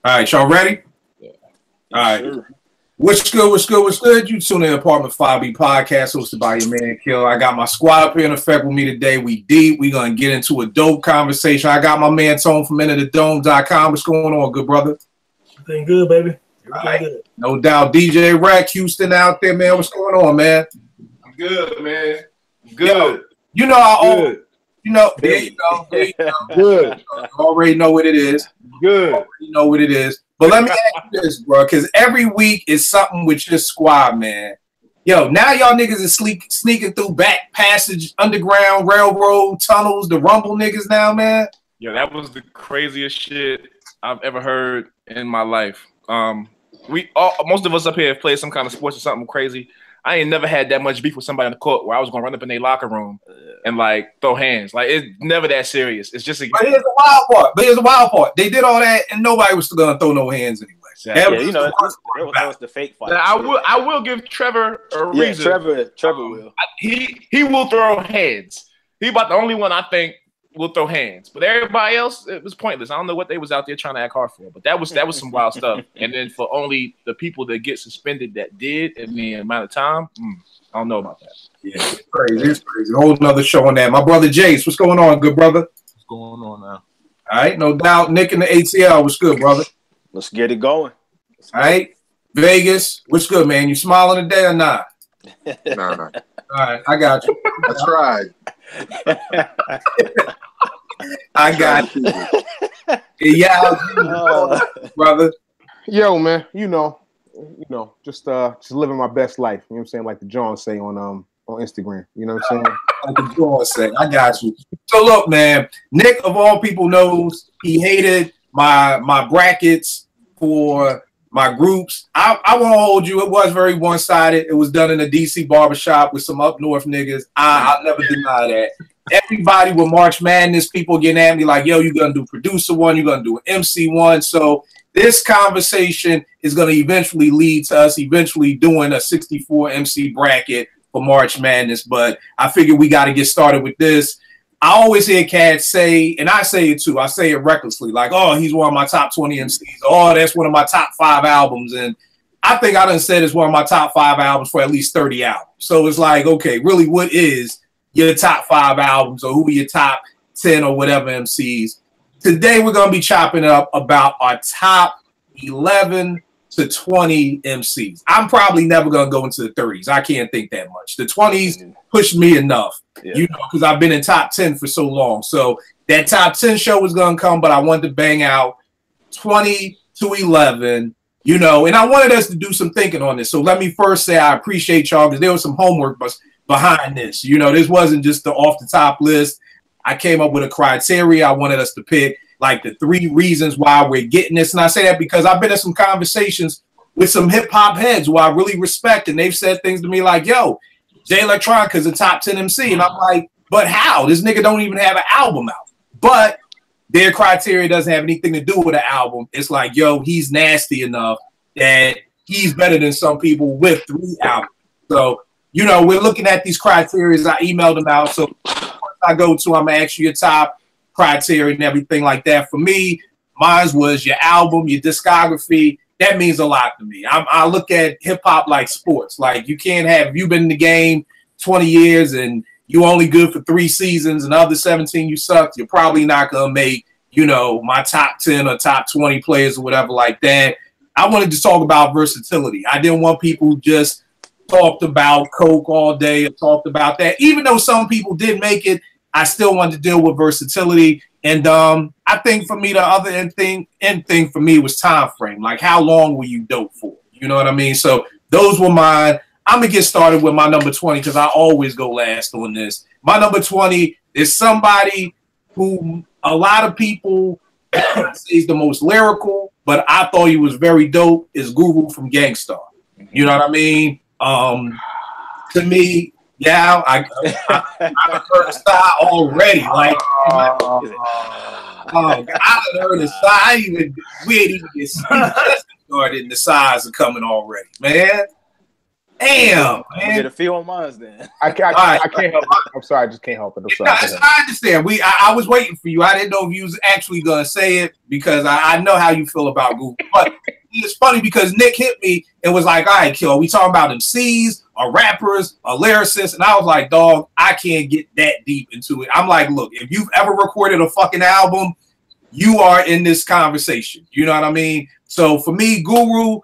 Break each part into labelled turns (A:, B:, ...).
A: All right, y'all ready?
B: Yeah.
A: All right. Sure. What's good? What's good? What's good? You tune in to Apartment 5B podcast hosted by your man Kill. I got my squad up here in effect with me today. We deep. We gonna get into a dope conversation. I got my man Tone from IntoTheDome.com. What's going on, good brother?
C: Everything good, baby.
A: Everything good. No doubt. DJ Rack Houston out there, man. What's going on, man?
D: I'm good, man. Good.
A: Yo, you know how old. You know, there you go. There you go.
D: Good.
A: You already know what it is.
D: Good.
A: You already know what it is. But let me ask you this, bro, because every week is something with your squad, man. Yo, now y'all niggas is sneaking through back passage, underground, railroad, tunnels, the rumble niggas now, man.
B: Yeah, that was the craziest shit I've ever heard in my life. Most of us up here have played some kind of sports or something crazy. I ain't never had that much beef with somebody on the court where I was gonna run up in their locker room and like throw hands. Like it's never that serious. It's just
A: But here's the wild part. They did all that and nobody was still gonna throw no hands anyway.
B: Exactly.
C: That was the fake fight.
B: Now, I will give Trevor a reason.
C: Trevor will.
B: He will throw hands. He about the only one I think will throw hands. But everybody else, it was pointless. I don't know what they was out there trying to act hard for. But that was some wild stuff. And then for only the people that get suspended that did in the amount of time, I don't know about that.
A: Yeah, it's crazy. It's crazy. A whole nother show on that. My brother Jace, what's going on, good brother?
E: What's going on now?
A: All right, no doubt. Nick in the ATL, what's good, brother?
C: Let's get it going.
A: All right. Vegas, what's good, man? You smiling today or not?
D: No.
A: All right, I got you.
D: I tried.
A: I got you. Yeah, brother.
E: Yo, man, you know, just living my best life. You know what I'm saying? Like the John say on Instagram. You know what I'm saying?
A: Like the John say, I got you. So look, man, Nick of all people knows he hated my brackets for my groups. I won't hold you. It was very one-sided. It was done in a DC barbershop with some up north niggas. I'll never deny that. Everybody with March Madness, people getting at me like, yo, you're going to do producer one, you're going to do an MC one. So this conversation is going to eventually lead to us eventually doing a 64 MC bracket for March Madness. But I figure we got to get started with this. I always hear cats say, and I say it too, I say it recklessly, like, oh, he's one of my top 20 MCs. Oh, that's one of my top 5 albums. And I think I done said it's one of my top 5 albums for at least 30 albums. So it's like, okay, really, what is your top 5 albums, or who are your top 10 or whatever MCs? Today, we're going to be chopping up about our top 11 to 20 MCs. I'm probably never going to go into the 30s. I can't think that much. The 20s pushed me enough, you know, because I've been in top 10 for so long. So that top 10 show was going to come, but I wanted to bang out 20 to 11, you know, and I wanted us to do some thinking on this. So let me first say I appreciate y'all because there was some homework behind this. You know, this wasn't just the off the top list. I came up with a criteria. I wanted us to pick like the 3 reasons why we're getting this. And I say that because I've been in some conversations with some hip hop heads who I really respect. And they've said things to me like, yo, Jay Electronica is a top 10 MC. And I'm like, but how? This nigga don't even have an album out. But their criteria doesn't have anything to do with an album. It's like, yo, he's nasty enough that he's better than some people with 3 albums. So, you know, we're looking at these criteria. I emailed them out. So I go to, I'm going to ask you your top criteria and everything like that. For me, mine was your album, your discography. That means a lot to me. I look at hip hop like sports. Like you can't have, if you've been in the game 20 years and you only good for 3 seasons and the other 17 you sucked, you're probably not going to make, you know, my top 10 or top 20 players or whatever like that. I wanted to talk about versatility. I didn't want people who just talked about Coke all day and talked about that. Even though some people did make it, I still wanted to deal with versatility. And I think for me, the other end thing for me was time frame. Like, how long were you dope for? You know what I mean? So those were mine. I'm going to get started with my number 20 because I always go last on this. My number 20 is somebody who a lot of people say is the most lyrical, but I thought he was very dope, is Guru from Gang Starr. You know what I mean? To me, yeah, I heard the style already. Like, I heard the style. We ain't even get started, and the size are coming already, man. Damn,
C: I
A: man.
C: did a few on mine then.
E: I can't help it. I'm sorry, I just can't help it. I'm sorry.
A: I understand. I was waiting for you. I didn't know if you was actually gonna say it because I know how you feel about Google. But it's funny because Nick hit me and was like, "All right, Kill, we talking about MCs or rappers or lyricists," and I was like, "Dog, I can't get that deep into it." I'm like, "Look, if you've ever recorded a fucking album, you are in this conversation." You know what I mean? So for me, Guru,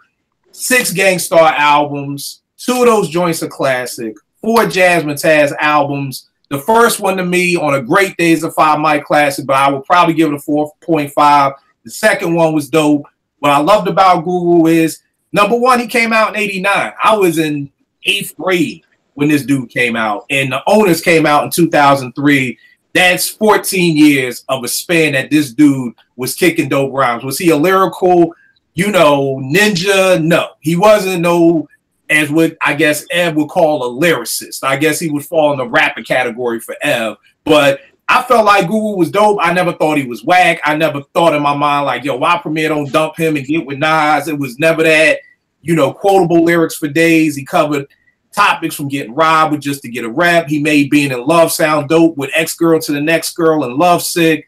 A: 6 Gang Starr albums. 2 of those joints are classic. 4 Jasmine Taz albums. The first one to me on a great day is a 5 mic classic, but I would probably give it a 4.5. The second one was dope. What I loved about Guru is, number one, he came out in 89. I was in 8th grade when this dude came out, and the Owners came out in 2003. That's 14 years of a span that this dude was kicking dope rhymes. Was he a lyrical, ninja? No, he wasn't as what I guess Ev would call a lyricist. I guess he would fall in the rapper category for Ev. But I felt like Guru was dope. I never thought he was whack. I never thought in my mind like, yo, why Premier don't dump him and get with Nas? It was never that, quotable lyrics for days. He covered topics from getting robbed with just to get a rap. He made Being in Love sound dope with Ex Girl to the Next Girl and Love Sick.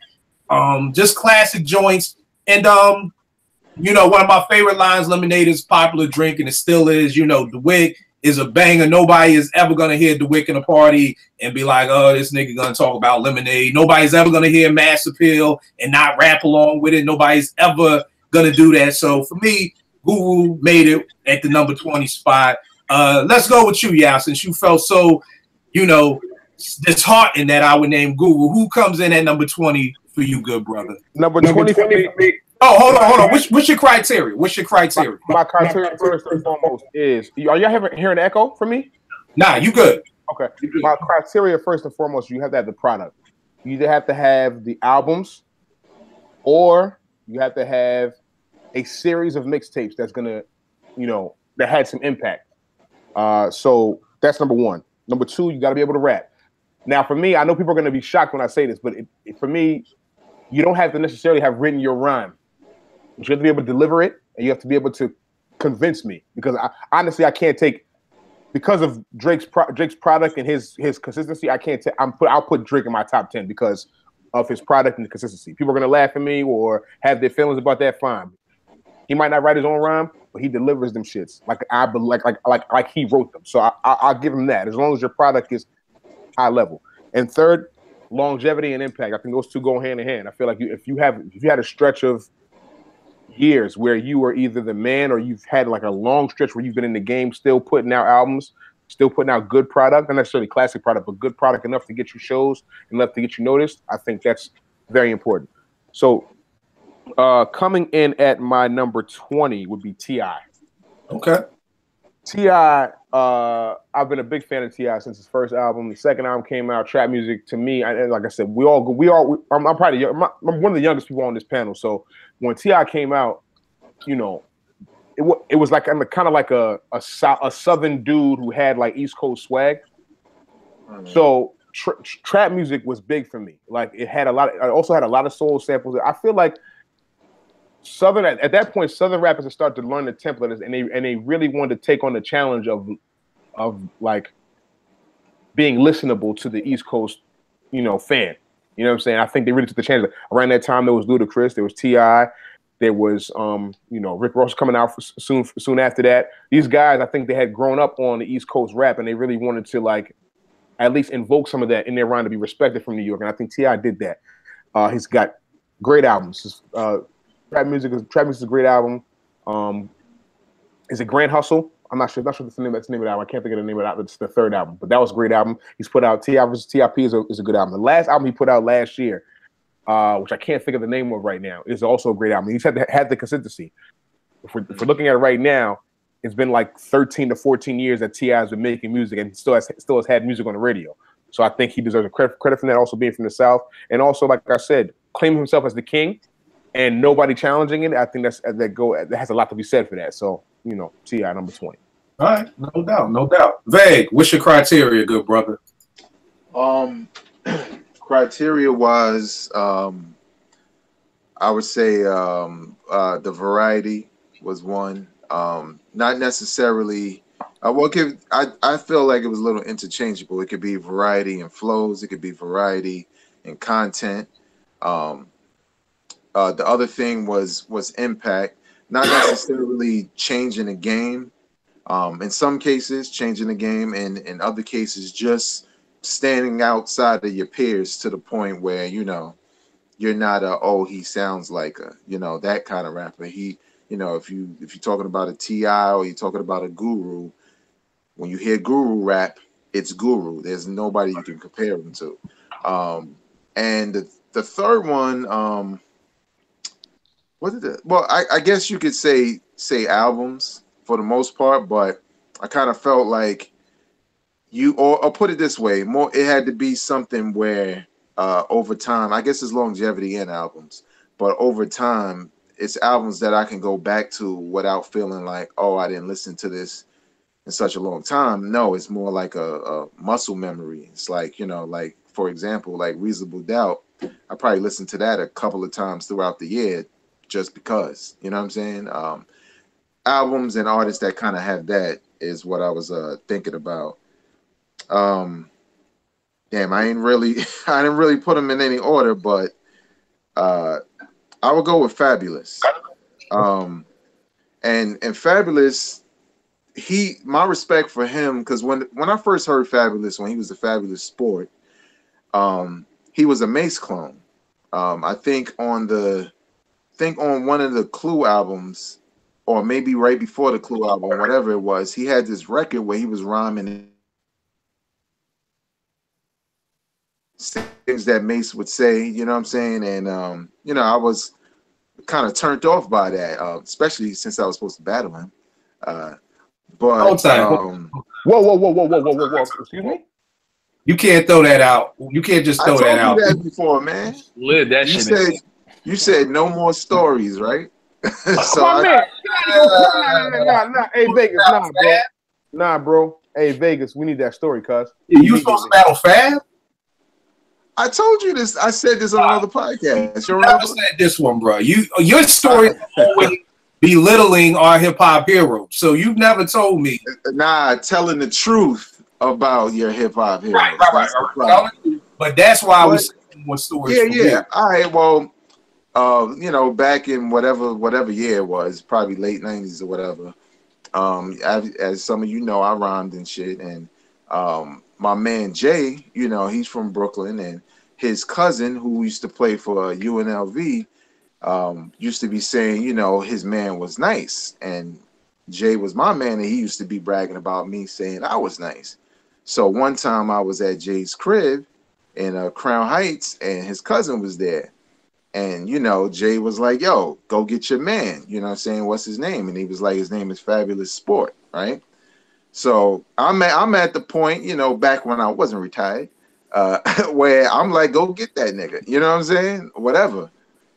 A: Just classic joints. And one of my favorite lines, Lemonade is a popular drink, and it still is. DeWick is a banger. Nobody is ever going to hear DeWick in a party and be like, oh, this nigga going to talk about Lemonade. Nobody's ever going to hear Mass Appeal and not rap along with it. Nobody's ever going to do that. So for me, Guru made it at the number 20 spot. Let's go with you, Yao, since you felt so, disheartened that I would name Guru. Who comes in at number 20 for you, good brother?
E: Number 20 for me.
A: Oh, hold on. What's your criteria?
E: My criteria first and foremost is, are y'all hearing the echo from me?
A: Nah, you good.
E: Okay. My criteria first and foremost, you have to have the product. You either have to have the albums or you have to have a series of mixtapes that's going to, that had some impact. So that's number 1. Number 2, you got to be able to rap. Now, for me, I know people are going to be shocked when I say this, but for me, you don't have to necessarily have written your rhyme. You have to be able to deliver it, and you have to be able to convince me. Because honestly, I can't take, because of Drake's product and his consistency. I can't take. I'll put Drake in my top 10 because of his product and the consistency. People are gonna laugh at me or have their feelings about that. Fine. He might not write his own rhyme, but he delivers them shits like he wrote them. So I'll give him that as long as your product is high level. And third, longevity and impact. I think those two go hand in hand. I feel like if you had a stretch of years where you were either the man or you've had like a long stretch where you've been in the game still putting out albums, still putting out good product, not necessarily classic product, but good product enough to get you shows, enough to get you noticed, I think that's very important. So coming in at my number 20 would be T.I.
A: Okay.
E: T.I., I've been a big fan of T.I. since his first album. The second album came out, Trap Music, to me, like I said, I'm probably I'm one of the youngest people on this panel. So when T.I. came out, it was like kind of like a southern dude who had like East Coast swag. So trap music was big for me. Like it also had a lot of soul samples. I feel like at that point, Southern rappers had started to learn the template, and they really wanted to take on the challenge of like being listenable to the East Coast, fan. You know what I'm saying? I think they really took the challenge. Around that time, there was Ludacris, there was T.I., there was Rick Ross coming out soon after that. These guys, I think they had grown up on the East Coast rap, and they really wanted to like at least invoke some of that in their rhyme to be respected from New York. And I think T.I. did that. He's got great albums. Trap Music is a great album. Is it Grand Hustle? I'm not sure. That's the name of the album. I can't think of the name of it. It's the third album, but that was a great album. He's put out T.I. vs. T.I.P. is a good album. The last album he put out last year, which I can't think of the name of right now, is also a great album. He's had the consistency. If we're looking at it right now, it's been like 13 to 14 years that T.I. has been making music and still has had music on the radio. So I think he deserves a credit from that, also being from the South, and also, like I said, claiming himself as the king. And nobody challenging it, I think that has a lot to be said for that. So, T.I. number 20.
A: All right, no doubt. Vague, what's your criteria, good brother?
D: Criteria was, I would say, the variety was one. Not necessarily I feel like it was a little interchangeable. It could be variety in flows. It could be variety in content. Um, the other thing was impact, not necessarily changing the game. In some cases, changing the game, and in other cases, just standing outside of your peers to the point where you're not he sounds like that kind of rapper. He if you're talking about a T.I. or you're talking about a Guru, when you hear Guru rap, it's Guru. There's nobody you can compare him to. And the third one, what did it? Well, I guess you could say albums for the most part, but I kind of felt like or put it this way, it had to be something where over time, I guess it's longevity in albums, but over time, it's albums that I can go back to without feeling like, oh, I didn't listen to this in such a long time. No, it's more like a muscle memory. It's like, like, for example, like Reasonable Doubt, I probably listened to that a couple of times throughout the year just because, you know what I'm saying? Albums and artists that kind of have that is what I was thinking about. Damn, I didn't really put them in any order, but I would go with Fabulous. And Fabulous, my respect for him, because when I first heard Fabulous, when he was the Fabulous Sport, he was a Mace clone. I think on one of the Clue albums, or maybe right before the Clue album, whatever it was, he had this record where he was rhyming things that Mace would say, you know what I'm saying? And I was kind of turned off by that, especially since I was supposed to battle him. But
E: whoa! Excuse me.
A: You can't throw that out. You can't just throw that out.
D: I told you that before, man. You said no more stories, right?
E: So Hey, Vegas, nah, bro. Hey, Vegas, we need that story, cuz.
A: You supposed to battle Fab?
D: I told you this. I said this on another podcast.
A: You never said this one, bro. Your story always belittling our hip hop heroes. So you've never told me.
D: Nah, telling the truth about your hip hop heroes.
A: Right. But that's why I was saying what stories.
D: Yeah. All right. Well, back in whatever year it was, probably late 90s or whatever. As some of you know, I rhymed and shit, and my man Jay, he's from Brooklyn, and his cousin, who used to play for UNLV, used to be saying, his man was nice, and Jay was my man, and he used to be bragging about me, saying I was nice. So one time I was at Jay's crib in Crown Heights, and his cousin was there. And, Jay was like, yo, go get your man. You know what I'm saying? What's his name? And he was like, his name is Fabulous Sport, right? So I'm at the point, back when I wasn't retired, where I'm like, go get that nigga. You know what I'm saying? Whatever.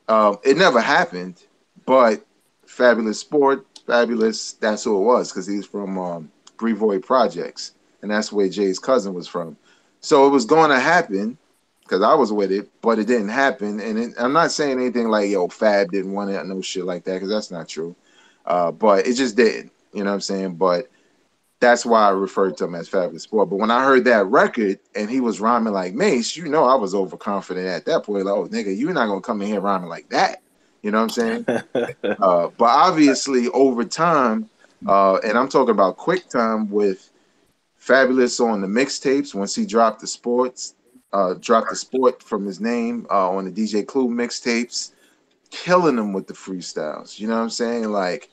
D: It never happened, but Fabulous Sport, Fabulous, that's who it was, because he's from Brevoy Projects, and that's where Jay's cousin was from. So it was going to happen, because I was with it, but it didn't happen. And I'm not saying anything like, yo, Fab didn't want it, no shit like that, because that's not true. But it just didn't, you know what I'm saying? But that's why I referred to him as Fabulous Sport. But when I heard that record and he was rhyming like Mace, I was overconfident at that point. Like, oh, nigga, you're not going to come in here rhyming like that. You know what I'm saying? But obviously, over time, and I'm talking about quick time with Fabulous on the mixtapes, once he dropped the Sport from his name on the DJ Clue mixtapes, killing him with the freestyles. You know what I'm saying? Like,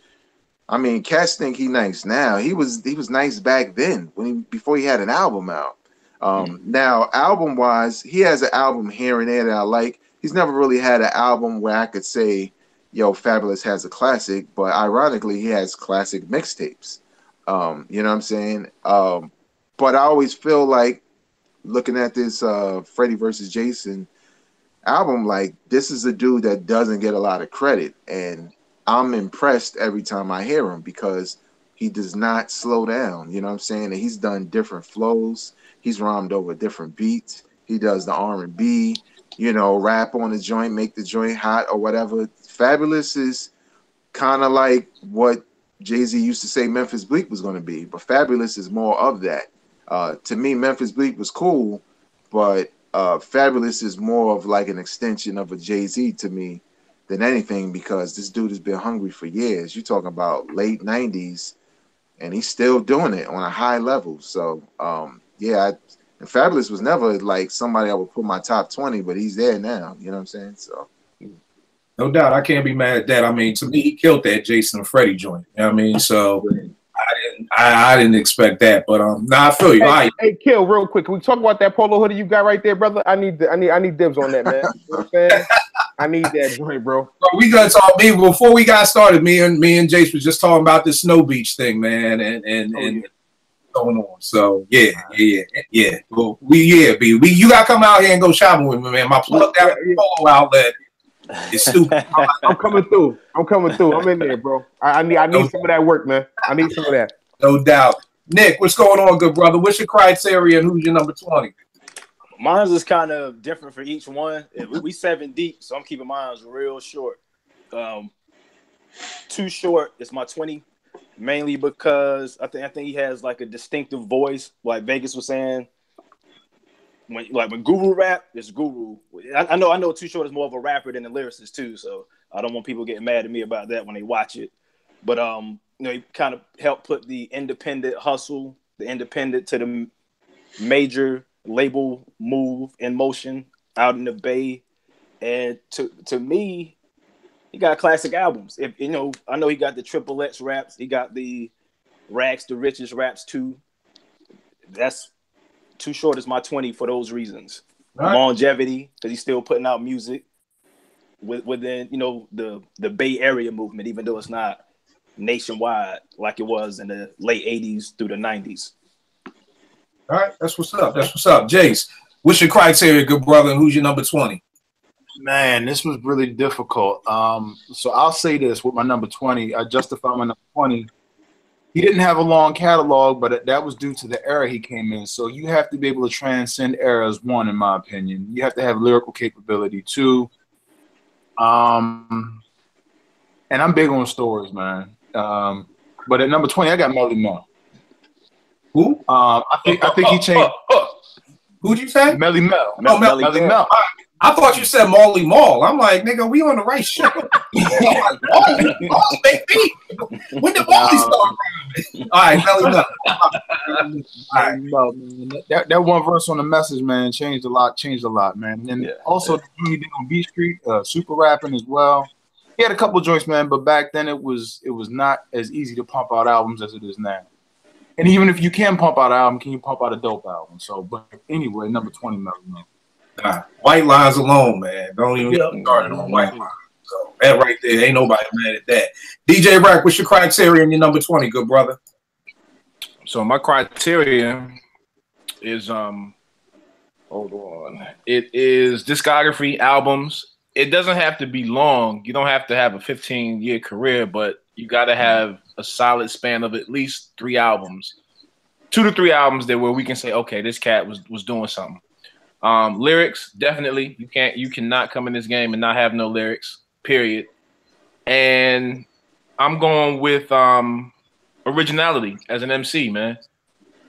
D: I mean, cats think he nice now. He was nice back then before he had an album out. Now, album wise, he has an album here and there that I like. He's never really had an album where I could say, yo, Fabulous has a classic, but ironically, he has classic mixtapes. You know what I'm saying? But I always feel like, looking at this Freddie versus Jason album, like, this is a dude that doesn't get a lot of credit, and I'm impressed every time I hear him because he does not slow down. You know what I'm saying? And he's done different flows. He's rhymed over different beats. He does the R&B, rap on the joint, make the joint hot or whatever. Fabulous is kind of like what, Jay-Z used to say Memphis Bleak was going to be, but Fabulous is more of that. To me, Memphis Bleak was cool, but Fabulous is more of like an extension of a Jay-Z to me than anything, because this dude has been hungry for years. You're talking about late 90s, and he's still doing it on a high level. So, and Fabulous was never like somebody I would put my top 20, but he's there now. You know what I'm saying? So,
A: no doubt, I can't be mad at that. I mean, to me, he killed that Jason and Freddie joint. You know what I mean? So I didn't expect that, but I feel you.
E: Hey, Kill, real quick, can we talk about that polo hoodie you got right there, brother? I need dibs on that, man. You know what I'm saying? I need that joint, bro.
A: We gonna talk. Before we got started, me and Jace was just talking about this Snow Beach thing, man, and going on. So yeah. Well, you gotta come out here and go shopping with me, man. My plug down polo outlet is stupid.
E: I'm coming through. I'm in there, bro. I need some of that work, man. I need some of that.
A: No doubt. Nick, what's going on, good brother? What's your criteria and who's your number 20?
C: Mine's is kind of different for each one. We 7 deep, so I'm keeping mine real short. Too Short is my 20, mainly because I think he has like a distinctive voice, like Vegas was saying. When Guru rap, it's Guru. I know Too Short is more of a rapper than a lyricist too, so I don't want people getting mad at me about that when they watch it. But he kind of helped put the independent hustle, the independent to the major label move in motion out in the Bay. And to me, he got classic albums. I know he got the Triple X raps, he got the Rags to Riches raps too. That's Too Short is my 20 for those reasons. Right. Longevity, because he's still putting out music within the Bay Area movement, even though it's not nationwide like it was in the late 80s through the 90s.
A: All right, that's what's up. Jace, what's your criteria, good brother, and who's your number 20?
F: Man, this was really difficult. So I'll say this with my number 20. I justify my number 20. He didn't have a long catalog, but that was due to the era he came in. So you have to be able to transcend eras, one, in my opinion. You have to have lyrical capability, two. And I'm big on stories, man. But at number 20, I got Melly Mel.
A: Who?
F: I think he changed.
A: Who'd you say?
F: Melly Mel.
A: Melly Mel. I thought you said Marley Marl. I'm like, nigga, we on the right show. Marley, baby. When did Marley start? All right, Melly Mel.
F: All right. That one verse on the Message, man, changed a lot, man. And also he did on Beat Street, super rapping as well. He had a couple joints, man, but back then it was not as easy to pump out albums as it is now. And even if you can pump out an album, can you pump out a dope album? So, but anyway, number 20, Melly Mel.
A: White Lines alone, man. Don't even get started on White Lines. So that right there, ain't nobody mad at that. DJ Rack, what's your criteria in your number 20, good brother?
B: So my criteria is hold on. It is discography, albums. It doesn't have to be long. You don't have to have a 15-year career, but you got to have a solid span of at least 3 albums. 2 to 3 albums where we can say, okay, this cat was doing something. Lyrics, definitely. You cannot come in this game and not have no lyrics, period. And I'm going with originality as an MC, man.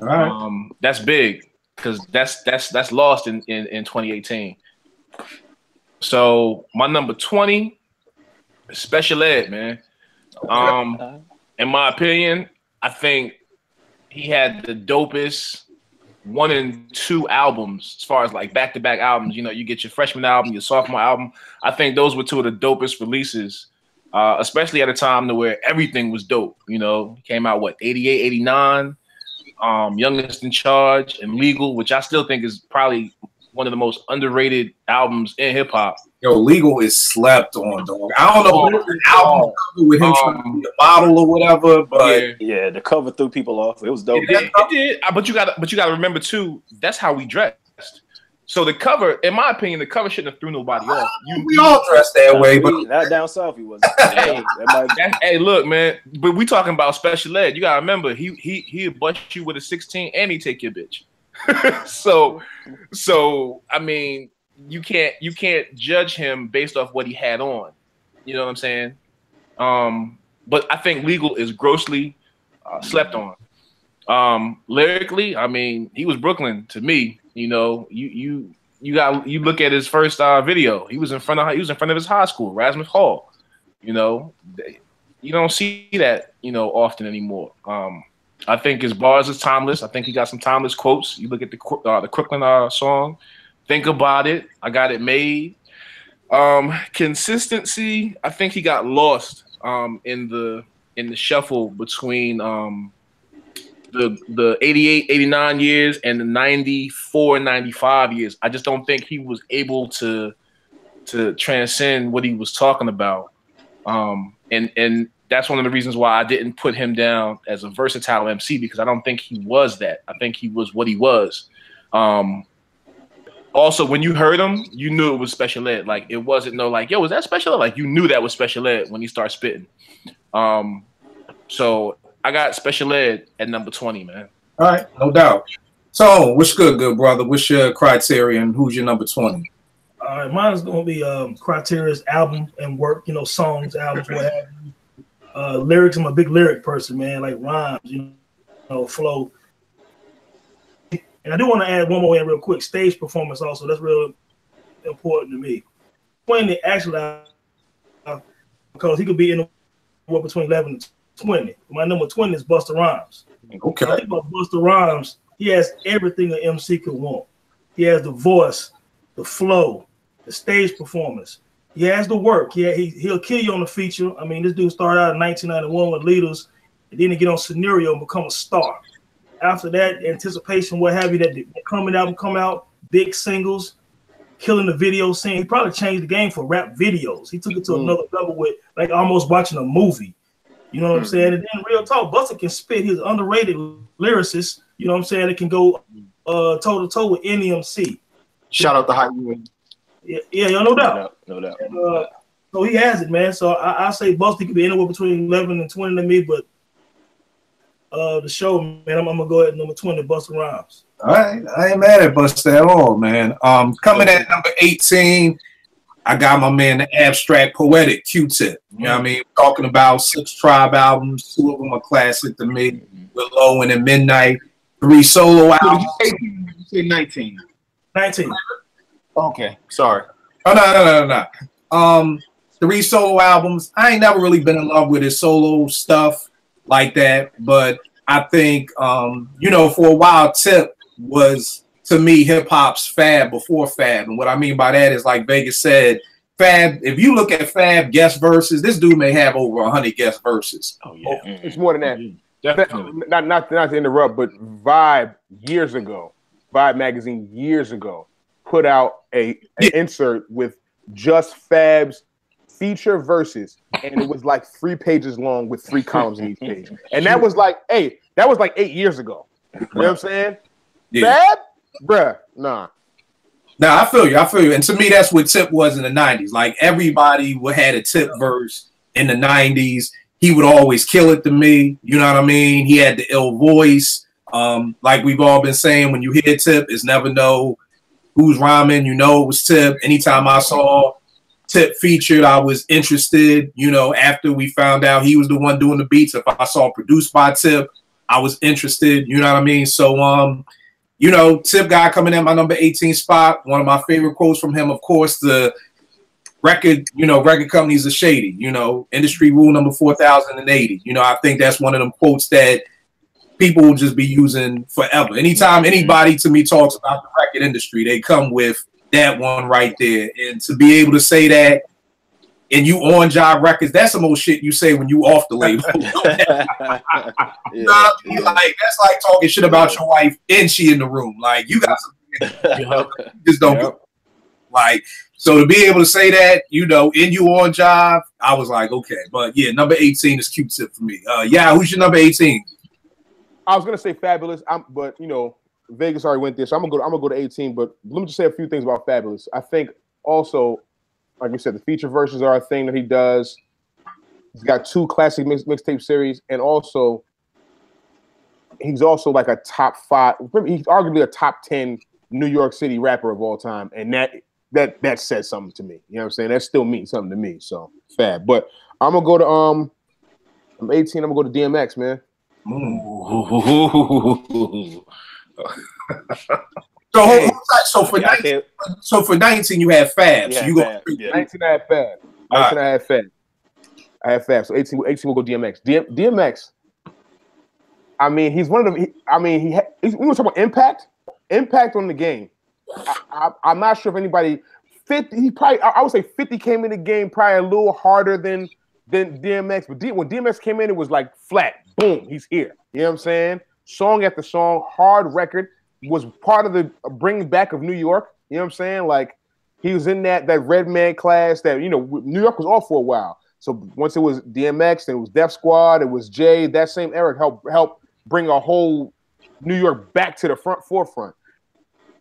A: All right.
B: That's big because that's lost in 2018. So my number 20, Special Ed, man. In my opinion, I think he had the dopest 1 and 2 albums as far as like back-to-back albums. You get your freshman album, your sophomore album. I think those were 2 of the dopest releases, especially at a time where everything was dope. He came out 88, 89, Youngest in Charge and Legal, which I still think is probably one of the most underrated albums in hip hop.
A: Yo, Legal is slept on, dog. I don't know if the album cover with him trying to be a model or whatever, but
C: yeah, the cover threw people off. It was dope.
B: It did. But you gotta remember too. That's how we dressed. So the cover, in my opinion, the cover shouldn't have threw nobody off.
A: We all dressed that way, but
C: not down south. He wasn't.
B: Hey, look, man. But we talking about Special Ed. You gotta remember, he bust you with a 16 and he take your bitch. So I mean, you can't judge him based off what he had on. You know what I'm saying? but I think Legal is grossly slept on. Lyrically, I mean, he was Brooklyn to me. You know, you look at his first video. He was in front of his high school, Rasmus Hall. You know, you don't see that often anymore. I think his bars is timeless. I think he got some timeless quotes. You look at the Crooklyn song, "Think About It," "I Got It Made." Consistency, I think he got lost in the shuffle between the 88, 89 years and the 94, 95 years. I just don't think he was able to transcend what he was talking about. And that's one of the reasons why I didn't put him down as a versatile MC, because I don't think he was that. I think he was what he was. Also, when you heard him, you knew it was Special Ed. Like, it wasn't no like, yo, was that Special Ed? Like, you knew that was Special Ed when he started spitting. So I got Special Ed at number 20, man.
A: All right, no doubt. So, what's good brother? What's your criteria and who's your number 20?
G: All right, mine is going to be Criteria's album and work, songs, albums, what have you. Lyrics, I'm a big lyric person, man, like rhymes, flow. And I do want to add one more in real quick, stage performance also. That's real important to me. Playing the actual, because he could be in the between 11 and 20. My number 20 is Busta Rhymes.
A: Okay.
G: I think about Busta Rhymes, he has everything an MC could want. He has the voice, the flow, the stage performance. He has the work. He'll kill you on the feature. I mean, this dude started out in 1991 with Leaders, and then he get on Scenario and become a star. After that, anticipation, what have you, that the coming album come out, big singles, killing the video scene. He probably changed the game for rap videos. He took it to another level with like almost watching a movie. You know what I'm saying? And then real talk, Busta can spit. He's an underrated lyricist. You know what I'm saying? It can go toe to toe with any MC.
F: Shout out to Highway.
G: Yeah, no doubt.
C: No doubt.
G: And, so he has it, man. So I say Busta could be anywhere between 11 and 20 to me, but the show, man, I'm gonna go ahead at number 20, Busta Rhymes.
A: All right, I ain't mad at Busta at all, man. Coming at number 18, I got my man, the Abstract Poetic, Q-Tip. You know what I mean? Talking about 6 Tribe albums, 2 of them are classic to me, with Low and Midnight, 3 solo albums.
F: Did you say 19?
G: 19.
F: Okay, sorry.
A: Oh, no. 3 solo albums. I ain't never really been in love with his solo stuff like that, but I think, for a while, Tip was, to me, hip-hop's Fab before Fab. And what I mean by that is, like Vegas said, Fab, if you look at Fab guest verses, this dude may have over 100 guest verses.
B: Oh, yeah.
E: It's more than that.
B: Definitely.
E: Not to interrupt, but Vibe magazine years ago, put out an insert with just Fab's feature verses, and it was like 3 pages long with 3 columns in each page. And that was like, 8 years ago. You know what I'm saying?
A: Yeah.
E: Fab? Bruh, nah.
A: Nah, I feel you. And to me, that's what Tip was in the 90s. Like, everybody had a Tip verse in the 90s. He would always kill it to me. You know what I mean? He had the ill voice. Like we've all been saying, when you hear Tip, it's never know who's rhyming. You know it was Tip. Anytime I saw Tip featured, I was interested. After we found out he was the one doing the beats, if I saw produced by Tip, I was interested. You know what I mean? So, Tip guy coming in my number 18 spot. One of my favorite quotes from him, of course, the record companies are shady. Industry rule number 4080. I think that's one of them quotes that people will just be using forever. Anytime anybody to me talks about the record industry, they come with that one right there. And to be able to say that, and you on Job Records, that's the most shit you say when you off the label. Like, that's like talking shit about your wife and she in the room. Like, you got some just don't do it. Like, so to be able to say that, in you on Job, I was like, okay. But yeah, number 18 is Q-Tip for me. Who's your number 18?
E: I was gonna say Fabulous, but Vegas already went there, so I'm gonna go to 18. But let me just say a few things about Fabulous. I think also, like you said, the feature verses are a thing that he does. He's got 2 classic mixtape series, and also he's also like a top 5. He's arguably a top 10 New York City rapper of all time, and that says something to me. You know what I'm saying? That still means something to me. So Fab. But I'm gonna go to I'm 18. I'm gonna go to DMX, man.
A: So for 19, you had Fab.
C: Yeah,
A: so you
C: Fab.
A: go.
C: Yeah.
E: 19, I had Fab. 19, I had Fab. I had Fab. So 18 will go DMX. DMX. I mean, he's one of them. We were talking about impact on the game. I'm not sure if anybody 50. He probably, I would say 50 came in the game probably a little harder than DMX. But when DMX came in, it was like flat, boom, he's here. You know what I'm saying? Song after song, hard record, was part of the bringing back of New York. You know what I'm saying? Like he was in that Red Man class that New York was off for a while. So once it was DMX, then it was Def Squad, it was Jay. That same era helped bring a whole New York back to the forefront.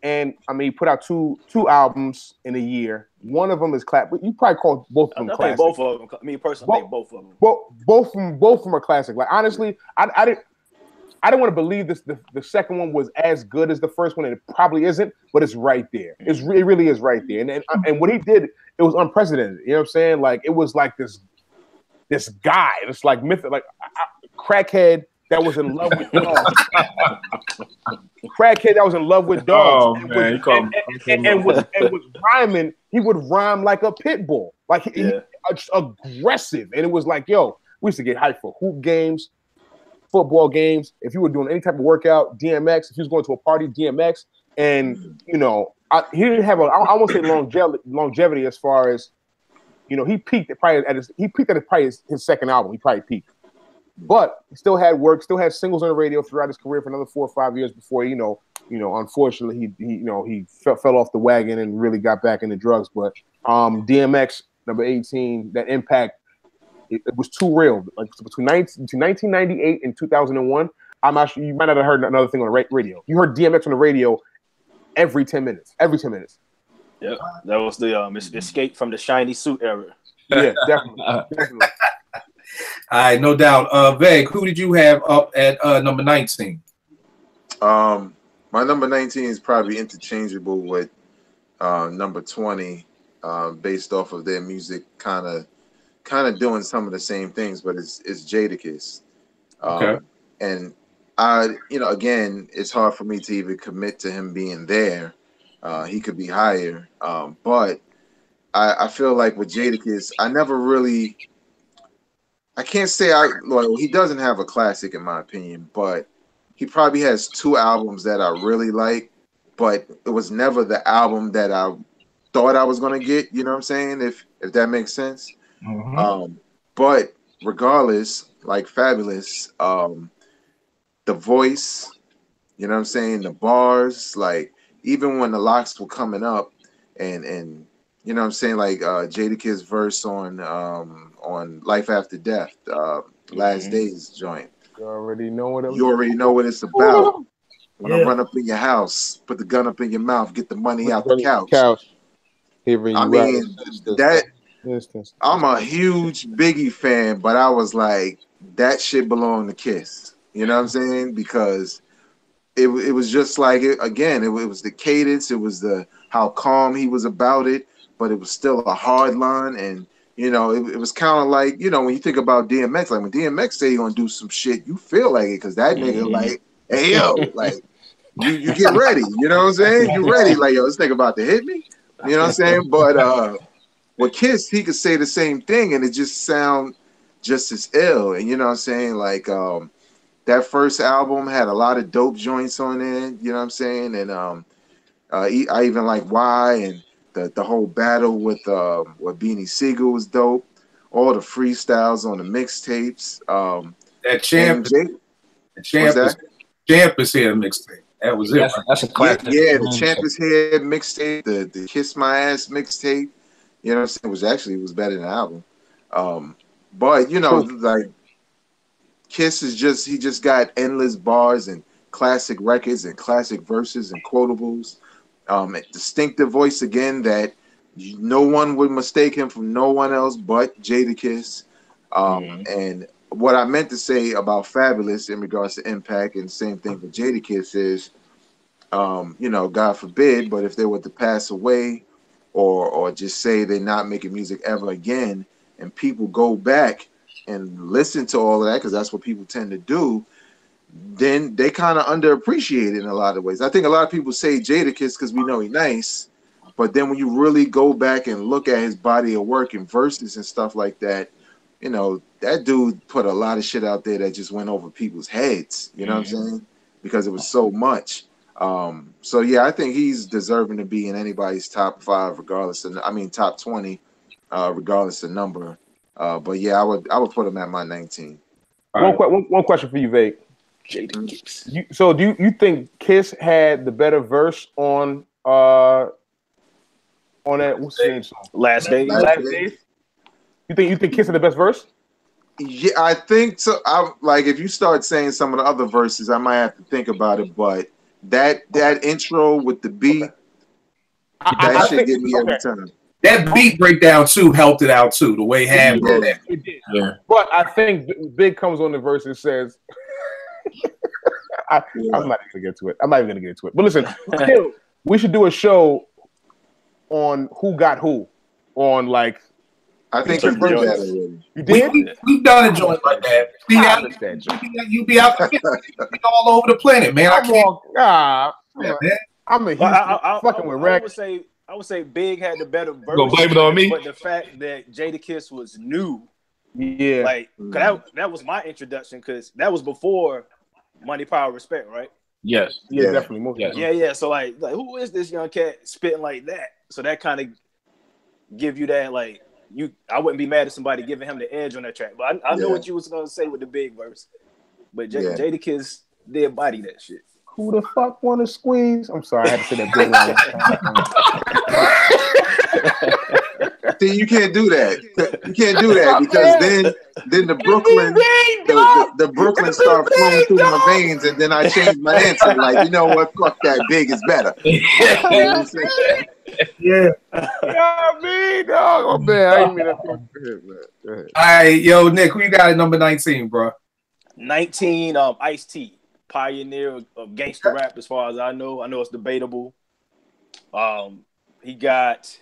E: And I mean, he put out two albums in a year. One of them is classic. You probably call both of them classic.
C: Both of them. Me personally, I think both of them.
E: Both of them are classic. Like honestly, I didn't want to believe the second one was as good as the first one, and it probably isn't, but it's right there. It really is right there. And what he did, it was unprecedented. You know what I'm saying? Like it was like this guy, it's like crackhead that was in love with dogs. Crackhead that was in love with dogs.
B: Oh man,
E: and was rhyming. He would rhyme like a pit bull, like he aggressive. And it was like, yo, we used to get hyped for hoop games, football games. If you were doing any type of workout, DMX. If you was going to a party, DMX. And he didn't have I won't say longevity as far as he peaked at probably his second album. He probably peaked. But he still had work, still had singles on the radio throughout his career for another 4 or 5 years before, unfortunately he fell off the wagon and really got back into drugs. But DMX, number 18, that impact, it was too real. Like between 1998 and 2001, I'm actually, you might not have heard another thing on the radio. You heard DMX on the radio every 10 minutes.
C: Yeah, that was the escape from the shiny suit era.
E: Yeah, definitely.
A: All right, no doubt. Veg, who did you have up at number 19?
D: My number 19 is probably interchangeable with number 20, based off of their music, kind of doing some of the same things, but it's Jadakiss.
A: Okay.
D: And again, it's hard for me to even commit to him being there. He could be higher, but I feel like with Jadakiss, I can't say he doesn't have a classic in my opinion, but he probably has 2 albums that I really like, but it was never the album that I thought I was gonna get. You know what I'm saying? If that makes sense. Mm-hmm. But regardless, like Fabulous, the voice, you know what I'm saying, the bars, like even when the locks were coming up, and you know what I'm saying, like Jadakiss verse on Life After Death, Last Days joint.
E: You already know what
D: it's about. When I run up in your house, put the gun up in your mouth, get the money out the couch. I'm a huge Biggie fan, but I was like, that shit belonged to Kiss. You know what I'm saying? Because it was just like it was the cadence, it was how calm he was about it, but it was still a hard line. And it was kind of like, when you think about DMX, like when DMX say he gonna do some shit, you feel like it, because that nigga like, hey yo, like you get ready, you know what I'm saying? You ready, like, yo, this nigga about to hit me, you know what I'm saying? But with Kiss, he could say the same thing and it just sound just as ill. And you know what I'm saying? Like that first album had a lot of dope joints on it, you know what I'm saying? And I even like Why, and the whole battle with Beanie Siegel was dope. All the freestyles on the mixtapes.
A: That Champ is Here mixtape. That was it.
B: That's a classic.
D: Yeah, the Champ is Here mixtape, the Kiss My Ass mixtape. You know what I'm saying? It was better than the album. But like Kiss is he just got endless bars and classic records and classic verses and quotables. Distinctive voice again that no one would mistake him from no one else but Jadakiss. And what I meant to say about Fabulous in regards to impact, and same thing for Jadakiss, is God forbid, but if they were to pass away or just say they're not making music ever again, and people go back and listen to all of that, because that's what people tend to do, then they kind of underappreciate it in a lot of ways. I think a lot of people say Jadakiss because we know he's nice, but then when you really go back and look at his body of work and verses and stuff like that, you know, that dude put a lot of shit out there that just went over people's heads. You know what I'm saying? Because it was so much. So yeah, I think he's deserving to be in anybody's top 5, regardless of, I mean, top 20, regardless of number. But yeah, I would put him at my 19.
E: One question for you, Vague.
C: Jadakiss.
E: So do you think Kiss had the better verse on that what's the name song?
C: Last Days.
E: You think Kiss had the best verse?
D: Yeah, I think so. I like, if you start saying some of the other verses, I might have to think about it. But that intro with the beat, that shit get me every time.
A: That beat breakdown too helped it out too. The way Ham did that.
E: It did. Yeah. But I think Big comes on the verse and says, I'm not even gonna get to it. I'm not even gonna get to it. But listen, still, we should do a show on who got who on, like.
D: I think you did that already.
E: You did?
A: We've done a joint like that. You be out all over the planet, man.
E: I'm a huge fucking with Rex.
C: I would say Big had the better verse.
B: Gonna blame it on me?
C: But the fact that Jadakiss was new,
E: yeah,
C: like that was my introduction, because that was before Money, Power, Respect, right?
B: Yes.
E: Yeah, definitely.
C: Yeah. So like who is this young cat spitting like that? So that kind of give you that, like, I wouldn't be mad at somebody giving him the edge on that track. But I know what you was gonna say with the Big verse. But Jadakiss did body that shit.
E: Who the fuck wanna squeeze? I'm sorry, I had to say that big line.
D: See, you can't do that. You can't do that, because then the Brooklyn start flowing through my veins, and then I change my answer. Like, you know what? Fuck that. Big is better.
G: Yeah.
E: Me, dog. Oh man, I didn't mean that. Go ahead.
A: All right, yo, Nick, who you got at number 19, bro?
C: 19, Ice-T, pioneer of gangster rap, as far as I know. I know it's debatable. He got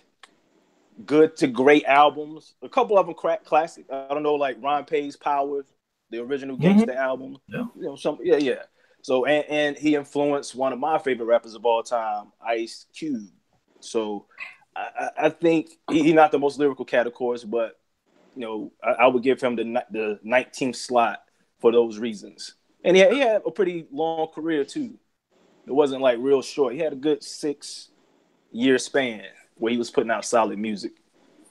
C: good to great albums. A couple of them classic. I don't know, like Ron Pay's Power, the original gangster album.
G: Yeah.
C: You know, yeah. So and he influenced one of my favorite rappers of all time, Ice Cube. So I think he's not the most lyrical cat, of course, but you know, I would give him the 19th slot for those reasons. And he had a pretty long career too. It wasn't like real short. He had a good 6-year span where he was putting out solid music.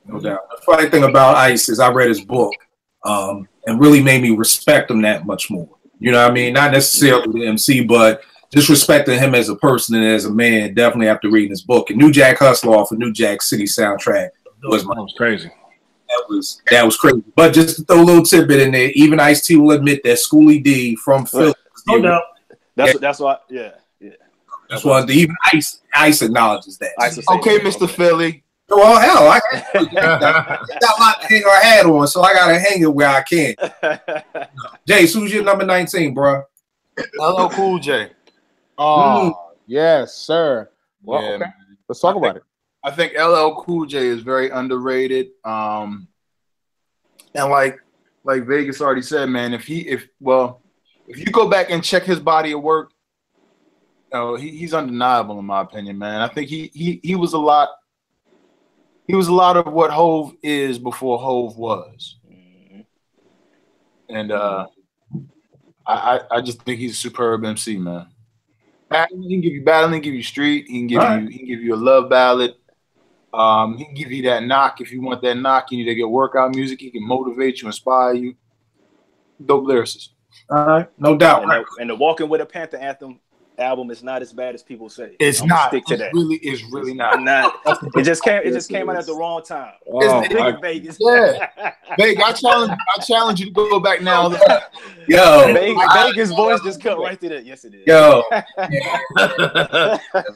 A: No doubt. The funny thing about Ice is I read his book, and really made me respect him that much more. You know what I mean? Not necessarily the MC, but just respecting him as a person and as a man, definitely after reading his book. And New Jack Hustler off of New Jack City soundtrack was
B: crazy.
A: That was crazy. But just to throw a little tidbit in there, even Ice-T will admit that Schoolie D from Philly.
G: No doubt.
C: That's why. Yeah.
A: That's why even Ice acknowledges that.
F: Okay, Mr. Philly.
A: Well, hell, I got a lot to hang our hat on, so I gotta hang it where I can. Jace, who's your number 19, bro?
F: LL Cool J.
E: Oh, yes, sir. Well,
F: Yeah,
E: okay. Let's talk about it.
F: I think LL Cool J is very underrated. And like Vegas already said, man, if you go back and check his body of work, he's undeniable in my opinion, man. I think he was a lot of what Hove is before Hove was. And I just think he's a superb MC, man. He can give you battling, he can give you street, he can give you a love ballad. He can give you that knock if you want that knock. You need to get workout music. He can motivate you, inspire you. Dope lyricist.
A: All right, no doubt.
C: And the Walking with a Panther Anthem album is not as bad as people say.
F: It's not.
C: Stick to that.
F: It's really not.
C: It just came out at the wrong time. Vegas.
F: Yeah, Vegas. I challenge you to go back now.
A: Yo,
C: Vegas' voice just cut right through that. Yes, it is.
A: Yo,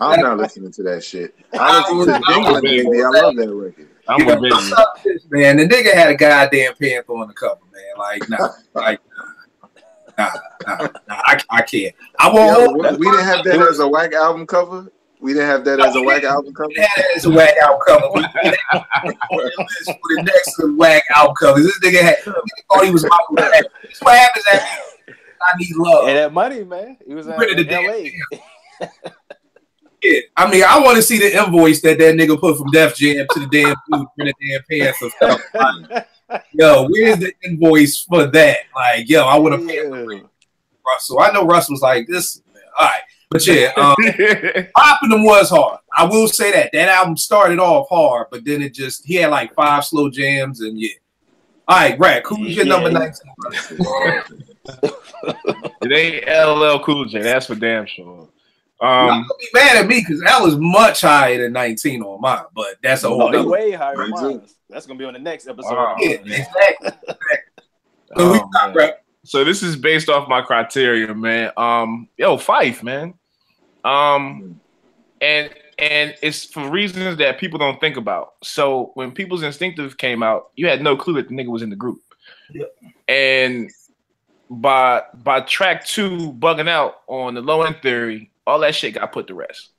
D: I'm not listening to that shit. I listen to Dingling Baby. I love that record.
B: I'm with Baby.
A: Man, the nigga had a goddamn panther on the cover, man. Nah, I can't.
D: We didn't have that as a whack album cover. We didn't have that as a whack album cover.
A: We had that as a whack album cover. We did for the next whack album cover. This nigga thought he was Michael Jackson. That's what happens at I Need Love.
C: And that money, man. He was in LA.
A: Yeah, I mean, I want to see the invoice that nigga put from Def Jam to the damn food for the damn pants or stuff. Yo, where's the invoice for that? Like, yo, I would have paid Russell. I know Russell was like this. All right, but yeah, Popping Them was hard. I will say that album started off hard, but then he had like 5 slow jams and yeah. All right, Brad, who's your number 19?
B: It ain't LL Cool J. That's for damn sure.
A: Don't be mad at me because that was much higher than 19 on mine, but that's a whole other
C: way higher than mine. That's gonna be on the next episode.
A: Yeah, exactly.
B: So this is based off my criteria, man. Phife, man. And it's for reasons that people don't think about. So when People's Instinctive came out, you had no clue that the nigga was in the group.
G: Yep.
B: And by track 2, Bugging Out on the Low End Theory, all that shit got put to rest.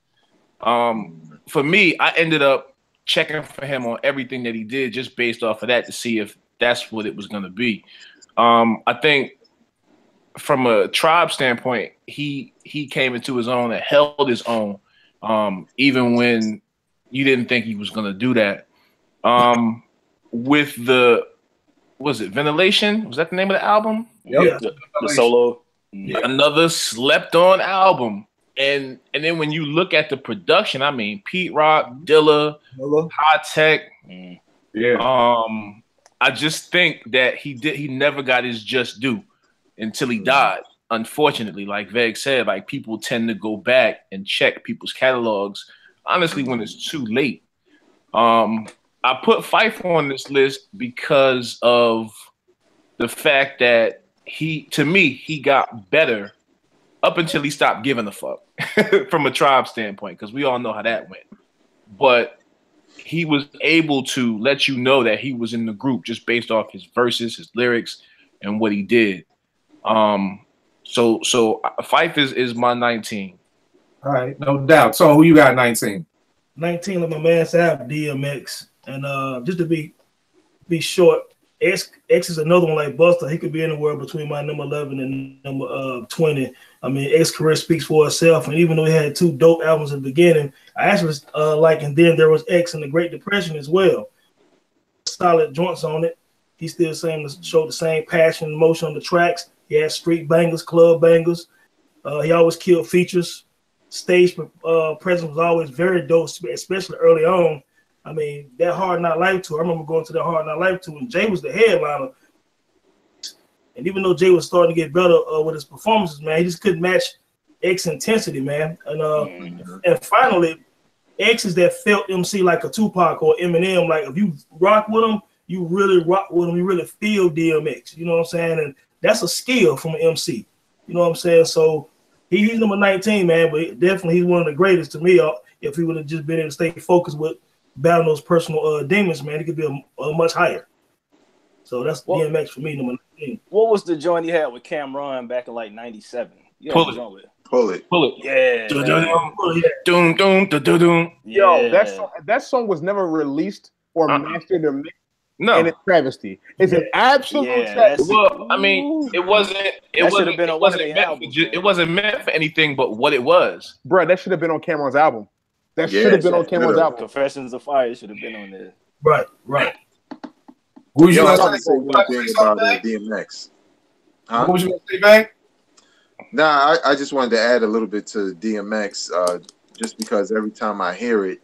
B: For me, I ended up checking for him on everything that he did just based off of that to see if that's what it was going to be. I think from a Tribe standpoint, he came into his own and held his own, even when you didn't think he was going to do that. With was it Ventilation? Was that the name of the album?
C: Yep. Yeah. The solo.
B: Another slept on album. And then when you look at the production, I mean, Pete Rock, Dilla, High Tech. Yeah. I just think that he never got his just due until he died. Unfortunately, like Veg said, like people tend to go back and check people's catalogs, honestly, when it's too late. I put Phife on this list because of the fact that he got better up until he stopped giving a fuck from a Tribe standpoint, because we all know how that went. But he was able to let you know that he was in the group just based off his verses, his lyrics, and what he did. So Phife is my 19.
A: All right, no doubt. So who you got 19?
G: 19 of my man Sav, DMX. And just to be short, X is another one like Buster. He could be anywhere between my number 11 and number 20. I mean, X's career speaks for itself. And even though he had 2 dope albums at the beginning, I actually was and then there was X in the Great Depression as well. Solid joints on it. He still showed the same passion and emotion on the tracks. He had street bangers, club bangers. He always killed features. Stage presence was always very dope, especially early on. I mean, that Hard Knock Life tour, I remember going to that Hard Knock Life tour, and Jay was the headliner. And even though Jay was starting to get better with his performances, man, he just couldn't match X intensity, man. And finally, X is that felt MC like a Tupac or Eminem. Like, if you rock with him, you really rock with him. You really feel DMX. You know what I'm saying? And that's a skill from an MC. You know what I'm saying? So he's number 19, man, but definitely he's one of the greatest to me. If he would have just been able to stay focused with battling those personal demons, man, it could be a much higher. So that's DMX for me, number 19.
C: What was the joint he had with Cameron back in like 97?
B: Pull It.
C: Yeah.
E: Yo, that song was never released or mastered or mixed.
B: No,
E: and it's travesty. It's an absolute travesty.
B: Well, I mean, it wasn't meant for anything but what it was.
E: Bro, that should have been on Cameron's album. That should have been on Cameron's album.
C: Confessions of Fire should have been on there.
G: Right.
A: Who's you going
D: to say one thing about DMX?
A: Huh? What was you going to say, Bang?
D: Nah, I just wanted to add a little bit to DMX, just because every time I hear it,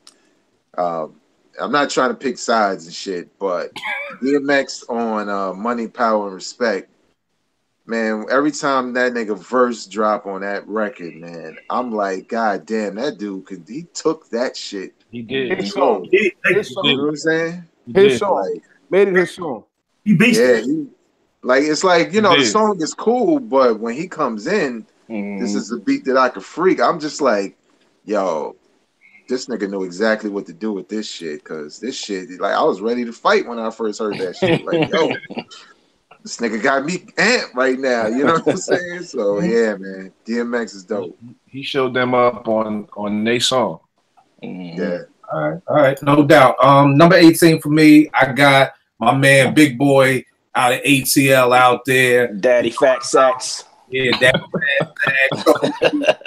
D: I'm not trying to pick sides and shit, but DMX on Money, Power, and Respect, man, every time that nigga verse drop on that record, man, I'm like, God damn, that dude, he took that shit.
B: He did.
E: His song.
D: You know what I'm saying?
E: His song. Like, made it his song.
G: He beats it.
D: It's like, you know, the song is cool, but when he comes in, this is the beat that I could freak. I'm just like, yo, this nigga knew exactly what to do with this shit, because this shit, like, I was ready to fight when I first heard that shit. Like, yo, this nigga got me amped right now. You know what I'm saying? So, yeah, man, DMX is dope.
B: he showed them up on their song.
D: Yeah.
A: All right, no doubt. Number 18 for me, I got my man Big Boy out of ATL out there.
C: Daddy Fat Sacks.
A: Yeah, Daddy Fat Sacks.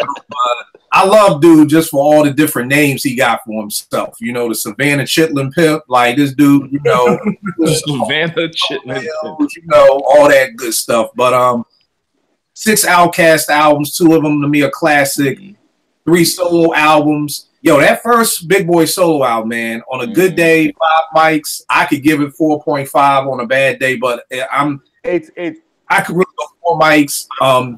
A: I love dude just for all the different names he got for himself. You know, the Savannah Chitlin Pimp, like this dude, you know,
B: Savannah Chitlin,
A: you know, all that good stuff. But 6 Outkast albums, 2 of them to me are classic. 3 solo albums. Yo, that first Big Boy solo album, man, on a good day, 5 mics, I could give it 4.5 on a bad day, but I could really go 4 mics.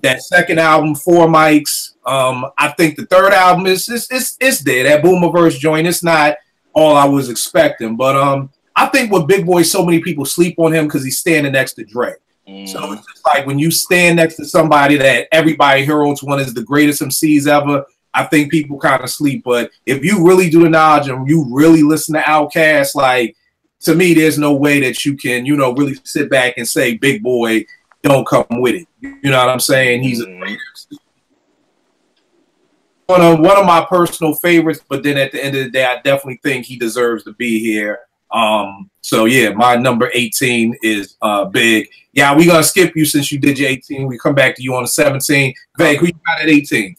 A: That second album, 4 mics. I think the third album is there. That Boomerverse joint, it's not all I was expecting, but I think with Big Boy, so many people sleep on him because he's standing next to Dre. So it's just like when you stand next to somebody that everybody hears one is the greatest MCs ever. I think people kind of sleep, but if you really do the knowledge and you really listen to Outkast, like to me, there's no way that you can, you know, really sit back and say Big Boy don't come with it. You know what I'm saying? He's one of my personal favorites, but then at the end of the day, I definitely think he deserves to be here. So yeah, my number 18 is Big. Yeah, we're gonna skip you since you did your 18. We come back to you on the 17. Veg, who you got at 18?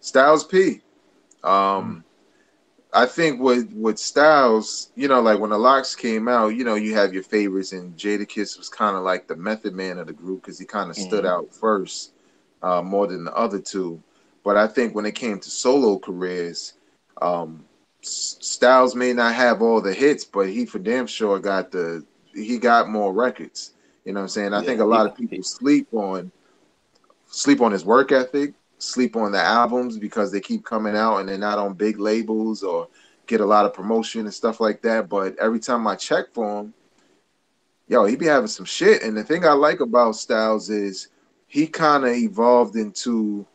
D: Styles P. I think with Styles, you know, like when the Locks came out, you know, you have your favorites, and Jadakiss was kind of like the method man of the group because he kind of stood out first more than the other two. But I think when it came to solo careers, Styles may not have all the hits, but he for damn sure got more records. You know what I'm saying? I think a lot of people sleep on his work ethic, sleep on the albums because they keep coming out and they're not on big labels or get a lot of promotion and stuff like that. But every time I check for him, yo, he be having some shit. And the thing I like about Styles is he kind of evolved into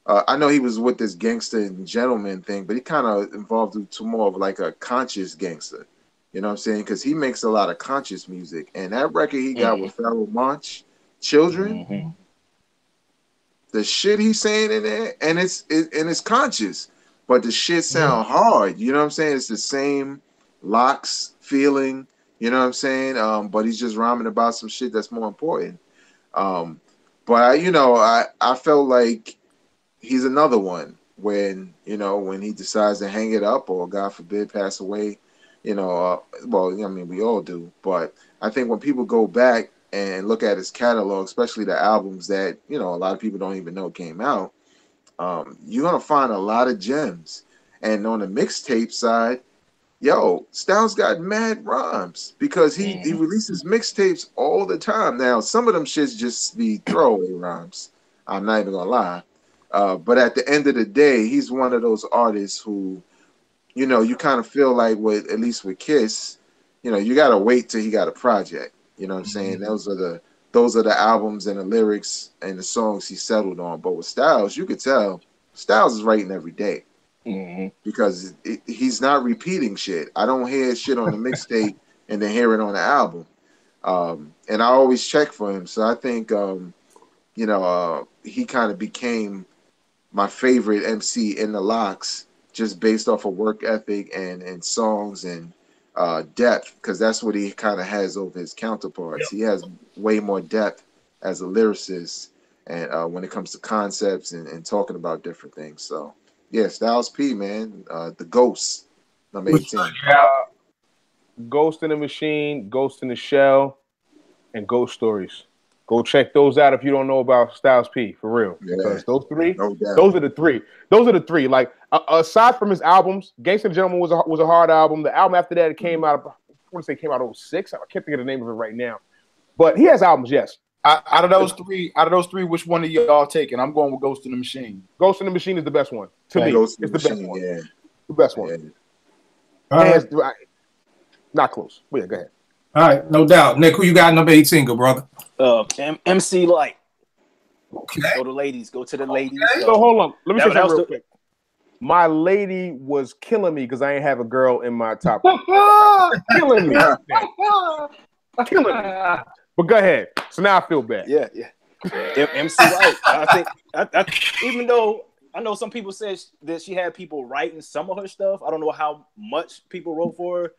D: I know he was with this gangster and gentleman thing, but he kind of evolved into more of like a conscious gangster. You know what I'm saying? Because he makes a lot of conscious music. And that record he got with Pharoah Monch, Children, the shit he's saying in there, and it's conscious, but the shit sound hard. You know what I'm saying? It's the same Locks feeling. You know what I'm saying? But he's just rhyming about some shit that's more important. But I felt like he's another one when he decides to hang it up or God forbid pass away. Well, I mean we all do, but I think when people go back and look at his catalog, especially the albums that, a lot of people don't even know came out, you're going to find a lot of gems. And on the mixtape side, Styles got mad rhymes because he releases mixtapes all the time. Now, some of them shits just be throwaway rhymes. I'm not even going to lie. But at the end of the day, he's one of those artists who, you kind of feel like at least with Kiss, you got to wait till he got a project. You know what I'm saying? Those are the albums and the lyrics and the songs he settled on. But with Styles, you could tell Styles is writing every day because he's not repeating shit. I don't hear shit on the mixtape and then hear it on the album. And I always check for him. So I think, he kind of became my favorite MC in the Locks just based off of work ethic and songs and depth, because that's what he kind of has over his counterparts. He has way more depth as a lyricist and when it comes to concepts and talking about different things. So yeah, Styles P, man, the Ghost, number 18.
E: Ghost in the Machine, Ghost in the Shell, and Ghost Stories. Go check those out if you don't know about Styles P, for real. Yeah. Because those are the three. Those are the three. Like aside from his albums, Gangsta and Gentleman was a hard album. The album after that it came out. I want to say it came out in 06. I can't think of the name of it right now. But he has albums, yes.
F: Out of those three, which one of y'all taking? I'm going with Ghost in the Machine.
E: Ghost in the Machine is the best one. To me, it's the best one.
D: Yeah.
E: The best one. Not close. But yeah, go ahead.
A: All right, no doubt. Nick, who you got number 18, good brother?
C: MC Light.
A: Okay.
C: Go to the ladies.
E: So hold on. Let me say something real quick. My lady was killing me because I ain't have a girl in my top. Killing me. But go ahead. So now I feel bad.
C: Yeah. MC Lyte. I think even though I know some people said that she had people writing some of her stuff. I don't know how much people wrote for her.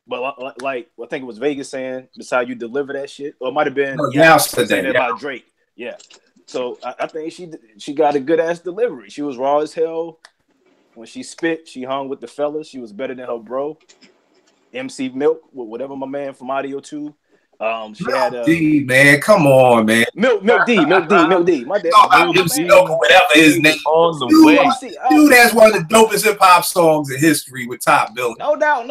C: But like I think it was Vegas saying, "That's how you deliver that shit," or it might have been saying that about Drake. Yeah, so I think she got a good ass delivery. She was raw as hell when she spit. She hung with the fellas. She was better than her bro, MC Milk, whatever my man from Audio 2. She had
A: D, man, come on, man.
C: Milk D. My dad.
A: Milk, whatever his name.
B: On the way.
A: Dude, that's one of the dopest hip hop songs in history with Top Billing.
C: No doubt,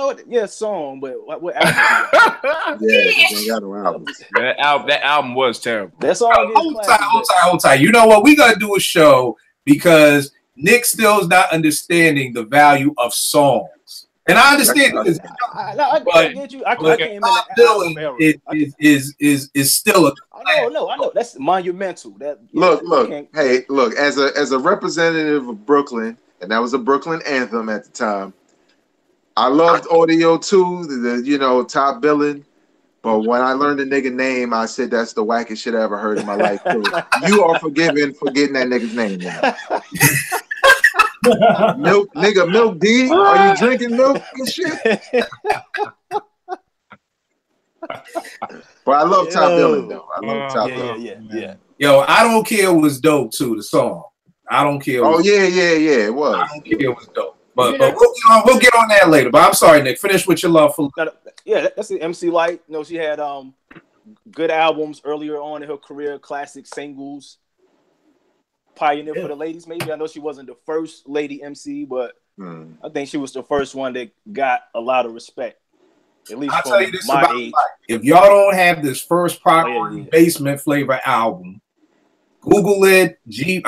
C: song, but what
D: Yeah,
C: album?
D: they got no album.
B: That album was terrible.
C: That's all.
A: Hold tight. You know what? We gotta do a show because Nick still is not understanding the value of songs. And I understand because
C: I get you. I came in the album
A: is still a.
C: I know. That's monumental.
D: Look. Hey, look. As a representative of Brooklyn, and that was a Brooklyn anthem at the time. I loved Audio 2, the Top Billing. But when I learned the nigga name, I said that's the wackest shit I ever heard in my life. So you are forgiven for getting that nigga's name now. Milk D, are you drinking milk and shit? But I love Top Billing though. I love Top Billing.
C: Yeah.
A: Yo, I Don't Care was dope too. The song, I Don't Care.
D: Oh yeah, it was.
A: I Don't Care was dope. But we'll get on that later. But I'm sorry, Nick. Finish with your love for.
C: Yeah, that's the MC Lyte. She had good albums earlier on in her career, classic singles. Pioneer for the ladies, maybe. I know she wasn't the first lady MC, but I think she was the first one that got a lot of respect. At least
A: I'll tell you this
C: my
A: about
C: age.
A: If y'all don't have this first proper Basement Flavor album, Google it. Google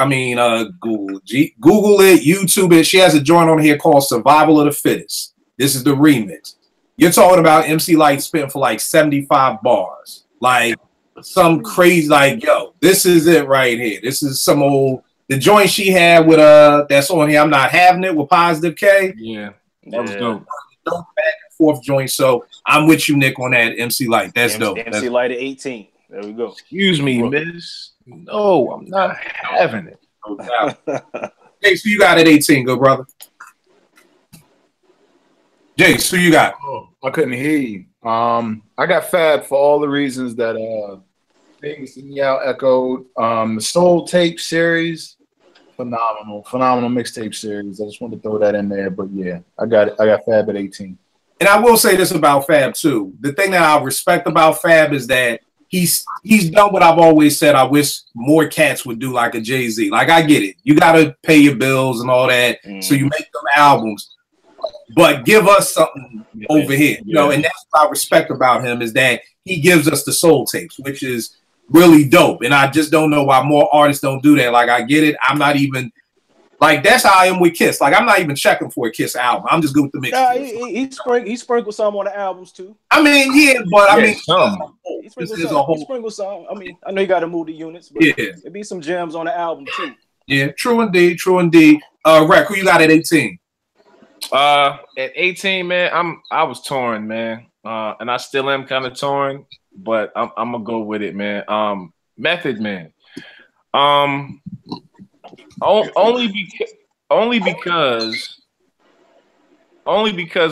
A: it, YouTube it. She has a joint on here called Survival of the Fittest. This is the remix. You're talking about MC Lyte spitting for like 75 bars. Like some crazy, like, yo, this is it right here. This is some old, the joint she had with that's on here, I'm Not Having It, with Positive K.
B: Yeah, that was dope.
A: Back and forth joint. So I'm with you, Nick, on that MC Lyte. That's dope.
C: MC Lyte at 18. There we go.
B: Excuse me, miss. No, I'm not having it.
A: No doubt. Hey, so you got it 18, good brother. Jace, who you got?
F: Oh, I couldn't hear you. I got Fab for all the reasons that Vegas and Yao echoed. The Soul Tape series, phenomenal mixtape series. I just wanted to throw that in there, but yeah, I got Fab at 18.
A: And I will say this about Fab too. The thing that I respect about Fab is that he's done what I've always said. I wish more cats would do, like a Jay-Z. Like, I get it. You got to pay your bills and all that, so you make them albums. But give us something over here, and that's what I respect about him, is that he gives us the soul tapes, which is really dope. And I just don't know why more artists don't do that. Like, I get it. I'm not even like, that's how I am with Kiss. Like, I'm not even checking for a Kiss album. I'm just good with the mix.
C: He sprinkled some on the albums too.
A: I mean, yeah, but I mean,
C: he sprinkled some. I mean, I know you got to move the units, but it'd be some gems on the album too.
A: Yeah, true indeed. Rec, who you got at 18?
B: At 18, man, I was torn, man, and I still am kind of torn, but I'm gonna go with it, man. Method Man, only because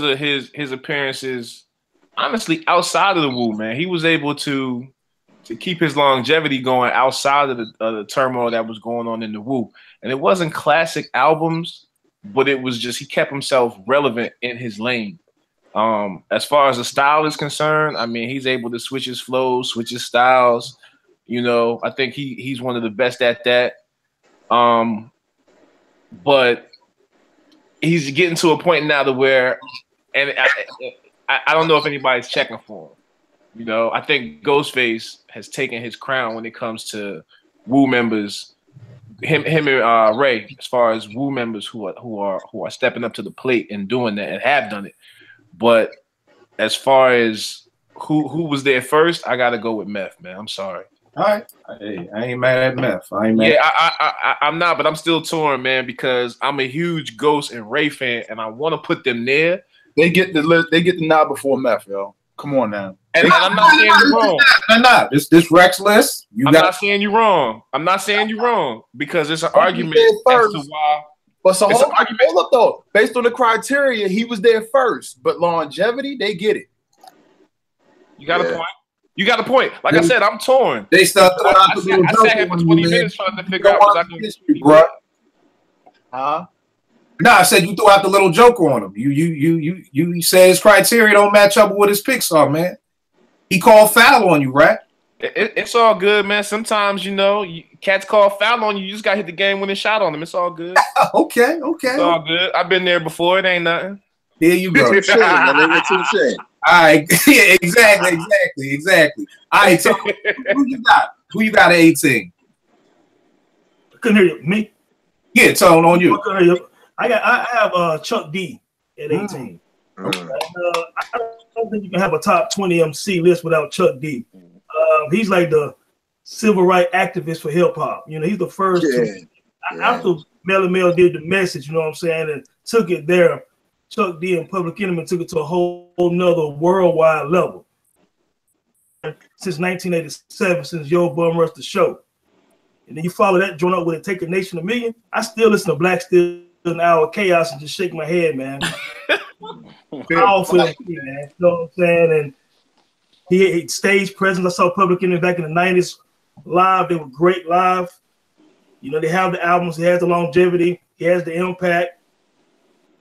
B: of his appearances, honestly, outside of the Wu, man. He was able to keep his longevity going outside of the turmoil that was going on in the Wu, and it wasn't classic albums. But it was just, he kept himself relevant in his lane. As far as the style is concerned, I mean, he's able to switch his flows, switch his styles. I think he's one of the best at that. But he's getting to a point now to where, and I don't know if anybody's checking for him. I think Ghostface has taken his crown when it comes to Wu members. Him and Ray, as far as Wu members who are stepping up to the plate and doing that and have done it. But as far as who was there first, I gotta go with Meth, man. I'm sorry.
A: All right, hey, I ain't mad at Meth.
B: I'm not, but I'm still torn, man, because I'm a huge Ghost and Ray fan, and I want to put them there.
F: They get the nod before Meth, yo. Come on now.
B: And I'm not saying you're wrong.
A: Nah. This Rex list.
B: I'm not saying you're wrong. I'm not saying you're wrong because it's an argument as to why.
F: But so hold up though. Based on the criteria, he was there first. But longevity, they get it.
B: You got a point. You got a point. Like I said, I'm torn.
A: They start throwing out
B: I sat here for 20 minutes trying to figure out what I can
A: history, bro.
F: Huh?
A: No, I said you threw out the little joker on him. You said his criteria don't match up with what his picks are, man. He called foul on you, right?
B: It's all good, man. Sometimes, you know, cats call foul on you. You just got to hit the game-winning shot on them. It's all good.
A: Okay.
B: It's all good. I've been there before. It ain't nothing.
A: Here you go.
D: Touche, man. Touche.
A: All right. Yeah, exactly. All right, so who you got? Who you got at 18?
G: I couldn't hear you. Me?
A: Yeah, Tone, on you.
G: I couldn't hear you. I have Chuck D at 18. I don't think you can have a top 20 MC list without Chuck D. He's like the civil rights activist for hip hop. You know, he's the first after Melly Mel did The Message, you know what I'm saying, and took it there. Chuck D and Public Enemy took it to a whole nother worldwide level. Since 1987, since Yo Bum Rush the Show. And then you follow that joint up with it, Take a Nation, $1 Million. I still listen to Black Steel an Hour Chaos and just shake my head, man. Powerful, man. You know what I'm saying? And he stage presence. I saw Public Enemy back in the 90s live. They were great live. You know, they have the albums. He has the longevity. He has the impact.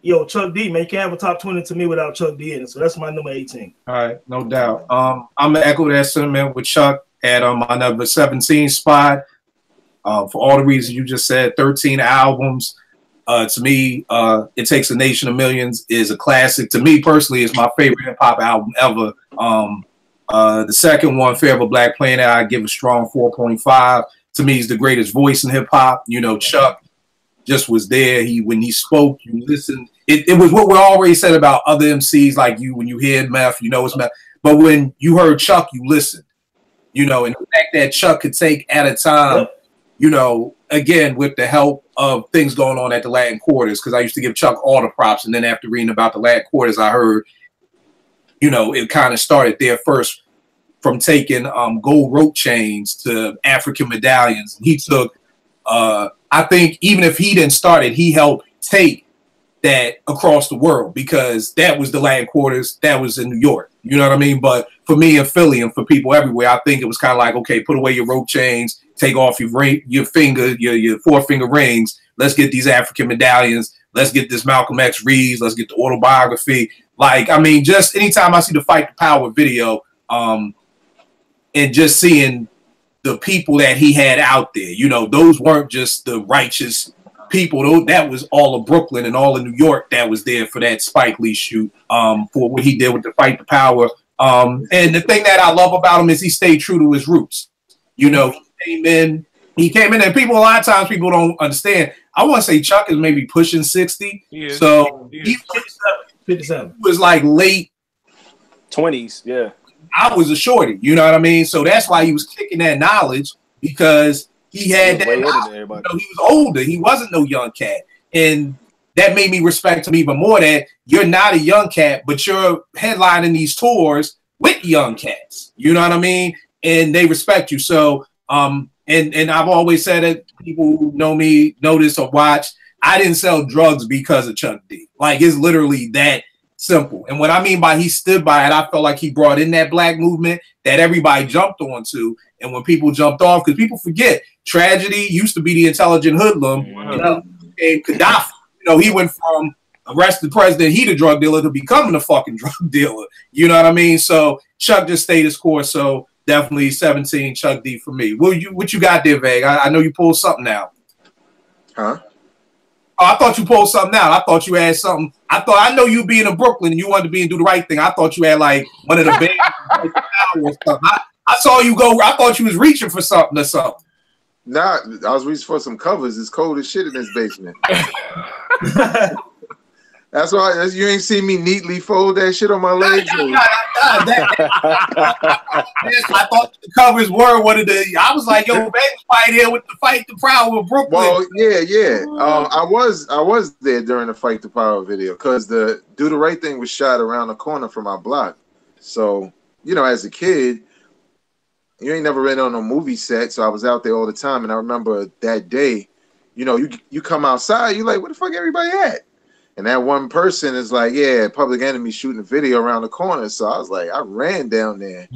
G: Yo, Chuck D, man, you can't have a top 20 to me without Chuck D in it. So that's my number 18.
A: All right, no doubt. I'm gonna echo that sentiment with Chuck at my number 17 spot. For all the reasons you just said, 13 albums. To me, It Takes a Nation of Millions is a classic. To me personally, it's my favorite hip hop album ever. The second one, Fear of a Black Planet, I give a strong 4.5. To me, he's the greatest voice in hip hop. You know, Chuck just was there. When he spoke, you listened. It was what we already said about other MCs like you. When you hear Meth, you know it's Meth. But when you heard Chuck, you listened. You know, and the fact that Chuck could take at a time, you know, again, with the help of things going on at the Latin Quarters, because I used to give Chuck all the props. And then after reading about the Latin Quarters, I heard, you know, it kind of started there first from taking gold rope chains to African medallions. He took, I think even if he didn't start it, he helped take that across the world because that was the Latin Quarters. That was in New York. You know what I mean? But for me in Philly and for people everywhere, I think it was kind of like, okay, put away your rope chains, take off your four-finger rings. Let's get these African medallions. Let's get this Malcolm X reads. Let's get the autobiography. Like, I mean, just anytime I see the Fight the Power video, and just seeing the people that he had out there, you know, those weren't just the righteous people. That was all of Brooklyn and all of New York that was there for that Spike Lee shoot, for what he did with the Fight the Power. And the thing that I love about him is he stayed true to his roots. You know, he came in, and a lot of times people don't understand. I want to say Chuck is maybe pushing 60. So he
G: 57.
A: was like late
C: 20s, yeah.
A: I was a shorty, you know what I mean? So that's why he was kicking that knowledge, because he had that knowledge. You know, he was older. He wasn't no young cat. And that made me respect him even more, that you're not a young cat, but you're headlining these tours with young cats. You know what I mean? And they respect you. So, and I've always said it, people who know me, know this or watch, I didn't sell drugs because of Chuck D. Like, it's literally that simple. And what I mean by he stood by it, I felt like he brought in that black movement that everybody jumped onto. And when people jumped off, because people forget, Tragedy used to be the intelligent hoodlum, and became Gaddafi. You know, he went from arrested president, he the drug dealer, to becoming a fucking drug dealer. You know what I mean? So Chuck just stayed his course. So definitely 17 Chuck D for me. What you got there, Veg? I know you pulled something out.
D: Huh?
A: Oh, I thought you pulled something out. I thought you had something. I know you being in Brooklyn and you wanted to be and do the right thing. I thought you had like one of the bands or something. I saw you go. I thought you was reaching for something or something.
D: Nah, I was reaching for some covers. It's cold as shit in this basement. That's why you ain't see me neatly fold that shit on my legs.
A: I thought the covers were one of the. I was like, yo, baby, fight here with the Fight the Power of Brooklyn.
D: Well, yeah. I was there during the Fight the Power video because the Do the Right Thing was shot around the corner from our block. So, you know, as a kid, you ain't never been on a movie set, so I was out there all the time. And I remember that day, you know, you come outside, you're like, where the fuck everybody at? And that one person is like, yeah, Public Enemy shooting a video around the corner. So I was like, I ran down there.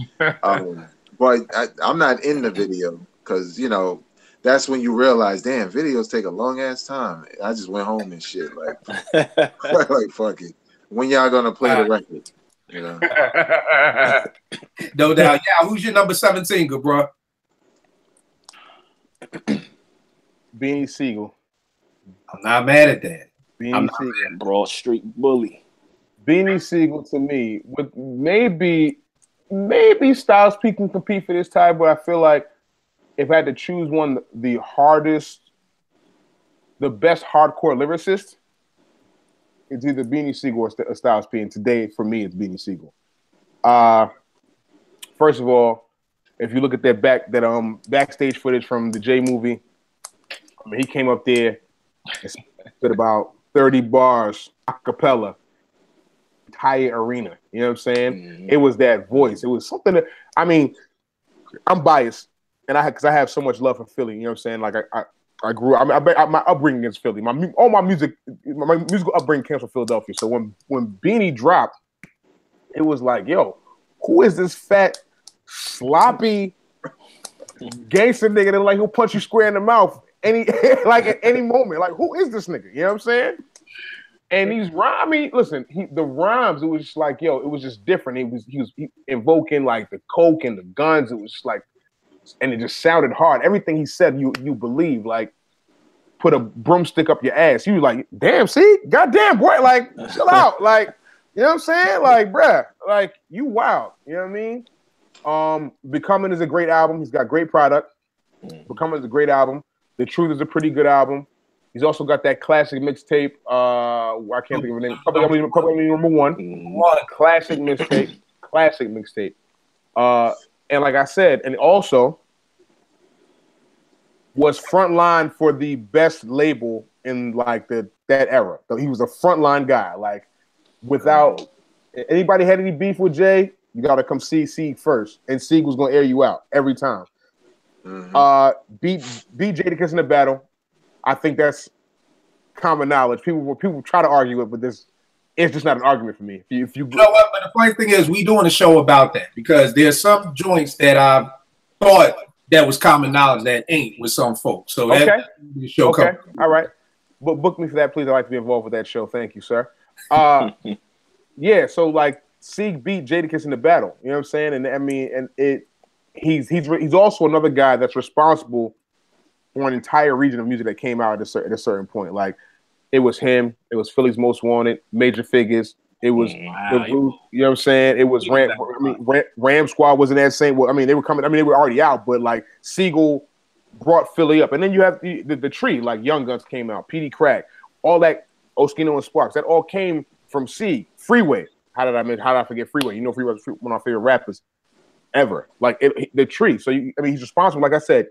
D: But I'm not in the video because, you know, that's when you realize, damn, videos take a long ass time. I just went home and shit. Like, like fuck it. When y'all gonna play the record? You know?
A: No doubt. Yeah, who's your number 17, good bro?
E: Beanie Siegel.
A: I'm not mad at that.
E: Beanie Siegel.
C: Broad Street Bully.
E: Beanie Siegel to me, with maybe Styles P can compete for this tie, but I feel like if I had to choose one, the best hardcore lyricist, it's either Beanie Siegel or Styles P. And today, for me, it's Beanie Siegel. First of all, if you look at that backstage footage from the J movie, I mean, he came up there and spit about 30 bars a cappella, entire arena. You know what I'm saying? Mm-hmm. It was that voice. It was something that, I mean, I'm biased, and because I have so much love for Philly. You know what I'm saying? Like I grew up. My upbringing is Philly. My musical upbringing came from Philadelphia. So when Beanie dropped, it was like, yo, who is this fat, sloppy gangster nigga that like he'll punch you square in the mouth like at any moment? Like, who is this nigga? You know what I'm saying? And these rhymes, I mean, listen, the rhymes, it was just like, yo, it was just different. He was invoking like the coke and the guns. It was just like, and it just sounded hard. Everything he said, you believe. Like, put a broomstick up your ass. You like, damn, see, goddamn boy, like, chill out, like, you know what I'm saying? Like, bruh, like, you wild. You know what I mean? Becoming is a great album. He's got great product. Becoming is a great album. The Truth is a pretty good album. He's also got that classic mixtape. I can't think of the name. Probably number one. Classic mixtape. Classic mixtape. And like I said, and also was frontline for the best label in like that era. So he was a frontline guy. Like, without anybody had any beef with Jay, you got to come see Sieg first, and Sieg was gonna air you out every time. Mm-hmm. Beat Jadakiss in the battle. I think that's common knowledge. People try to argue it, but it's just not an argument for me. If you
A: know what, but the funny thing is, we doing a show about that because there's some joints that I thought that was common knowledge that ain't with some folks. So
E: okay,
A: the show
E: okay, all right. But book me for that, please. I'd like to be involved with that show. Thank you, sir. Yeah. So like, Sieg beat Jadakiss in the battle. You know what I'm saying? And I mean, and he's also another guy that's responsible for an entire region of music that came out at a certain point. Like, it was him. It was Philly's Most Wanted, Major Figures. It was, you know what I'm saying? It was Ram Squad was in that same. Well, I mean, they were coming. I mean, they were already out, but like Siegel brought Philly up, and then you have the tree. Like Young Guns came out, PD Crack, all that, Oskino and Sparks. That all came from Sieg. Freeway. How did I forget Freeway? You know, Freeway was one of my favorite rappers ever. Like the tree. So I mean, he's responsible. Like I said,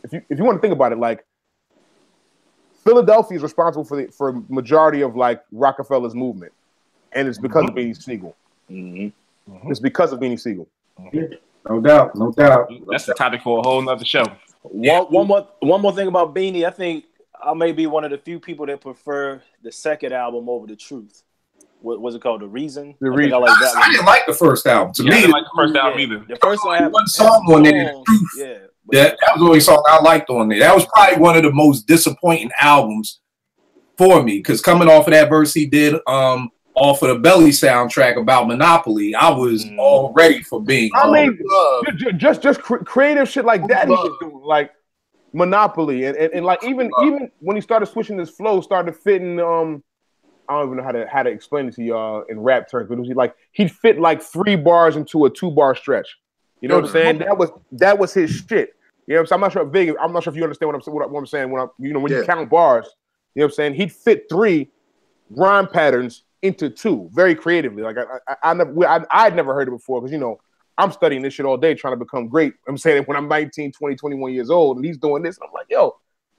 E: if you want to think about it, like, Philadelphia is responsible for majority of like Rockefeller's movement, and it's because of Beanie Siegel. Mm-hmm. It's because of Beanie Siegel.
A: No doubt, no doubt.
B: That's the topic for a whole nother show.
C: One more thing about Beanie. I think I may be one of the few people that prefer the second album over The Truth. What was it called? The Reason?
A: The Reason. I didn't like the first album. To me,
B: I didn't like the first album either.
C: The first one had
A: one song on there. The Truth.
C: Yeah.
A: That was the only song I liked on there. That was probably one of the most disappointing albums for me, because coming off of that verse he did off of the Belly soundtrack about Monopoly, I was all ready for being.
E: I mean, just creative shit like that he was doing, like Monopoly, and like even when he started switching his flow, started fitting. I don't even know how to explain it to y'all in rap terms, but it was like he'd fit like 3 bars into a 2-bar stretch. You know what I'm saying? That was his shit. You know what I'm saying? I'm not sure if you understand what I'm saying. When you count bars, you know what I'm saying? He'd fit 3 rhyme patterns into 2 very creatively. Like I'd never heard it before, because, you know, I'm studying this shit all day trying to become great. I'm saying when I'm 19, 20, 21 years old, and he's doing this, I'm like, yo,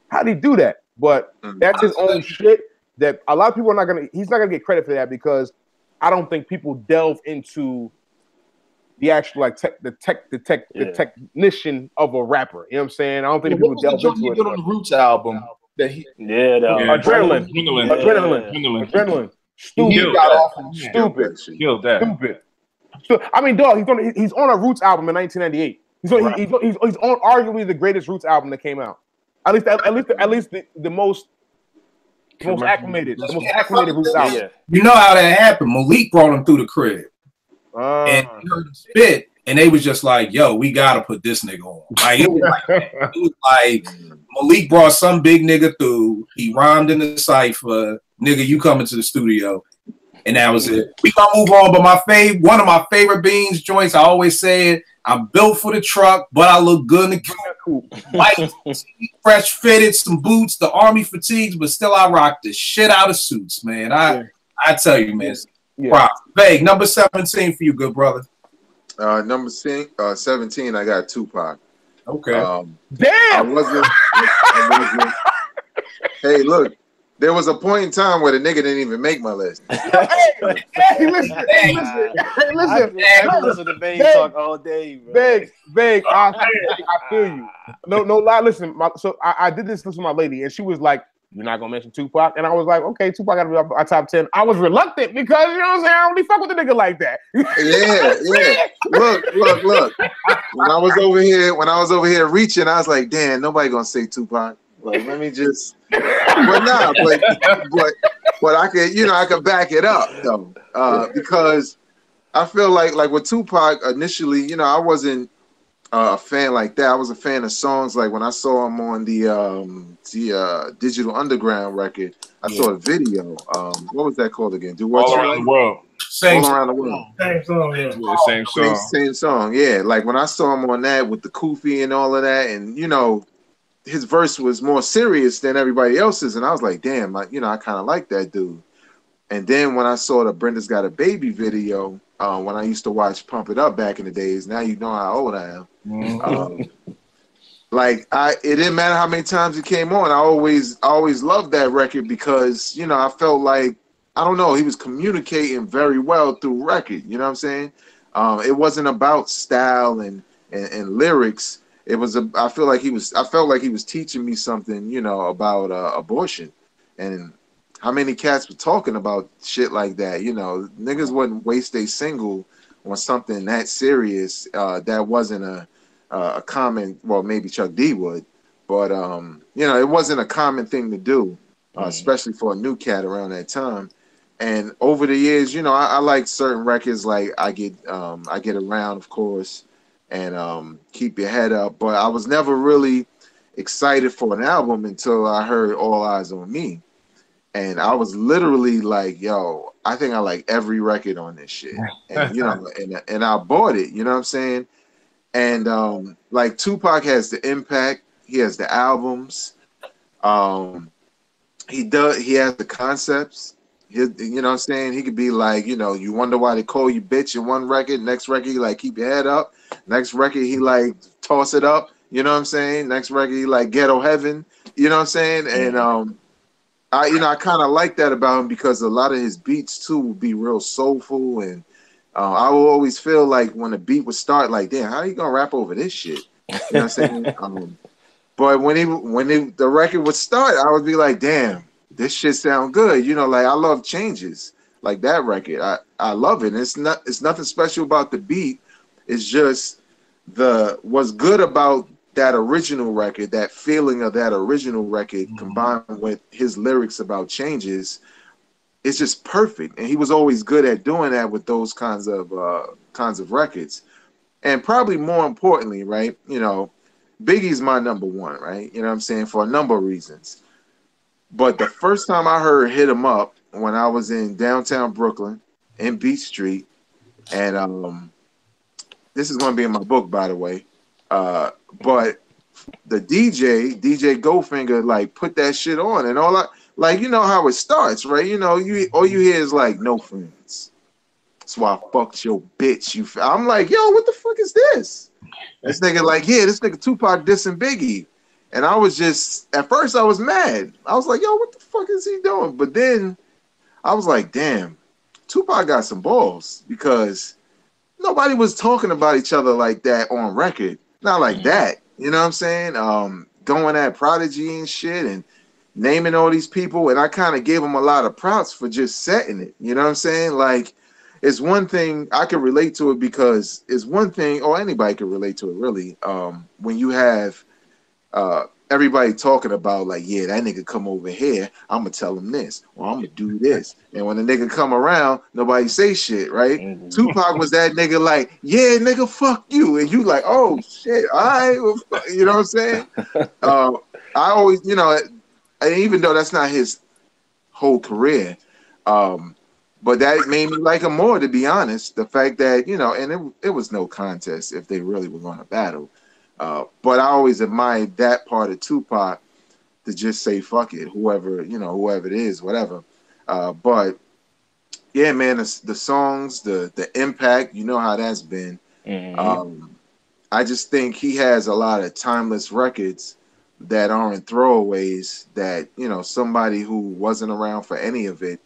E: how'd he do that? But that's his own shit that a lot of people he's not gonna get credit for that, because I don't think people delve into the actual like the technician of a rapper. You know what I'm saying? I don't think
F: What
E: people
F: was the
E: delve
F: joint
E: into
F: he
E: it.
F: did on the Roots album? That he
E: Adrenaline. Stupid.
F: got off on
E: Stupid.
B: Killed that.
E: Stupid. So, I mean, dog, he's on a Roots album in 1998. He's on arguably the greatest Roots album that came out. At least the most acclimated Roots album.
A: You know how that happened? Malik brought him through the crib, and he heard him spit, and they was just like, "Yo, we gotta put this nigga on." Like it was like Malik brought some big nigga through. He rhymed in the cipher. Nigga, you coming to the studio. And that was it. We gonna move on, but one of my favorite Beans joints, I always say it, I'm built for the truck, but I look good in the coupe. White, fresh fitted, some boots, the army fatigues, but still I rock the shit out of suits, man. I tell you, man. Vague, number 17 for you, good brother.
D: Number 17, I got Tupac.
A: Okay.
E: Damn!
D: I wasn't. Hey, look. There was a point in time where the nigga didn't even make my list.
E: Listen.
C: I listen to Bang talk all day, bro.
E: Bang. I feel you. No lie. Listen, I did this with my lady, and she was like, "You're not gonna mention Tupac," and I was like, "Okay, Tupac gotta be our top 10." I was reluctant because you know what I'm saying. I don't really fuck with the nigga like that.
D: Yeah. Look. When I was over here reaching, I was like, "Damn, nobody gonna say Tupac." Like, let me just. But I could back it up though, because I feel like with Tupac initially, I wasn't a fan like that. I was a fan of songs like when I saw him on the Digital Underground record. I saw a video. What was that called again?
B: All Around the World.
A: Same
D: around the world.
G: Same song,
B: yeah.
D: Same song, yeah. Like when I saw him on that with the Koofy and all of that, and his verse was more serious than everybody else's, and I was like, damn, I kind of like that dude. And then when I saw the Brenda's Got a Baby video, when I used to watch Pump It Up back in the days, now you know how old I am.
B: Mm-hmm.
D: It didn't matter how many times it came on. I always loved that record because I felt like, I don't know, he was communicating very well through record. You know what I'm saying? It wasn't about style and lyrics. It was I felt like he was teaching me something, about abortion, and how many cats were talking about shit like that. Niggas wouldn't waste a single on something that serious. That wasn't a common. Well, maybe Chuck D would, but it wasn't a common thing to do, especially for a new cat around that time. And over the years, I like certain records, like I Get Around, of course. And Keep Your Head Up, but I was never really excited for an album until I heard All Eyes on Me, and I was literally like, "Yo, I think I like every record on this shit," and and I bought it. You know what I'm saying? And like Tupac has the impact, he has the albums, he has the concepts. You know what I'm saying? He could be like, you wonder why they call you bitch in one record. Next record, he like keep your head up. Next record, he like toss it up. You know what I'm saying? Next record, he like Ghetto Heaven. You know what I'm saying? And I kind of like that about him because a lot of his beats too would be real soulful, and I will always feel like when the beat would start, like, damn, how are you gonna rap over this shit? You know what I'm saying? But when the record would start, I would be like, damn, this shit sound good. Like I love Changes, like that record. I love it. And it's nothing special about the beat. It's just what's good about that original record, that feeling of that original record combined with his lyrics about Changes, it's just perfect. And he was always good at doing that with those kinds of records. And probably more importantly, right, Biggie's my number one, right? You know what I'm saying? For a number of reasons. But the first time I heard Hit 'Em Up, when I was in downtown Brooklyn, in Beach Street, and this is going to be in my book, by the way, but the DJ Goldfinger, like, put that shit on, and all that, like, how it starts, right? All you hear is like, no friends. That's why I fucked your bitch. I'm like, yo, what the fuck is this? This nigga like, yeah, this nigga Tupac dissing Biggie. And I was just, at first I was mad. I was like, yo, what the fuck is he doing? But then I was like, damn, Tupac got some balls, because nobody was talking about each other like that on record. Not like that. You know what I'm saying? Going at Prodigy and shit and naming all these people. And I kind of gave them a lot of props for just setting it. You know what I'm saying? Like, it's one thing I can relate to it because it's one thing, or anybody can relate to it really. When you have everybody talking about like, yeah, that nigga come over here, I'm gonna tell him this, or I'm gonna do this. And when the nigga come around, nobody say shit, right? Tupac was that nigga like, yeah, nigga, fuck you. And you like, oh shit, all right, well, you know what I'm saying? I always, you know, and even though that's not his whole career, but that made me like him more, to be honest. The fact that, you know, and it was no contest if they really were going to battle. But I always admired that part of Tupac to just say, fuck it, whoever it is, whatever. But yeah, man, the songs, the impact, you know how that's been. I just think he has a lot of timeless records that aren't throwaways that, you know, somebody who wasn't around for any of it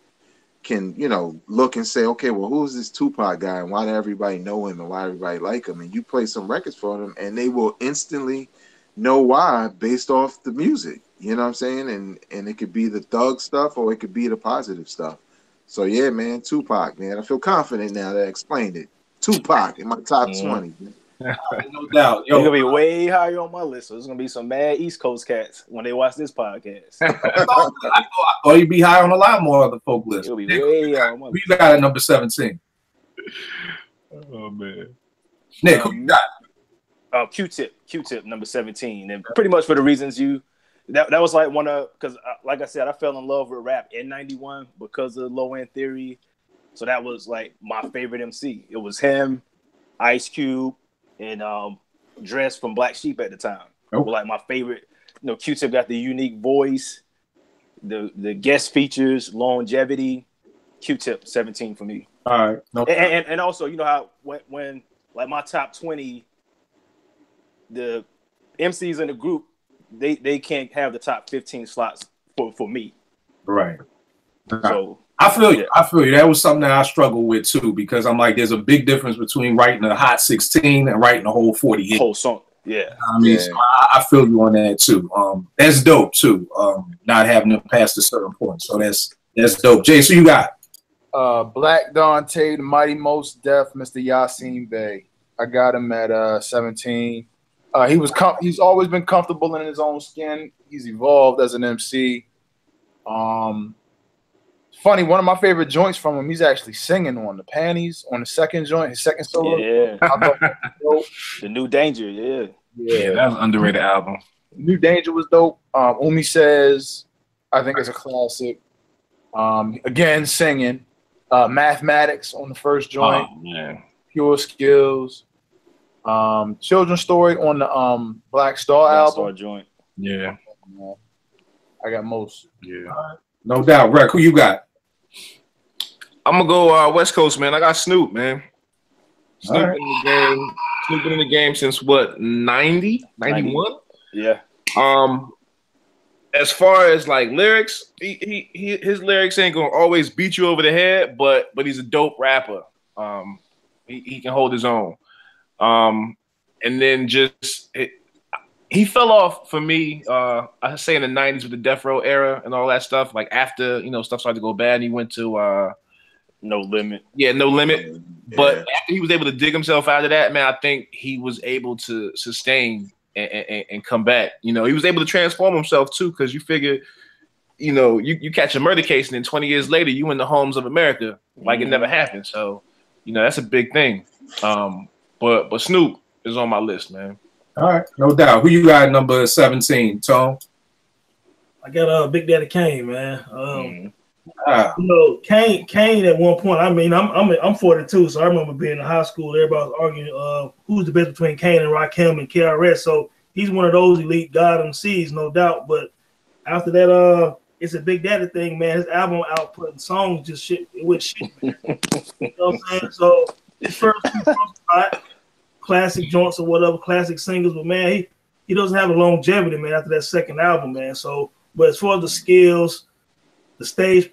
D: can, you know, look and say, okay, well, who's this Tupac guy and why did everybody know him and why everybody like him? And you play some records for them and they will instantly know why based off the music. You know what I'm saying? And it could be the thug stuff or it could be the positive stuff. So yeah, man, Tupac, man. I feel confident now that I explained it. Tupac in my top 20. Man.
A: No doubt. Yo,
C: He's gonna be way higher on my list. So there's gonna be some mad East Coast cats when they watch this podcast.
A: I thought you'd be high on a lot more other folk lists.
C: It'll be way higher on my list.
A: We got at number 17.
B: Oh man,
A: Nick, who you got?
C: Q-Tip, number 17, and pretty much for the reasons that was like one of, because like I said, I fell in love with rap in '91 because of Low End Theory. So that was like my favorite MC. It was him, Ice Cube, and Dress from Black Sheep at the time.
A: Oh.
C: Were like my favorite. You know, Q-Tip got the unique voice, the guest features, longevity. Q-Tip 17 for me.
A: All right. No.
C: And also, you know how when like my top 20, the MCs in the group, they can't have the top 15 slots for me.
A: Right.
C: So
A: I feel you. I feel you. That was something that I struggle with too, because I'm like, there's a big difference between writing a hot 16 and writing a whole 40 hit.
C: Whole song. Yeah.
A: I mean, so I feel you on that too. That's dope too. Not having them past a certain point. So that's dope. Jay, so you got
F: Black Dante, the Mighty Most Def, Mr. Yasin Bey. I got him at 17. He's always been comfortable in his own skin. He's evolved as an MC. Funny, one of my favorite joints from him, he's actually singing on the Panties on the second joint, his second solo.
C: Yeah. The New Danger, yeah.
B: Yeah, that was an underrated album.
F: New Danger was dope. Umi Says, I think it's a classic. Again, singing. Mathematics on the first joint.
B: Oh, man.
F: Pure Skills. Children's Story on the Black Star album.
C: Star joint.
B: Yeah.
F: I got most.
B: Yeah.
A: no doubt. Rec, who you got?
B: I'm gonna go West Coast, man. I got Snoop, man. Snoop
A: All right.
B: in the game. Snoop been in the game since what, 90? 91?
C: Yeah.
B: As far as like lyrics, his lyrics ain't gonna always beat you over the head, but he's a dope rapper. He can hold his own. And then he fell off for me. I say in the 90s with the Death Row era and all that stuff. Like after, you know, stuff started to go bad, and he went to
C: No Limit.
B: Yeah, No Limit.
D: Yeah.
B: But after he was able to dig himself out of that, man, I think he was able to sustain and come back. You know, he was able to transform himself too, because you figure, you know, you catch a murder case and then 20 years later you in the homes of America like it never happened. So, you know, that's a big thing. But Snoop is on my list, man.
A: All right, no doubt. Who you got at number 17, Tone?
G: I got Big Daddy Kane, man.
A: Ah,
G: You know, Kane at one point. I mean, I'm 42, so I remember being in high school. Everybody was arguing who's the best between Kane and Rakim and KRS. So he's one of those elite God MCs, no doubt. But after that, it's a Big Daddy thing, man. His album output and songs just shit. It went shit, man. You know what I'm saying? So his first two songs are hot, classic joints or whatever, classic singles. But man, he doesn't have a longevity, man. After that second album, man. So, but as far as the skills, the stage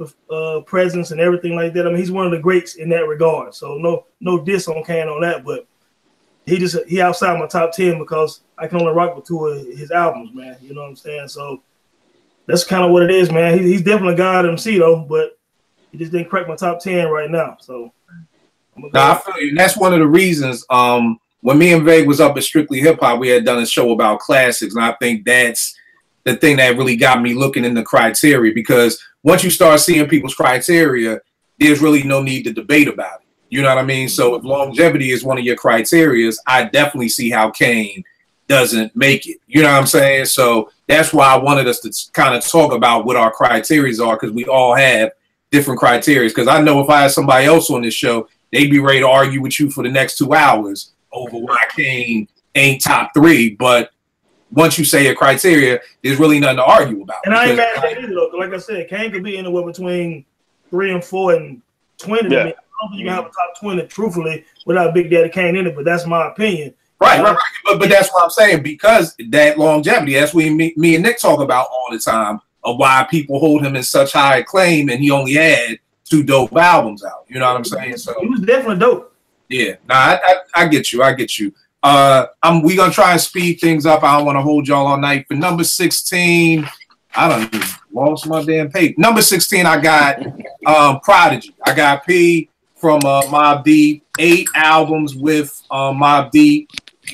G: presence and everything like that. I mean, he's one of the greats in that regard. So no diss on Kane on that, but he outside my top 10 because I can only rock with 2 of his albums, man. You know what I'm saying? So that's kind of what it is, man. He's definitely a God MC though, but he just didn't crack my top 10 right now. So
A: I feel you. And that's one of the reasons. When me and Veg was up at Strictly Hip Hop, we had done a show about classics, and I think that's the thing that really got me looking in the criteria, because once you start seeing people's criteria, there's really no need to debate about it. You know what I mean? So if longevity is one of your criterias, I definitely see how Kane doesn't make it. You know what I'm saying? So that's why I wanted us to kind of talk about what our criterias are, because we all have different criterias. Because I know if I had somebody else on this show, they'd be ready to argue with you for the next 2 hours over why Kane ain't top 3. But once you say a criteria, there's really nothing to argue about.
G: And I ain't mad at that either, though. Like I said, Kane could be anywhere between 3 and 4 and 20.
C: Yeah.
G: I mean, I don't think you can have a top 20, truthfully, without Big Daddy Kane in it, but that's my opinion.
A: Right. But that's what I'm saying, because that longevity, that's what me and Nick talk about all the time, of why people hold him in such high acclaim, and he only had 2 dope albums out. You know what I'm saying? So
G: he was definitely dope.
A: Yeah, I get you. We gonna try and speed things up. I don't want to hold y'all all night. For number 16, I done lost my damn page. Number 16, I got Prodigy. I got P from Mobb Deep. 8 albums with Mobb Deep.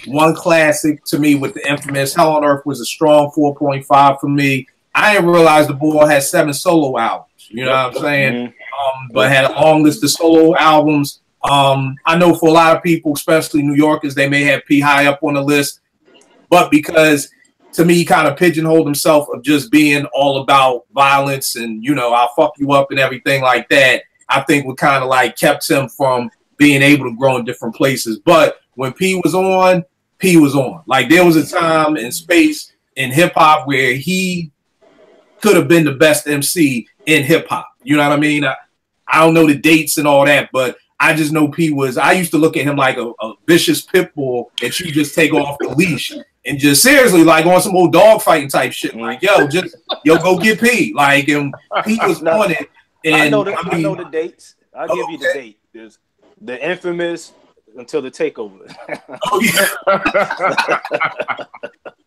A: 1 classic to me with the infamous Hell on Earth was a strong 4.5 for me. I didn't realize the boy had 7 solo albums. You know what I'm saying? But had a long list of solo albums. I know for a lot of people, especially New Yorkers, they may have P high up on the list, but because to me, he kind of pigeonholed himself of just being all about violence and, you know, I'll fuck you up and everything like that, I think what kind of like kept him from being able to grow in different places. But when P was on, P was on. Like there was a time and space in hip hop where he could have been the best MC in hip hop. You know what I mean? I don't know the dates and all that, but I just know P was, I used to look at him like a vicious pit bull that you just take off the leash and just seriously like on some old dog fighting type shit. Like, yo, go get P. Like, and P was on it. And
C: I know the dates. I'll give you the date. There's the infamous Until the Takeover.
A: Oh, yeah.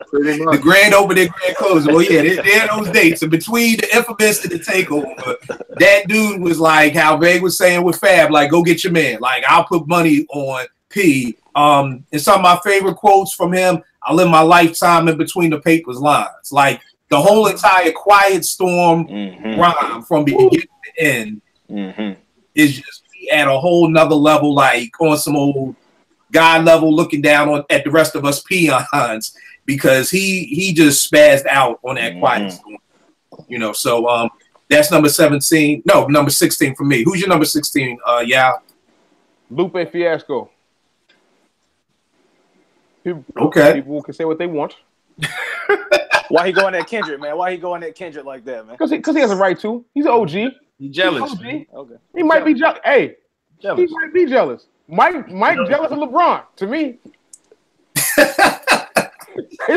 A: Pretty much. The grand opening, grand closing. Well, yeah, there are those dates. And between the infamous and the takeover, that dude was like how Veg was saying with Fab, like, go get your man. Like, I'll put money on P. And some of my favorite quotes from him, I live my lifetime in between the papers lines. Like, the whole entire Quiet Storm rhyme from beginning to end is just at a whole nother level, like on some old God level, looking down at the rest of us peons, because he just spazzed out on that Quiet Storm. You know, so that's number 17. No, number 16 for me. Who's your number 16? Yeah.
E: Lupe Fiasco. People can say what they want.
C: Why he going at Kendrick, man? Why he going at Kendrick like that, man?
E: Because he has a right to. He's an OG.
B: He's jealous.
C: Okay.
E: He might be jealous. Hey, he might be jealous. Mike jealous of LeBron. To me.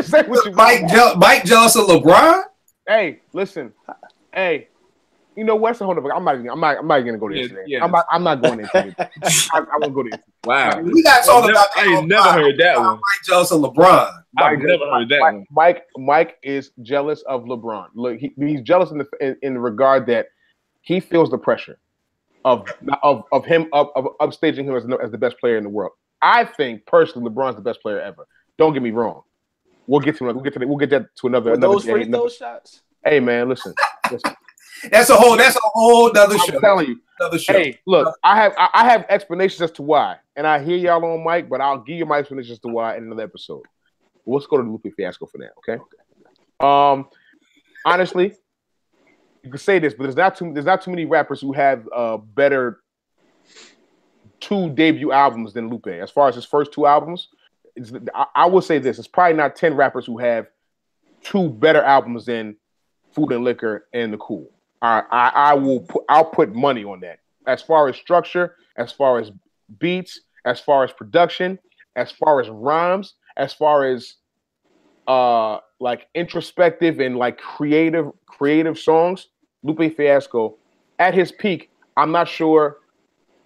E: Say what you
A: Mike jealous of LeBron?
E: Hey, listen. Hey, you know what? So hold up. I'm not gonna go to this. Yeah. I'm not going into it. I won't go to it.
B: Wow.
A: We got to talk about that.
B: I ain't never heard that one.
A: Mike jealous of LeBron.
B: I've never heard that one.
E: Mike is jealous of LeBron. Look, he's jealous in the regard that he feels the pressure of him upstaging him as the best player in the world. I think personally, LeBron's the best player ever. Don't get me wrong. We'll get that to another.
C: Those free throw shots.
E: Hey man, listen.
A: That's a whole other show.
E: I'm telling you. Another show. Hey, look, I have explanations as to why, and I hear y'all on mic, but I'll give you my explanations as to why in another episode. Let's go to Lupe Fiasco for now, okay? Honestly, you can say this, but there's not too many rappers who have better 2 debut albums than Lupe. As far as his first 2 albums, I will say this: it's probably not 10 rappers who have 2 better albums than Food and Liquor and The Cool. I'll put money on that. As far as structure, as far as beats, as far as production, as far as rhymes, as far as like introspective and like creative songs, Lupe Fiasco, at his peak, I'm not sure,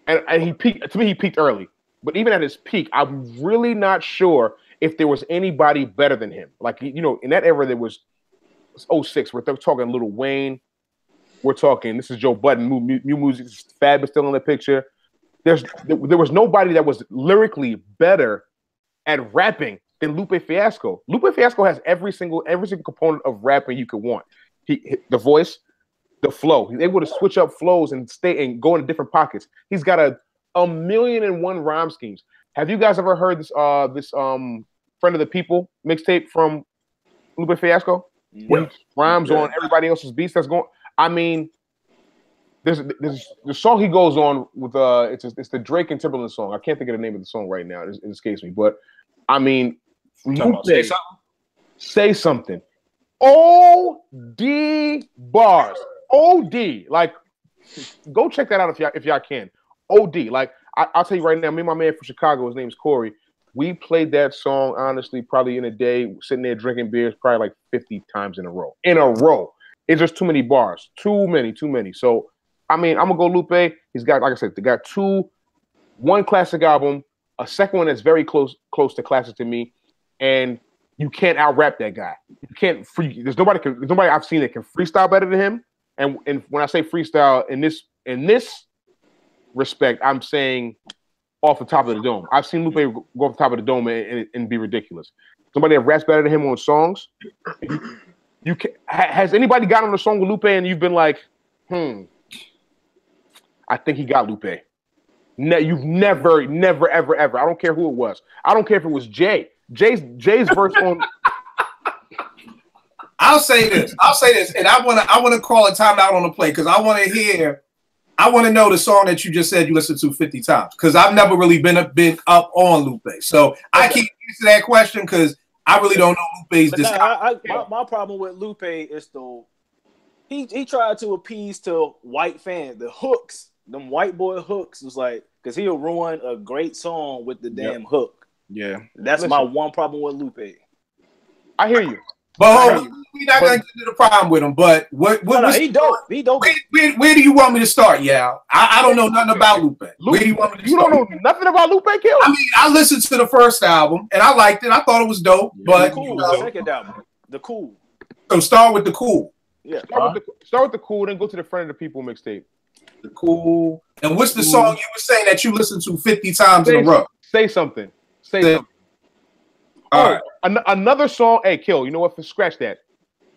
E: and he peaked, to me, he peaked early. But even at his peak, I'm really not sure if there was anybody better than him. Like, you know, in that era, there was 06. We're talking Lil Wayne. We're talking, this is Joe Budden, New Music, Fab is still in the picture. There was nobody that was lyrically better at rapping than Lupe Fiasco. Lupe Fiasco has every single component of rapping you could want. The voice, the flow. He's able to switch up flows and stay and go into different pockets. He's got a 1,000,001 rhyme schemes. Have you guys ever heard this Friend of the People mixtape from Lupe Fiasco?
G: Yeah.
E: Where he rhymes on everybody else's beats that's going. I mean, there's the song he goes on with it's the Drake and Timberland song. I can't think of the name of the song right now. It escapes me. But I mean, Lupe, say something. OD bars. OD. Like, go check that out if y'all can. OD. Like, I'll tell you right now, me and my man from Chicago, his name's Corey. We played that song, honestly, probably in a day, sitting there drinking beers, probably like 50 times in a row. It's just too many bars. Too many. So, I mean, I'm going to go Lupe. He's got, like I said, they got one classic album, a second one that's very close to classic to me, and you can't out-rap that guy. You can't there's nobody I've seen that can freestyle better than him. And when I say freestyle, in this respect, I'm saying off the top of the dome. I've seen Lupe go off the top of the dome and be ridiculous. Somebody that raps better than him on songs. Has anybody gotten on a song with Lupe and you've been like, I think he got Lupe. You've never, ever. I don't care who it was. I don't care if it was Jay. Jay's verse on.
A: I'll say this, and I want to call a timeout on the play because I want to know the song that you just said you listened to 50 times because I've never really been up on Lupe. So I keep answering that question because I really don't know Lupe's discography.
C: My problem with Lupe is he tried to appease to white fans. The hooks, them white boy hooks, was like, because he'll ruin a great song with the damn hook.
B: Yeah,
C: that's my one problem with Lupe.
E: I hear you.
A: But we're not gonna get to the problem with him. But
C: he dope. He dope.
A: Where do you want me to start, Yao? I don't know nothing about Lupe. Where do you want me to start?
E: You don't know nothing about Lupe, Kill?
A: I mean, I listened to the first album and I liked it. I thought it was dope. But
C: the second album, The Cool.
A: So start with The Cool.
C: Yeah.
E: Start with the Cool, then go to the Friend of the People mixtape.
A: The Cool. And what's the song you were saying that you listened to 50 times in a row?
E: Say something. Say something. All right. Another song. Hey, Kill. You know what? Scratch that.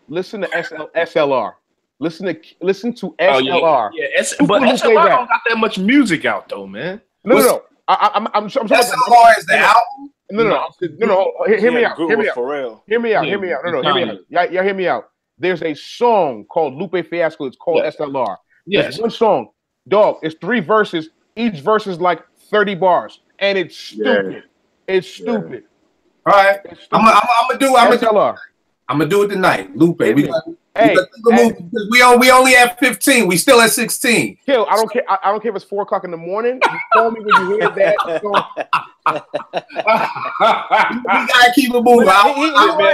E: Listen to SLR. Listen to SLR.
B: Oh, yeah. But SLR don't got that much music out though, man.
E: No. I'm talking about
A: SLR is the album.
E: No. Hear me out.
C: For
E: Hear me out. No. Hear me out. Y'all hear me out. There's a song called Lupe Fiasco. It's called SLR.
B: Yes.
E: It's one song. Dog. It's 3 verses. Each verse is like 30 bars, and it's stupid. Yeah. It's stupid.
A: All right, I'm gonna do it tonight, Lupe. We only have 15. We still at 16.
E: Kill. I don't care. I don't care if it's 4 o'clock in the morning. You call me when you hear that.
A: We gotta keep it moving.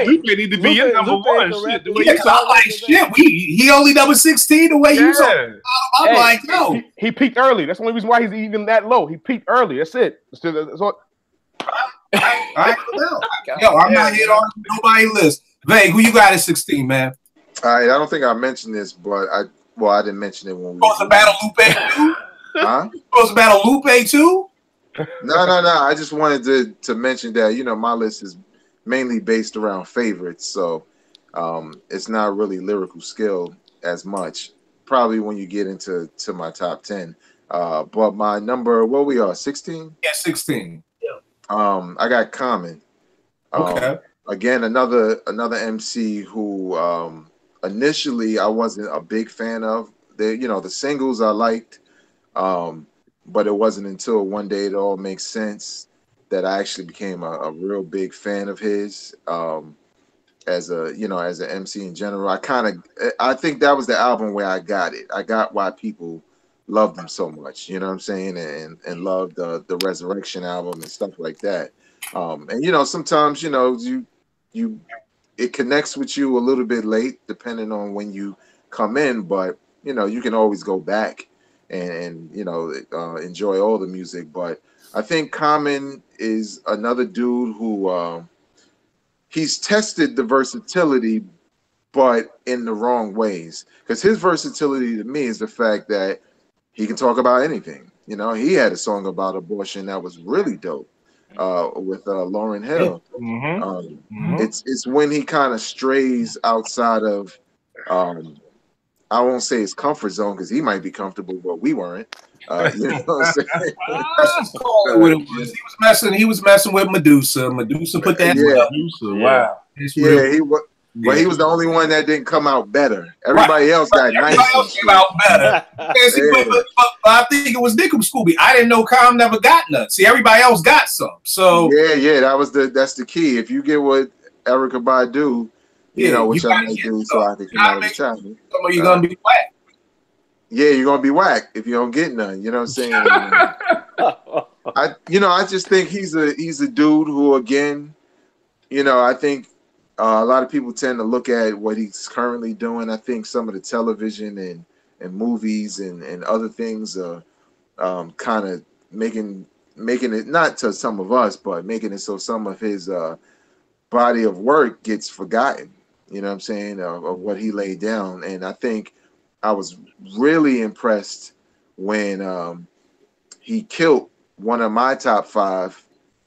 B: Lupe need to be in number 1. Shit, the way you
A: talk like shit. He only number 16. The way you talk, I'm like, yo.
E: He peaked early. That's the only reason why he's even that low. He peaked early. That's it. That's what.
A: I'm not here on nobody's list. Vay, who you got at 16, man?
D: All right, I don't think I mentioned this, but I didn't mention it when we
A: supposed to battle Lupe too.
D: Huh?
A: Supposed to battle Lupe too?
D: No. I just wanted to mention that my list is mainly based around favorites, so it's not really lyrical skill as much. Probably when you get into my top 10. But my number, what we are, 16?
A: Yeah, 16.
D: I got Common.
A: Okay.
D: Again, another MC who initially I wasn't a big fan of. The singles I liked, but it wasn't until One Day It All Makes Sense that I actually became a real big fan of his. As an MC in general, I think that was the album where I got it. I got why people loved him so much, you know what I'm saying, and loved the Resurrection album and stuff like that. And sometimes it connects with you a little bit late, depending on when you come in. But you can always go back and enjoy all the music. But I think Common is another dude who he's tested the versatility, but in the wrong ways. Because his versatility to me is the fact that he can talk about anything. He had a song about abortion that was really dope with Lauryn Hill. It's when he kind of strays outside of, I won't say his comfort zone because he might be comfortable, but we weren't. You know what I'm saying?
A: He was messing with Medusa. Medusa put that.
B: Medusa, wow.
D: But he was the only one that didn't come out better. Everybody else got nice.
A: Everybody else came out better. But I think it was Nick from Scooby. I didn't know Calm never got none. See, everybody else got some. So
D: yeah, that's the key. If you get what Erykah Badu, which I might do, so I can come out of the channel.
A: You're gonna be whack.
D: Yeah, you're gonna be whack if you don't get none. You know what I'm saying? I just think he's a dude who, again, I think a lot of people tend to look at what he's currently doing. I think some of the television and movies and other things are kind of making it, not to some of us, but making it so some of his body of work gets forgotten. You know what I'm saying? Of what he laid down. And I think I was really impressed when he killed one of my top 5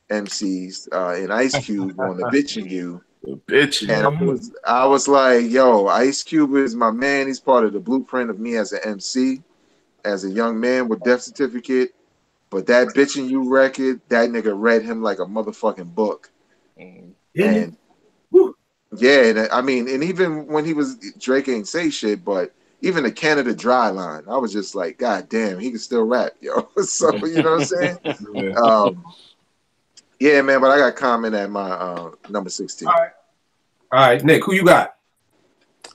D: MCs in Ice Cube on the Bitchin' You. And I was like, yo, Ice Cube is my man. He's part of the blueprint of me as an MC, as a young man with death certificate. But that Bitchin' You record, that nigga read him like a motherfucking book. And I mean, and even when he was, Drake ain't say shit, but even the Canada Dry line, I was just like, God damn, he can still rap, yo. So, you know what I'm saying? Yeah, man, but I got Common at my number 16.
A: All right, Nick, who you got?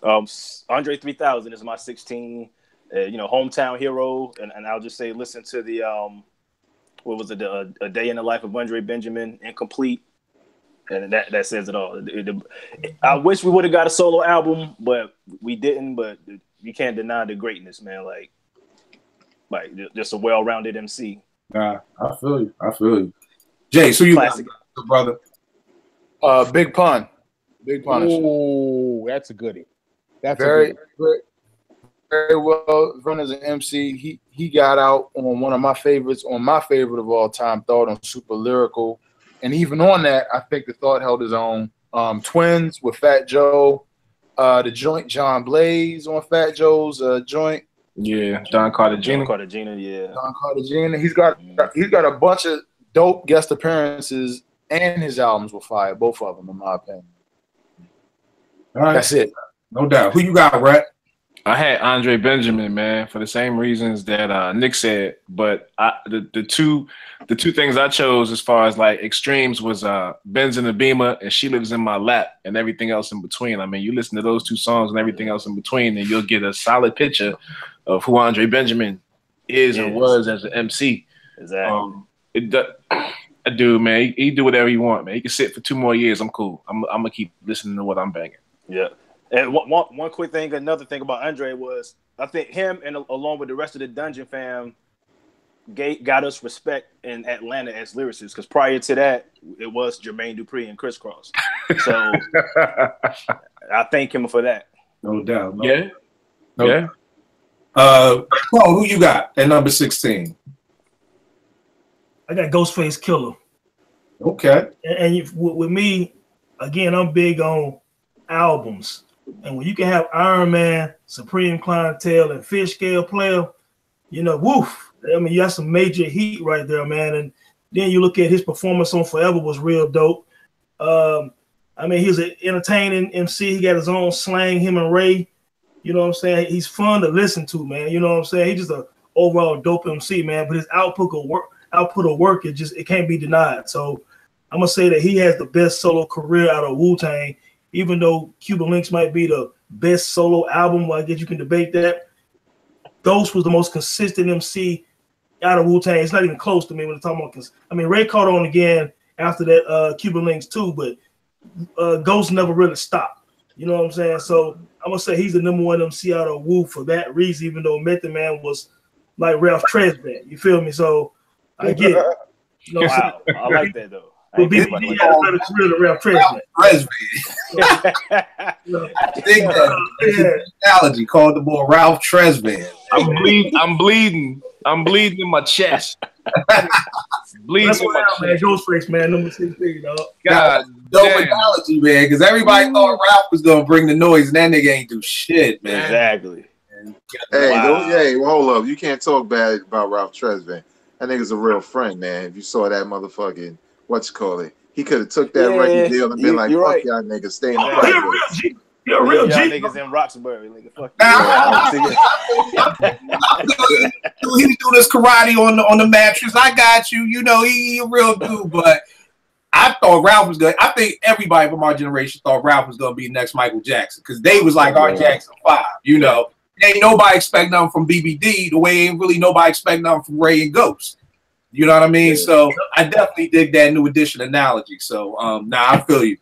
C: Andre 3000 is my 16. Hometown hero, and I'll just say, listen to the what was it? A Day in the Life of Andre Benjamin, Incomplete, and that says it all. I wish we would have got a solo album, but we didn't. But you can't deny the greatness, man. Like just a well-rounded MC.
A: I feel you. Jay, so you got, brother?
F: Big Pun. Big Pun.
E: Oh, that's a goodie. That's
F: very well run as an MC. He got out on one of my favorites, on my favorite of all time, Thought, on Super Lyrical. And even on that, I think the Thought held his own. Twins with Fat Joe. The joint John Blaze on Fat Joe's joint.
B: Yeah, Don Cartagena.
F: Don Cartagena. He's got a bunch of dope guest appearances, and his albums were fire, both of them, in my opinion.
A: All right.
F: That's it.
A: No doubt. Who you got, Rhett?
B: I had Andre Benjamin, man, for the same reasons that Nick said. But the two things I chose as far as like extremes was Benz in the Beamer and She Lives in My Lap and everything else in between. I mean, you listen to those two songs and everything else in between, and you'll get a solid picture of who Andre Benjamin is and was as an MC.
C: Exactly.
B: Dude, man, he do whatever you want, man. He can sit for 2 more years. I'm cool. I'm gonna keep listening to what I'm banging.
C: Yeah. And one quick thing, another thing about Andre was, I think him and along with the rest of the Dungeon fam got us respect in Atlanta as lyricists, because prior to that, it was Jermaine Dupri and Criss Cross. So I thank him for that.
A: No doubt.
B: Yeah.
A: Who you got at number 16?
G: I got Ghostface Killer.
A: Okay.
G: And with me, again, I'm big on albums. And when you can have Iron Man, Supreme Clientele, and Fish Scale Player, woof. I mean, you got some major heat right there, man. And then you look at his performance on Forever was real dope. I mean, he's an entertaining MC. He got his own slang, him and Ray. You know what I'm saying? He's fun to listen to, man. You know what I'm saying? He's just an overall dope MC, man. But his output of work, it can't be denied. So I'm gonna say that he has the best solo career out of Wu-Tang, even though Cuban Links might be the best solo album. Well, I guess you can debate that. Ghost was the most consistent MC out of Wu-Tang. It's not even close to me when we're talking about. I mean, Ray caught on again after that Cuban Links too, but Ghost never really stopped. You know what I'm saying? So I'm gonna say he's the #1 MC out of Wu for that reason, even though Method Man was like Ralph Tresvant. You feel me? So I get it. You know
C: wow, I like that though.
G: But BBD had a better career than Ralph Tresvant.
A: I think that analogy called the boy Ralph Tresvant.
B: I'm bleeding in my chest. Bleeding
G: That's
B: in
G: what
B: my
G: happened, man.
B: chest.
G: Ghostface, man, #16, dog.
B: God
A: Dope
B: damn.
A: analogy, man, because everybody thought Ralph was gonna bring the noise, and that nigga ain't do shit, man.
C: Exactly.
D: Hey,
C: Wow.
D: hey, well, hold up. You can't talk bad about Ralph Tresvant. That nigga's a real friend, man. If you saw that motherfucking, he could have took that record deal and been like, fuck
C: right.
D: y'all niggas, stay in the
G: You're a
D: project.
G: real G. You're a real
C: Y'all
G: G.
C: niggas in Roxbury, nigga. Fuck
A: He was doing his karate on the mattress. I got you. You know, he a real dude, but I thought Ralph was good. I think everybody from our generation thought Ralph was gonna be the next Michael Jackson because they was like our Jackson 5. You know, ain't nobody expect nothing from BBD the way ain't really nobody expect nothing from Ray and Ghost. You know what I mean? So I definitely dig that New Edition analogy. So I feel you.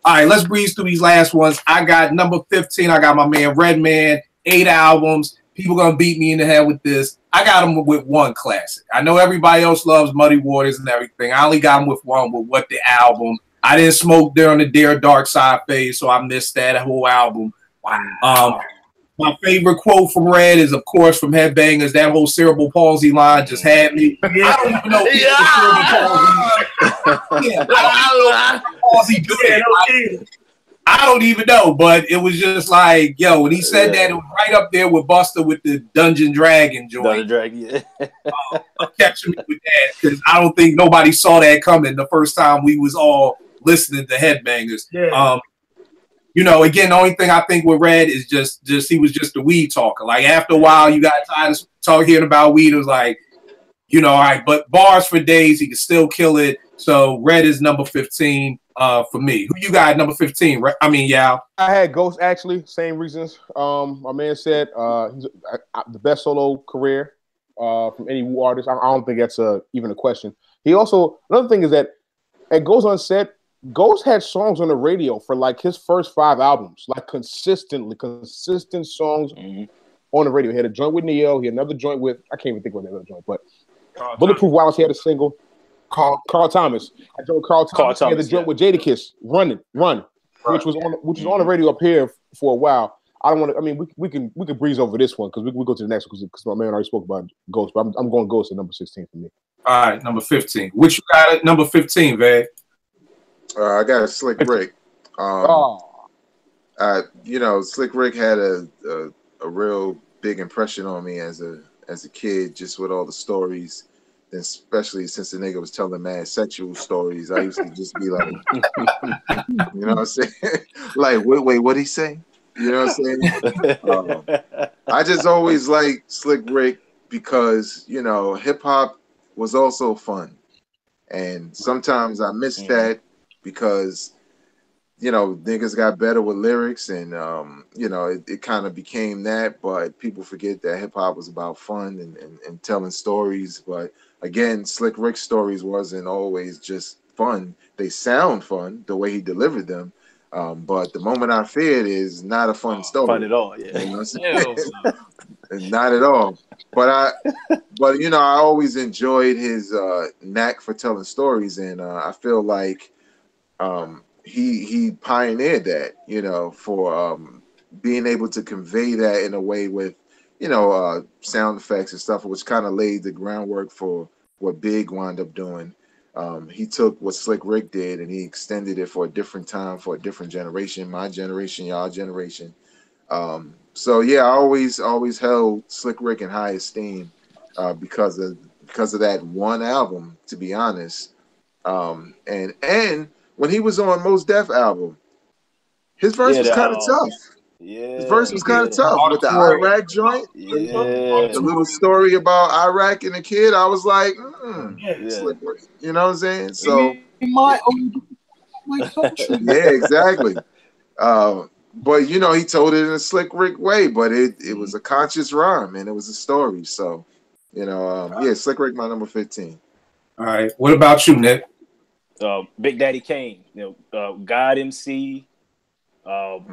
A: All right, let's breeze through these last ones. I got #15. I got my man Redman, 8 albums. People gonna beat me in the head with this. I got him with one classic. I know everybody else loves Muddy Waters and everything. I only got him with one, with What the Album. I didn't smoke during the Dare Dark Side phase, so I missed that whole album. Wow. My favorite quote from Red is, of course, from Headbangers. That whole cerebral palsy line just had me. I don't even know palsy do that. I don't even know, but it was just like, yo, when he said that, it was right up there with Buster with the Dungeon Dragon joint. Catching me with that because I don't think nobody saw that coming the first time we was all listening to Headbangers.
G: Yeah.
A: You know, again, the only thing I think with Red is just he was just a weed talker. Like after a while, you got tired of hearing about weed. It was like, you know, all right, but bars for days, he can still kill it. So Red is #15 for me. Who you got #15? I mean, yeah.
E: I had Ghost actually, same reasons. My man said he's the best solo career from any Wu artist. I don't think that's even a question. He also, another thing is that it goes unsaid, Ghost had songs on the radio for like his first 5 albums, like consistent songs on the radio. He had a joint with Neo. He had another joint with, I can't even think what the other joint, but Bulletproof Violence, he had a single. Carl Thomas. I joined Carl Thomas. He had the joint with Jadakiss, Run, which was on the radio up here for a while. I don't want to. I mean, we can breeze over this one because we go to the next one because my man already spoke about Ghost. But I'm going Ghost at #16 for me.
A: All right, #15. Which you got at #15, Vag?
D: I got a Slick Rick. You know, Slick Rick had a real big impression on me as a kid, just with all the stories. And especially since the nigga was telling mad sexual stories, I used to just be like, you know what I'm saying? Like, wait, what'd he say? You know what I'm saying? I just always liked Slick Rick because, you know, hip hop was also fun. And sometimes I miss that because, you know, niggas got better with lyrics and, you know, it kind of became that. But people forget that hip hop was about fun and telling stories. But again, Slick Rick's stories wasn't always just fun. They sound fun the way he delivered them. But The Moment I Feared is not a fun story.
C: Fun at all, yeah.
D: You know what I'm saying? Not at all. But you know, I always enjoyed his knack for telling stories, and I feel like he pioneered that, you know, for being able to convey that in a way with, you know, sound effects and stuff, which kind of laid the groundwork for what Big wound up doing. He took what Slick Rick did and he extended it for a different time, for a different generation, my generation, y'all generation. So yeah, I always held Slick Rick in high esteem because of that one album, to be honest. And when he was on Mos Def album, his verse was kind of tough.
C: Yeah,
D: his verse was kind of tough with the Iraq joint.
C: Yeah,
D: the little story about Iraq and the kid. I was like, Slick Rick. You know what I'm saying? So
F: my country.
D: Yeah, exactly. But you know, he told it in a Slick Rick way, but it was a conscious rhyme and it was a story. So, you know, yeah, Slick Rick, my number 15.
A: All right. What about you, Nick?
C: Big Daddy Kane, you know, God MC,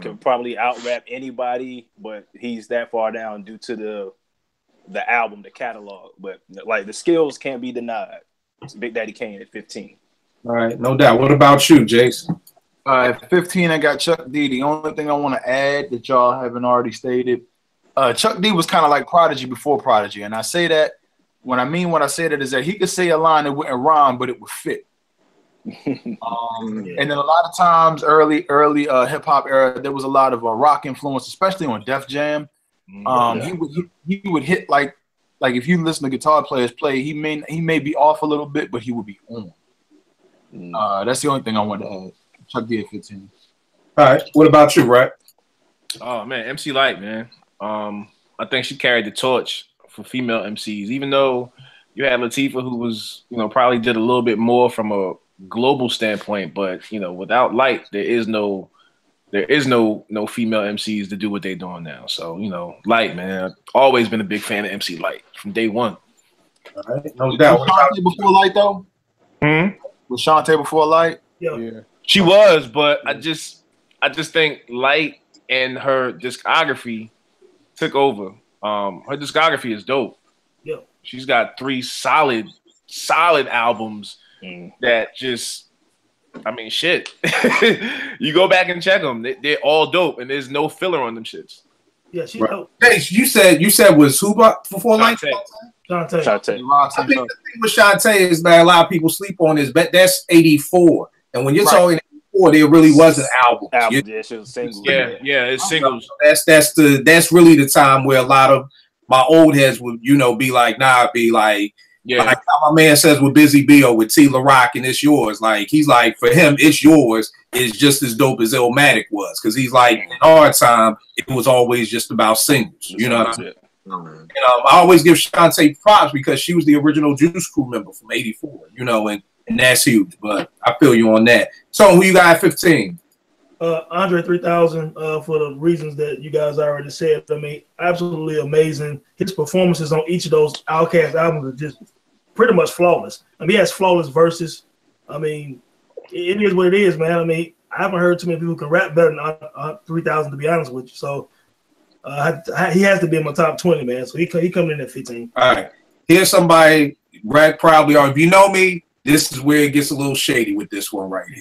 C: Can probably out rap anybody, but he's that far down due to the album, the catalog. But like the skills can't be denied. It's Big Daddy Kane at 15.
A: All right, no doubt. What about you, Jason?
F: At 15, I got Chuck D. The only thing I want to add that y'all haven't already stated, Chuck D was kind of like Prodigy before Prodigy, and I say that when I say that is that he could say a line that wouldn't rhyme, but it would fit. And then a lot of times, early hip hop era, there was a lot of rock influence, especially on Def Jam. He would hit like if you listen to guitar players play, he may be off a little bit, but he would be on. That's the only thing I wanted to add. Chuck D at 15.
A: All right, what about you, Rap?
B: Oh man, MC Lyte, man. I think she carried the torch for female MCs, even though you had Latifah, who was, probably did a little bit more from a global standpoint, but without Lyte, there is no female MCs to do what they're doing now. So Lyte, man, I've always been a big fan of MC Lyte from day one.
A: All right, no doubt.
F: Was Shantae before Lyte though? Was Shantae before Lyte?
G: Yeah,
B: she was, but I just think Lyte and her discography took over. Her discography is dope.
G: Yeah,
B: she's got 3 solid albums that just, shit. You go back and check them; they're all dope, and there's no filler on them shits.
G: Yeah, she's dope.
A: Hey, you said was who before Lyte?
G: Shantae.
A: I think the thing with Shantae is that a lot of people sleep on is that that's 84, and when you're talking 84, there really wasn't albums.
B: Yeah, it's singles.
A: That's really the time where a lot of my old heads would be like, like how my man says with Busy B or with T La Rock and It's Yours. Like he's like, for him, It's Yours is just as dope as Illmatic was, because he's like, in our time it was always just about singles. You know what I mean? And I always give Shantae props because she was the original Juice Crew member from '84, and that's huge. But I feel you on that. So who you got at 15?
G: Andre 3000, for the reasons that you guys already said. Absolutely amazing. His performances on each of those Outkast albums are just pretty much flawless. He has flawless verses. It is what it is, man. I haven't heard too many people who can rap better than 3000, to be honest with you. So he has to be in my top 20, man. So he coming in at 15.
A: All right. Here's somebody Brad probably are. If you know me, this is where it gets a little shady with this one right here.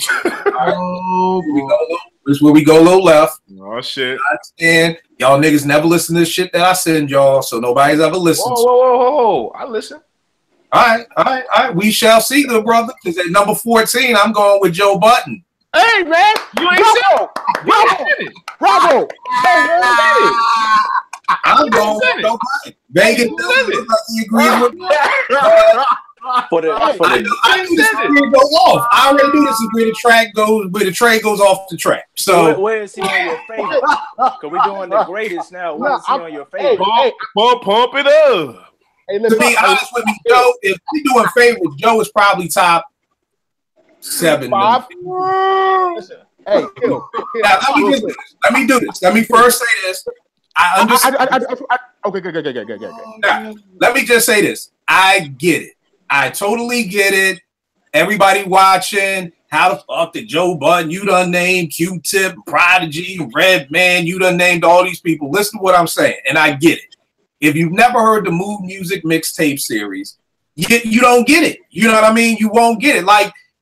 A: This is where we go a little left.
B: Oh shit!
A: And y'all niggas never listen to the shit that I send y'all, so nobody's ever listened.
B: Whoa! I listen.
A: All right. We shall see, good brother. Because at number 14, I'm going with Joe Budden.
E: Hey man,
B: you ain't said it.
E: Bravo!
A: I'm going with Joe Budden. Vegas he agrees with me. I knew this agreement go off. I already knew this is where the train goes off the track. So
C: where is he on your favorite? Because we're doing the greatest now. Where is he on your favorite?
B: Pump it up.
E: Hey,
A: to be honest with me, Joe, if we're doing favorites, Joe is probably top 7.
E: 5. Hey,
A: now, let me do this. Let me first say this. I understand.
E: Okay, good.
A: Now, let me just say this. I get it. I totally get it. Everybody watching, how the fuck did Joe Budden, you done named Q-Tip, Prodigy, Redman, you done named all these people. Listen to what I'm saying, and I get it. If you've never heard the Move Music mixtape series, you don't get it. You know what I mean? You won't get it.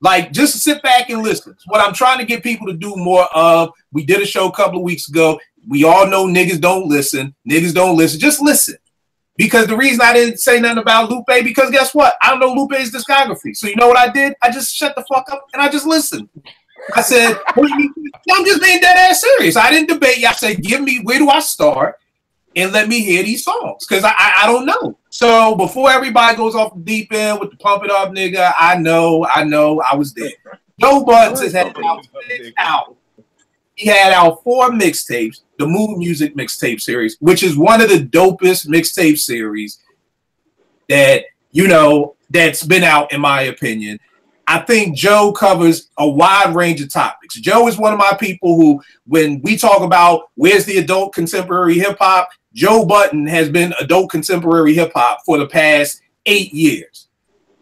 A: Like just sit back and listen. What I'm trying to get people to do more of, we did a show a couple of weeks ago. We all know niggas don't listen. Just listen. Because the reason I didn't say nothing about Lupe, because guess what? I don't know Lupe's discography. So you know what I did? I just shut the fuck up and I just listened. I said, I'm just being dead ass serious. I didn't debate. I said, give me, where do I start? And let me hear these songs. Because I don't know. So before everybody goes off the deep end with the pump it up, nigga, I know, I was there. Joe Budden has had out 6 albums. He had out 4 mixtapes, the Move Music mixtape series, which is one of the dopest mixtape series that, that's been out, in my opinion. I think Joe covers a wide range of topics. Joe is one of my people who, when we talk about where's the adult contemporary hip hop, Joe Budden has been adult contemporary hip hop for the past 8 years.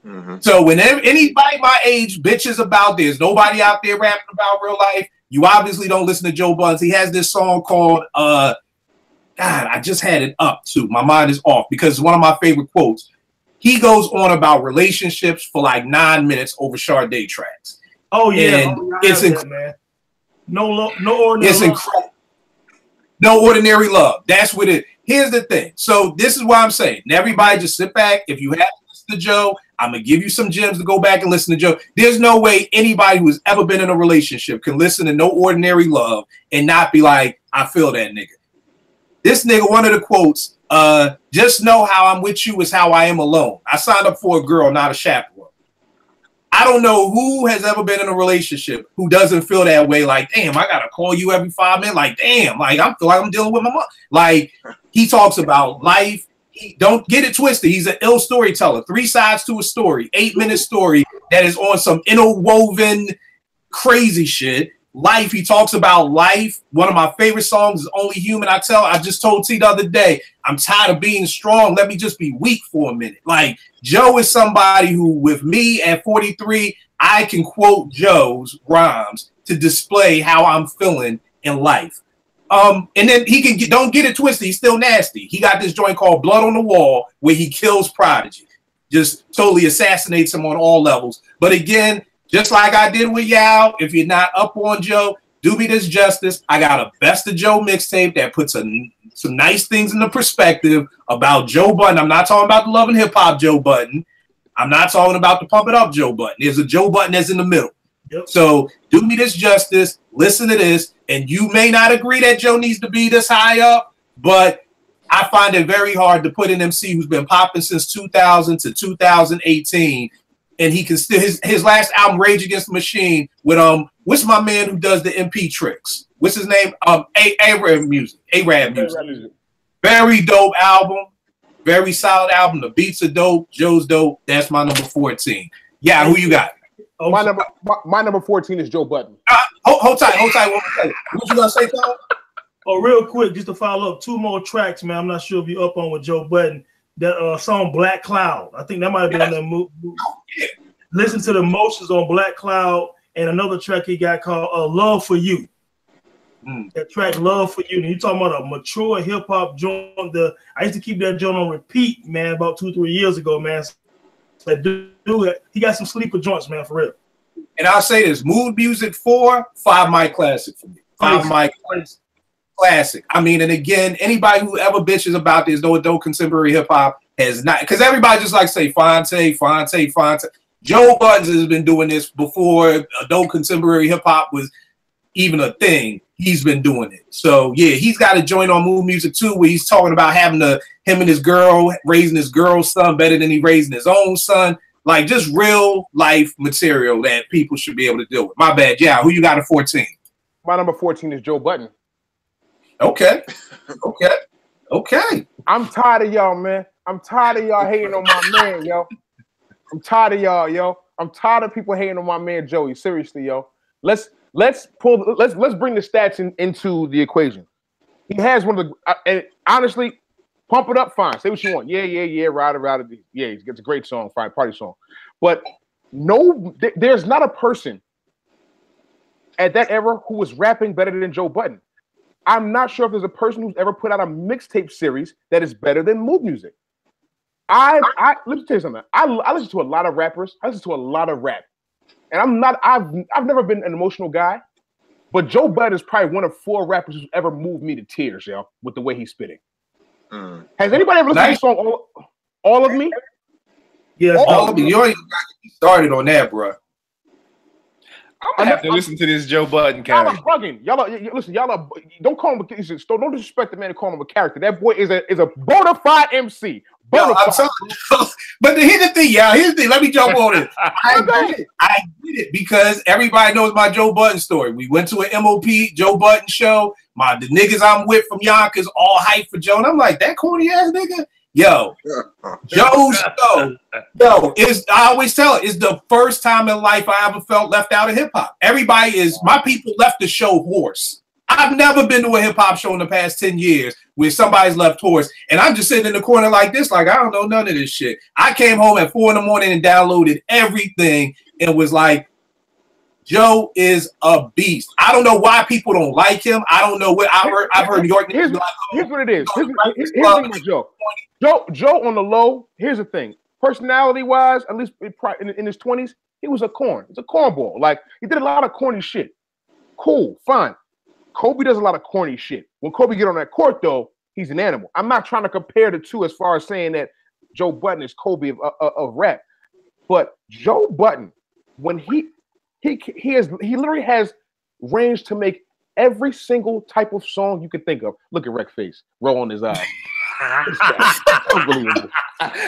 A: Mm-hmm. So whenever anybody my age bitches about there's nobody out there rapping about real life, You obviously don't listen to Joe Budden. He has this song called God, I just had it up too. My mind is off because it's one of my favorite quotes. He goes on about relationships for like 9 minutes over Sade tracks.
G: Oh yeah,
A: it's
G: incredible, man. No ordinary.
A: It's incredible. No ordinary love. That's what it. Here's the thing. So this is what I'm saying. Everybody just sit back. If you have to listen to Joe, I'm gonna give you some gems to go back and listen to Joe. There's no way anybody who's ever been in a relationship can listen to No Ordinary Love and not be like, I feel that nigga. This nigga, one of the quotes, just know how I'm with you is how I am alone. I signed up for a girl, not a chaperone. I don't know who has ever been in a relationship who doesn't feel that way. Like, damn, I gotta call you every 5 minutes. Like, damn, like I feel like I'm dealing with my mom. Like, he talks about life. Don't get it twisted. He's an ill storyteller. 3 sides to a story, 8-minute story that is on some interwoven crazy shit. Life. He talks about life. One of my favorite songs is Only Human. I just told T the other day, I'm tired of being strong. Let me just be weak for a minute. Like, Joe is somebody who, with me at 43, I can quote Joe's rhymes to display how I'm feeling in life. And then he can don't get it twisted. He's still nasty. He got this joint called Blood on the Wall where he kills Prodigy, just totally assassinates him on all levels. But again, just like I did with Yao, if you're not up on Joe, do me this justice. I got a Best of Joe mixtape that puts some nice things in the perspective about Joe Budden. I'm not talking about the Love and Hip Hop Joe Budden. I'm not talking about the Pump It Up Joe Budden. There's a Joe Budden that's in the middle. Yep. So do me this justice. Listen to this. And you may not agree that Joe needs to be this high up, but I find it very hard to put an MC who's been popping since 2000 to 2018. And he can still his last album, Rage Against the Machine, with what's my man who does the MP tricks? What's his name? Arab music. Very dope album, very solid album. The beats are dope, Joe's dope. That's my number 14. Yeah, who you got?
E: My number 14 is Joe Budden.
A: Hold tight. What you gonna say, Tom?
G: Oh, real quick, just to follow up, 2 more tracks, man. I'm not sure if you're up on with Joe Budden. That song Black Cloud. I think that might have been on that movie. Listen to the Motions on Black Cloud and another track he got called Love for You. That track Love for You. And you're talking about a mature hip hop joint. I used to keep that joint on repeat, man, about 2-3 years ago, man. So dude, he got some sleeper joints, man, for real.
A: And I'll say this: Mood Music 4, 5 mic classic for me. 5 mic classic. I mean, and again, anybody who ever bitches about this adult contemporary hip hop has not, because everybody just like to say Fonte. Joe Budden has been doing this before adult contemporary hip hop was even a thing. He's been doing it. So yeah, he's got a joint on Mood Music 2 where he's talking about having him and his girl raising his girl's son better than he raising his own son. Like, just real life material that people should be able to deal with. My bad. Yeah, who you got at 14?
E: My number 14 is Joe Budden.
A: Okay.
E: I'm tired of y'all, man. I'm tired of y'all hating on my man, yo. I'm tired of y'all, yo. I'm tired of people hating on my man Joey. Seriously, yo. Let's bring the stats into the equation. He has one of the and honestly, Pump It Up, fine. Say what you want. Yeah. Ride. Yeah, it's a great song, fine, party song. But there's not a person at that era who was rapping better than Joe Budden. I'm not sure if there's a person who's ever put out a mixtape series that is better than Mood Music. Let me tell you something. I listen to a lot of rappers. I listen to a lot of rap. And I've never been an emotional guy, but Joe Budden is probably one of 4 rappers who's ever moved me to tears, yo, with the way he's spitting. Has anybody ever listened to the song All of Me?
G: Yeah,
A: All of Me. You ain't got to get started on that, bro.
B: I'm gonna have to listen to this Joe Budden character.
E: Y'all are bugging. Y'all are don't call him. Don't disrespect the man and call him a character. That boy is a bona fide MC.
A: But here's the thing, y'all. Here's the thing. Let me jump on it. I get it because everybody knows my Joe Budden story. We went to an MOP Joe Budden show. The niggas I'm with from Yonkers all hyped for Joe, and I'm like, that corny ass nigga. Yo, Joe's show. I always tell it, it's the first time in life I ever felt left out of hip hop. My people left the show hoarse. I've never been to a hip hop show in the past 10 years where somebody's left hoarse, and I'm just sitting in the corner like this, like I don't know none of this shit. I came home at 4 in the morning and downloaded everything and was like, Joe is a beast. I don't know why people don't like him. I don't know what I've heard New York.
E: Here's what it is. Here's the thing about Joe. Joe on the low. Here's the thing. Personality wise, at least in his 20s, he was a corn. He's a cornball. Like he did a lot of corny shit. Cool, fine. Kobe does a lot of corny shit. When Kobe get on that court, though, he's an animal. I'm not trying to compare the two as far as saying that Joe Budden is Kobe of rap, but Joe Budden, when he literally has range to make every single type of song you could think of. Look at Wreck face, rolling his eyes. Unbelievable.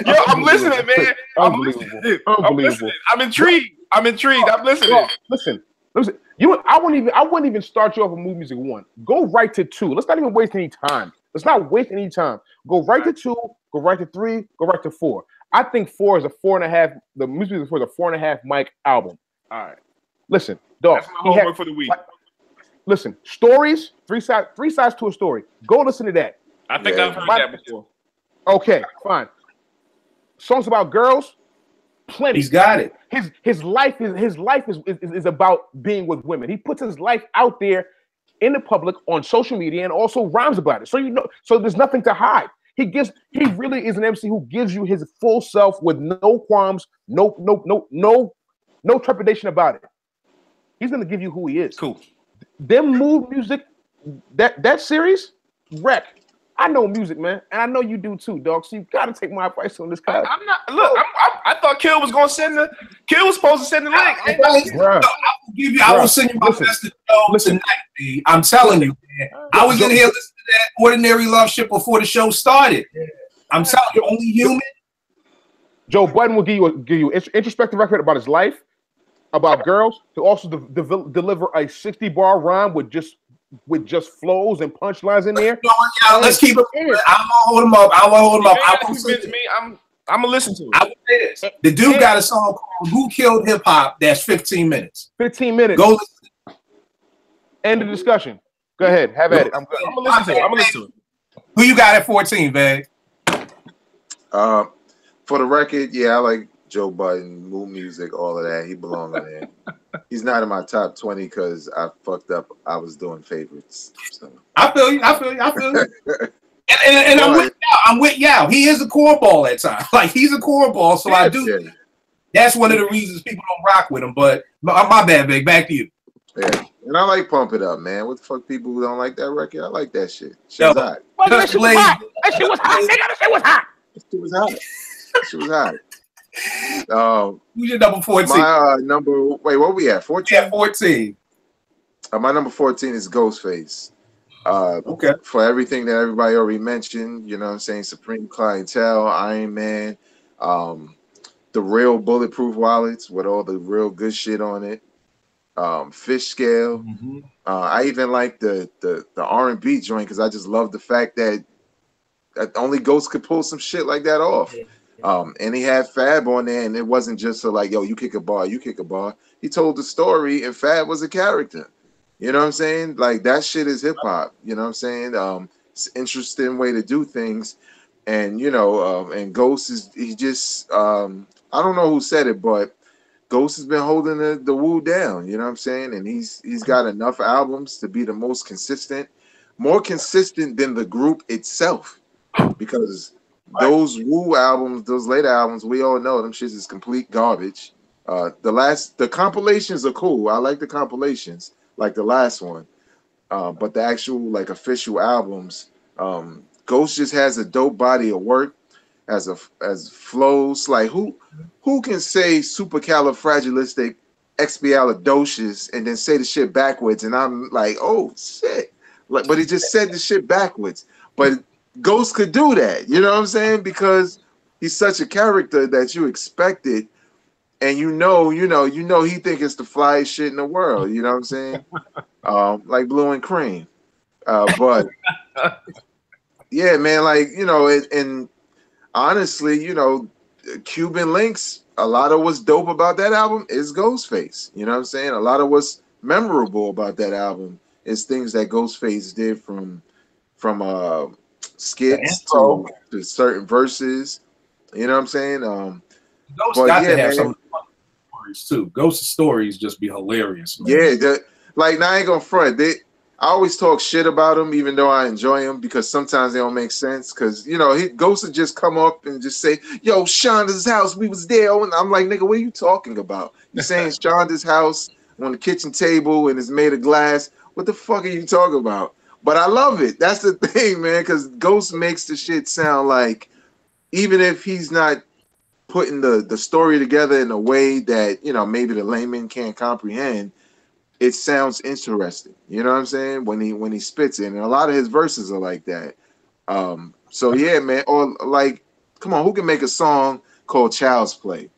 B: Yo, I'm listening, man.
E: Unbelievable.
B: I'm intrigued. I'm listening.
E: Listen. I wouldn't even start you off with Mood Music 1. Go right to 2. Let's not even waste any time. Let's not waste any time. Go right to 2. Go right to 3. Go right to 4. I think 4 is a 4.5. The Mood Music 4 is a 4.5 mic album.
B: All right.
E: Listen, dog.
B: That's my homework for the week.
E: Listen, stories. Three sides to a story. Go listen to that.
B: I think I've heard that before.
E: Okay, fine. Songs about girls. Plenty.
A: He's got it.
E: His life is about being with women. He puts his life out there in the public on social media and also rhymes about it. So there's nothing to hide. He really is an MC who gives you his full self with no qualms, no trepidation about it. He's gonna give you who he is.
B: Cool.
E: Them Mood Music, that series, Wreck. I know music, man, and I know you do too, dog. So you gotta take my advice on this guy.
B: I'm not. Look, I thought Kill was gonna send the. Kill was supposed to send the link.
A: I will send you my best to Joe tonight, B. I'm telling you, man. I was in here listening to that Ordinary Love shit before the show started. I'm telling you, only human.
E: Joe Budden will give you an introspective record about his life, about girls. He'll also deliver a 60-bar rhyme with just flows and punchlines in there.
A: Let's keep it. I don't want to hold him up.
B: I'm gonna listen to it.
A: I will say this. The dude got a song called "Who Killed Hip Hop." That's 15 minutes.
E: 15 minutes.
A: Go listen.
E: End of discussion. Go ahead. Have at it. I'm gonna listen to it.
A: Who you got at 14, Vag?
D: For the record, yeah, I like Joe Budden, Mood Music, all of that. He belongs in there. He's not in my top 20 because I fucked up. I was doing favorites. So.
A: I feel you. And I'm with Yao. He is a cornball at times. Like he's a cornball, so I do. Yeah. That's one of the reasons people don't rock with him. But my bad, Big. Back to you.
D: Yeah, and I like Pump It Up, man. What the fuck, people who don't like that record? I like that shit. Shit was hot.
E: That shit was hot. That shit was hot. That shit was hot.
D: She was hot.
A: Who's your number 14?
D: My wait, what we at? 14?
A: Yeah, 14.
D: My number 14 is Ghostface.
A: Okay.
D: For everything that everybody already mentioned, you know what I'm saying? Supreme Clientele, Iron Man, the real bulletproof wallets with all the real good shit on it. Fish Scale. Mm-hmm. I even like the R&B joint because I just love the fact that only Ghost could pull some shit like that off. And he had Fab on there, and it wasn't just like, yo, you kick a bar, you kick a bar. He told the story, and Fab was a character. You know what I'm saying? Like, that shit is hip-hop. You know what I'm saying? It's an interesting way to do things. And, you know, and Ghost he just, I don't know who said it, but Ghost has been holding the Wu down. You know what I'm saying? And he's got enough albums to be the most consistent, more consistent than the group itself. Because those Wu albums, those later albums, we all know them shits is complete garbage. The compilations are cool. I like the compilations, like the last one. But the actual like official albums, Ghost just has a dope body of work, as flows. Like who can say supercalifragilisticexpialidocious and then say the shit backwards? And I'm like, oh shit! Like, but he just said the shit backwards. But Ghost could do that, you know what I'm saying? Because he's such a character that you expected, and you know he think it's the flyest shit in the world, you know what I'm saying? Like Blue and Cream. But yeah, man, like, you know, and honestly, you know, Cuban Links, a lot of what's dope about that album is Ghostface. You know what I'm saying? A lot of what's memorable about that album is things that Ghostface did from skits to certain verses. You know what I'm saying?
A: Ghost got to have some. stories too. Ghost's stories just be hilarious, man.
D: Yeah, like now I ain't gonna front. I always talk shit about him, even though I enjoy him, because sometimes they don't make sense. Because Ghost would just come up and just say, "Yo, Shonda's house, we was there," and I'm like, "Nigga, what are you talking about? You saying Shonda's house on the kitchen table and it's made of glass? What the fuck are you talking about?" But I love it. That's the thing, man, because Ghost makes the shit sound like, even if he's not putting the story together in a way that maybe the layman can't comprehend, it sounds interesting. You know what I'm saying? When he spits it, and a lot of his verses are like that. So yeah, man. Or like, come on, who can make a song called Child's Play?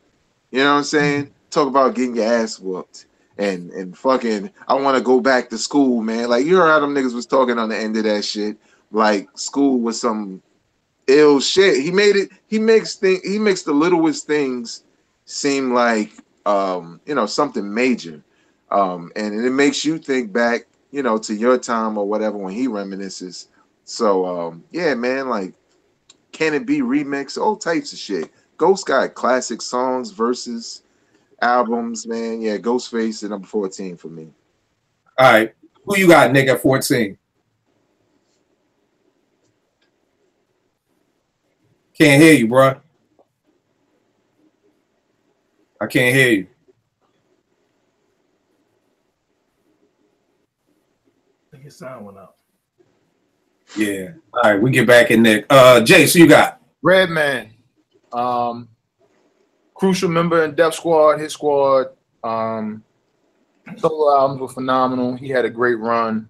D: You know what I'm saying? Talk about getting your ass whooped and fucking, I want to go back to school, man. Like, you heard how them niggas was talking on the end of that shit. Like, school was some ill shit. He makes the littlest things seem like something major. And it makes you think back, to your time or whatever when he reminisces. So yeah, man, like, Can It Be remix, all types of shit. Ghost got classic songs, verses, albums, man. Yeah, Ghostface at number 14 for me.
A: All right, who you got, Nick, at 14? Can't hear you, bro. I can't hear you.
G: I think his sound went out.
A: Yeah. All right, we get back in Nick. Jay, so you got
F: Redman. Crucial member in Def Squad, his squad. Solo albums were phenomenal. He had a great run.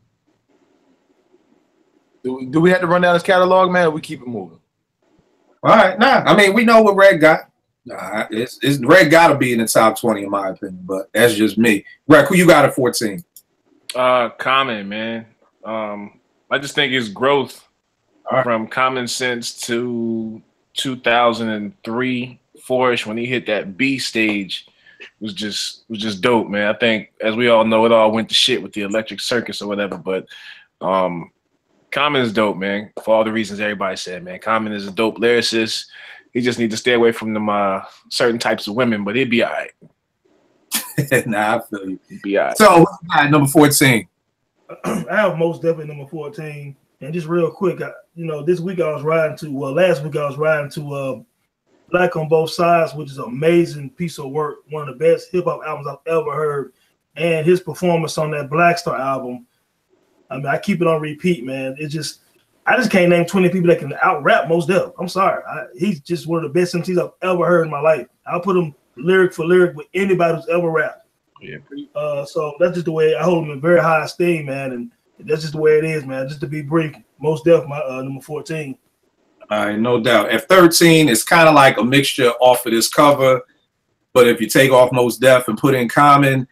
F: Do we have to run down his catalog, man, or we keep it moving?
A: all right. Nah, I mean, we know what Red got. Nah, it's Red got to be in the top 20 in my opinion, but that's just me. Red, who you got at 14?
B: Common, man. I just think his growth from Common Sense to 2003, 4-ish, when he hit that B stage, was just dope, man. I think, as we all know, it all went to shit with the Electric Circus or whatever, but Common is dope, man, for all the reasons everybody said, man. Common is a dope lyricist. He just needs to stay away from them certain types of women, but he'd be all right.
A: Nah, I feel you.
B: He'd be all right.
A: So, number 14.
G: I have most definitely number 14. And just real quick, this week I was riding to, last week I was riding to Black on Both Sides, which is an amazing piece of work, one of the best hip hop albums I've ever heard. And his performance on that Black Star album, I mean, I keep it on repeat, man. I just can't name 20 people that can out-rap Mos Def. I'm sorry. He's just one of the best MCs I've ever heard in my life. I'll put him lyric for lyric with anybody who's ever rapped.
B: Yeah.
G: So that's just the way I hold him in very high esteem, man. And that's just the way it is, man. Just to be brief, Mos Def, my number 14.
A: All right, no doubt. At 13, it's kind of like a mixture off of this cover, but if you take off Mos Def and put in Common,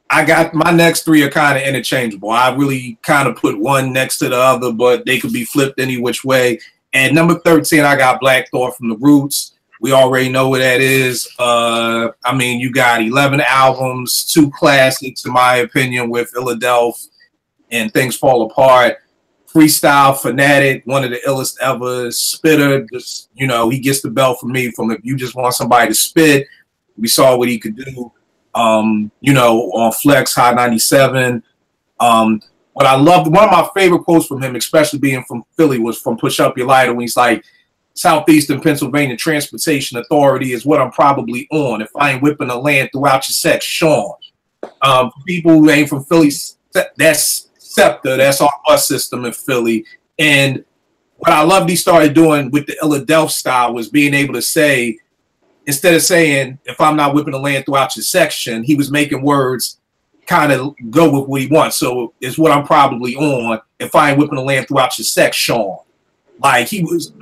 A: I got my next three are kind of interchangeable. I really kind of put one next to the other, but they could be flipped any which way. And number 13, I got Black Thought from the Roots. We already know what that is. I mean, you got 11 albums, 2 classics, in my opinion, with Philadelphia and Things Fall Apart. Freestyle Fanatic, one of the illest ever. Spitter, just, he gets the belt from me from if you just want somebody to spit. We saw what he could do. On Flex, High 97. What I loved, one of my favorite quotes from him, especially being from Philly, was from Push Up Your Lighter when he's like, Southeastern Pennsylvania Transportation Authority is what I'm probably on. If I ain't whipping the land throughout your sex, Sean. People who ain't from Philly, that's SEPTA, that's our bus system in Philly. And what I loved he started doing with the Philadelphia style was being able to say, instead of saying, if I'm not whipping the land throughout your section, he was making words kind of go with what he wants. So it's what I'm probably on if I ain't whipping the land throughout your section. Like he was,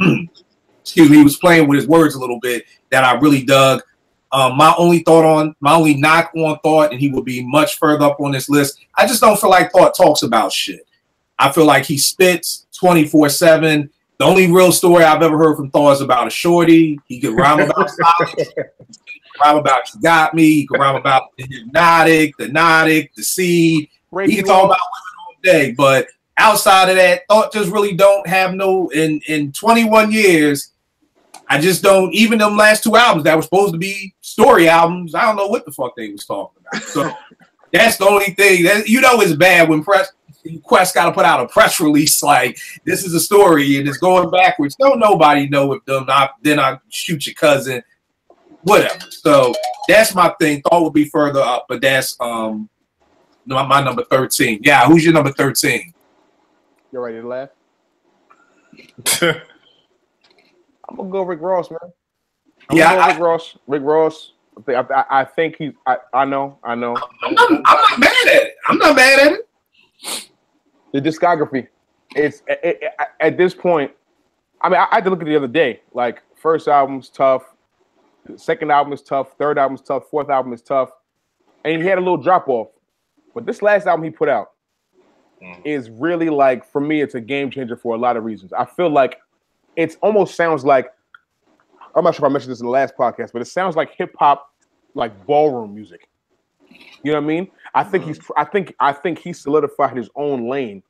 A: he was playing with his words a little bit that I really dug. My only knock on Thought, and he will be much further up on this list, I just don't feel like Thought talks about shit. I feel like he spits 24/7. The only real story I've ever heard from Thor is about a shorty. He could rhyme about socks, he could rhyme about You Got Me, he could rhyme about the Hypnotic, the Notic, the Seed. He can talk about women all day, but outside of that, Thought just really don't have no, in 21 years, I just don't. Even them last two albums that were supposed to be story albums, I don't know what the fuck they was talking about. So that's the only thing that it's bad when Quest got to put out a press release like this is a story and it's going backwards. Don't nobody know if then I shoot your cousin, whatever. So that's my thing. Thought would be further up, but that's my number 13. Yeah, who's your number 13?
E: You ready to laugh? I'm gonna go Rick Ross, man. Rick Ross. Rick Ross. I think he's. I know.
A: I'm not mad at it. I'm not mad at it.
E: The discography. It's at this point. I mean, I had to look at it the other day. Like, first album's tough. Second album is tough. Third album is tough. Fourth album is tough. And he had a little drop off. But this last album he put out is really like, for me, it's a game changer for a lot of reasons. I feel like it almost sounds like, I'm not sure if I mentioned this in the last podcast, but it sounds like hip hop, like ballroom music. You know what I mean? I think he solidified his own lane,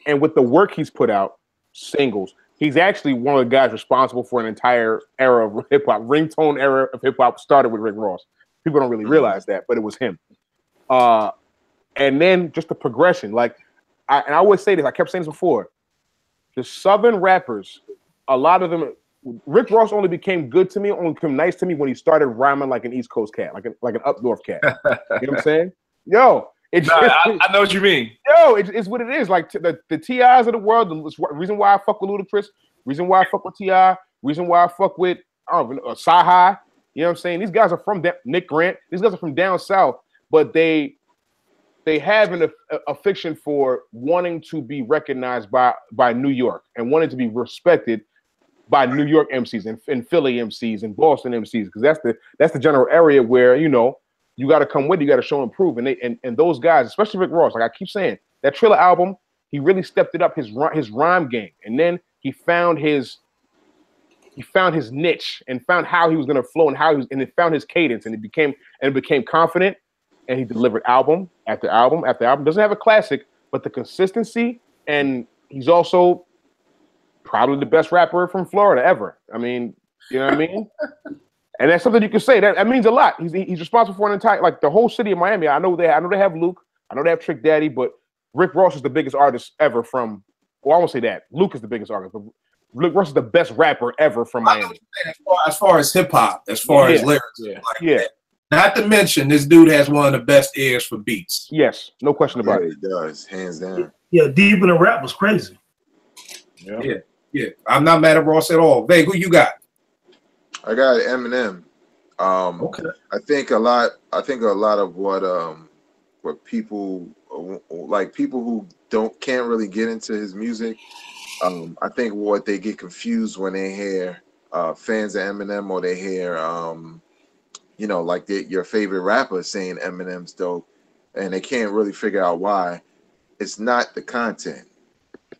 E: and with the work he's put out, singles, he's actually one of the guys responsible for an entire era of hip hop. Ringtone era of hip hop started with Rick Ross. People don't really realize that, but it was him. And then just the progression, like, I always say this. I kept saying this before. The Southern rappers, a lot of them. Rick Ross only became good to me, only became nice to me when he started rhyming like an East Coast cat, like an up north cat. You know what I'm saying? Yo,
B: I know what you mean.
E: Yo, it's what it is. Like the TIs of the world. The reason why I fuck with Ludacris, reason why I fuck with T.I., reason why I fuck with Sci-Hi. You know what I'm saying? These guys are from Nick Grant. These guys are from down south, but they have an affection for wanting to be recognized by New York and wanting to be respected by New York MCs and Philly MCs and Boston MCs, because that's the general area where you got to come with, you got to show and prove, and those guys, especially Rick Ross, like I keep saying, that Triller album, he really stepped it up his rhyme game, and then he found his niche and found how he was going to flow and he found his cadence, and it became confident, and he delivered album after album after album. Doesn't have a classic, but the consistency, and he's also probably the best rapper from Florida ever. I mean, you know what I mean? And that's something you can say. That means a lot. He's responsible for an entire, like, the whole city of Miami. I know they have Luke. I know they have Trick Daddy, but Rick Ross is the biggest artist ever from. Well, I won't say that. Luke is the biggest artist, but Rick Ross is the best rapper ever from Miami.
A: As far as hip hop, as far as lyrics,
E: yeah.
A: Not to mention, this dude has one of the best ears for beats.
E: Yes, no question about it.
D: He does, hands down.
G: Yeah, Deep in the Rap was crazy.
A: Yeah. I'm not mad at Ross at all. Vay, who you got?
D: I got Eminem.
A: Okay.
D: I think a lot of what people like, people who can't really get into his music. I think what they get confused when they hear fans of Eminem, or they hear like your favorite rapper saying Eminem's dope, and they can't really figure out why. It's not the content,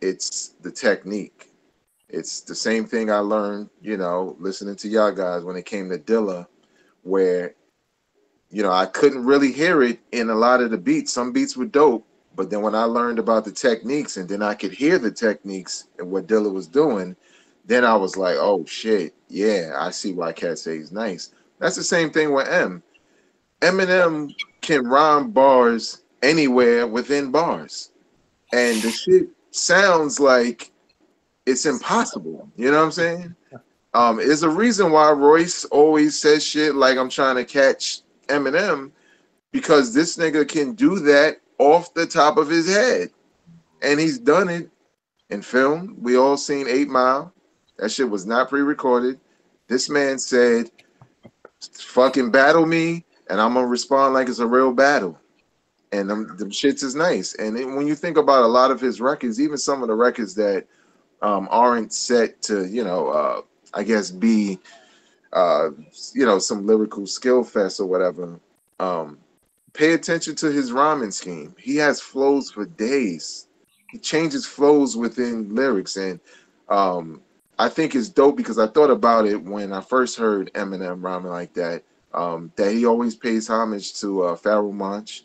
D: it's the technique. It's the same thing I learned, listening to y'all guys when it came to Dilla, where, I couldn't really hear it in a lot of the beats. Some beats were dope, but then when I learned about the techniques, and then I could hear the techniques and what Dilla was doing, then I was like, oh shit, yeah, I see why cats say he's nice. That's the same thing with Eminem can rhyme bars anywhere within bars, and the shit sounds like it's impossible. You know what I'm saying? There's a reason why Royce always says shit like, I'm trying to catch Eminem, because this nigga can do that off the top of his head. And he's done it in film. We all seen 8 Mile. That shit was not pre-recorded. This man said, fucking battle me, and I'm going to respond like it's a real battle. And them shits is nice. And when you think about a lot of his records, even some of the records that aren't set to, I guess be, some lyrical skill fest or whatever. Pay attention to his rhyming scheme. He has flows for days. He changes flows within lyrics, and I think it's dope because I thought about it when I first heard Eminem rhyming like that. That he always pays homage to Pharoah Monch,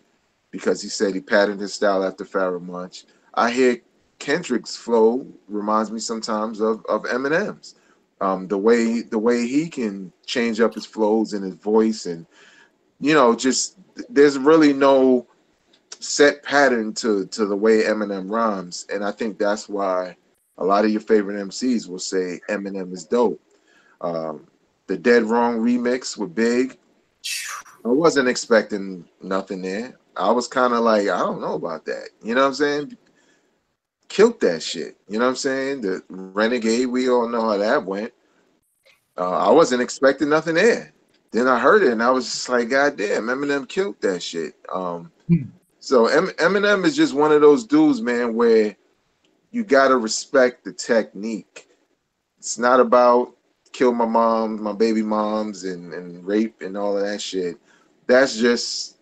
D: because he said he patterned his style after Pharoah Monch. I hear Kendrick's flow reminds me sometimes of Eminem's. The way he can change up his flows and his voice, and just there's really no set pattern to the way Eminem rhymes, and I think that's why a lot of your favorite MCs will say Eminem is dope. The Dead Wrong remix with Big, I wasn't expecting nothing there. I was kind of like, I don't know about that. You know what I'm saying? Killed that shit. You know what I'm saying? The Renegade, we all know how that went. I wasn't expecting nothing there. Then I heard it and I was just like, God damn, Eminem killed that shit. So Eminem is just one of those dudes, man, where you gotta respect the technique. It's not about kill my mom, my baby moms, and rape and all of that shit. That's just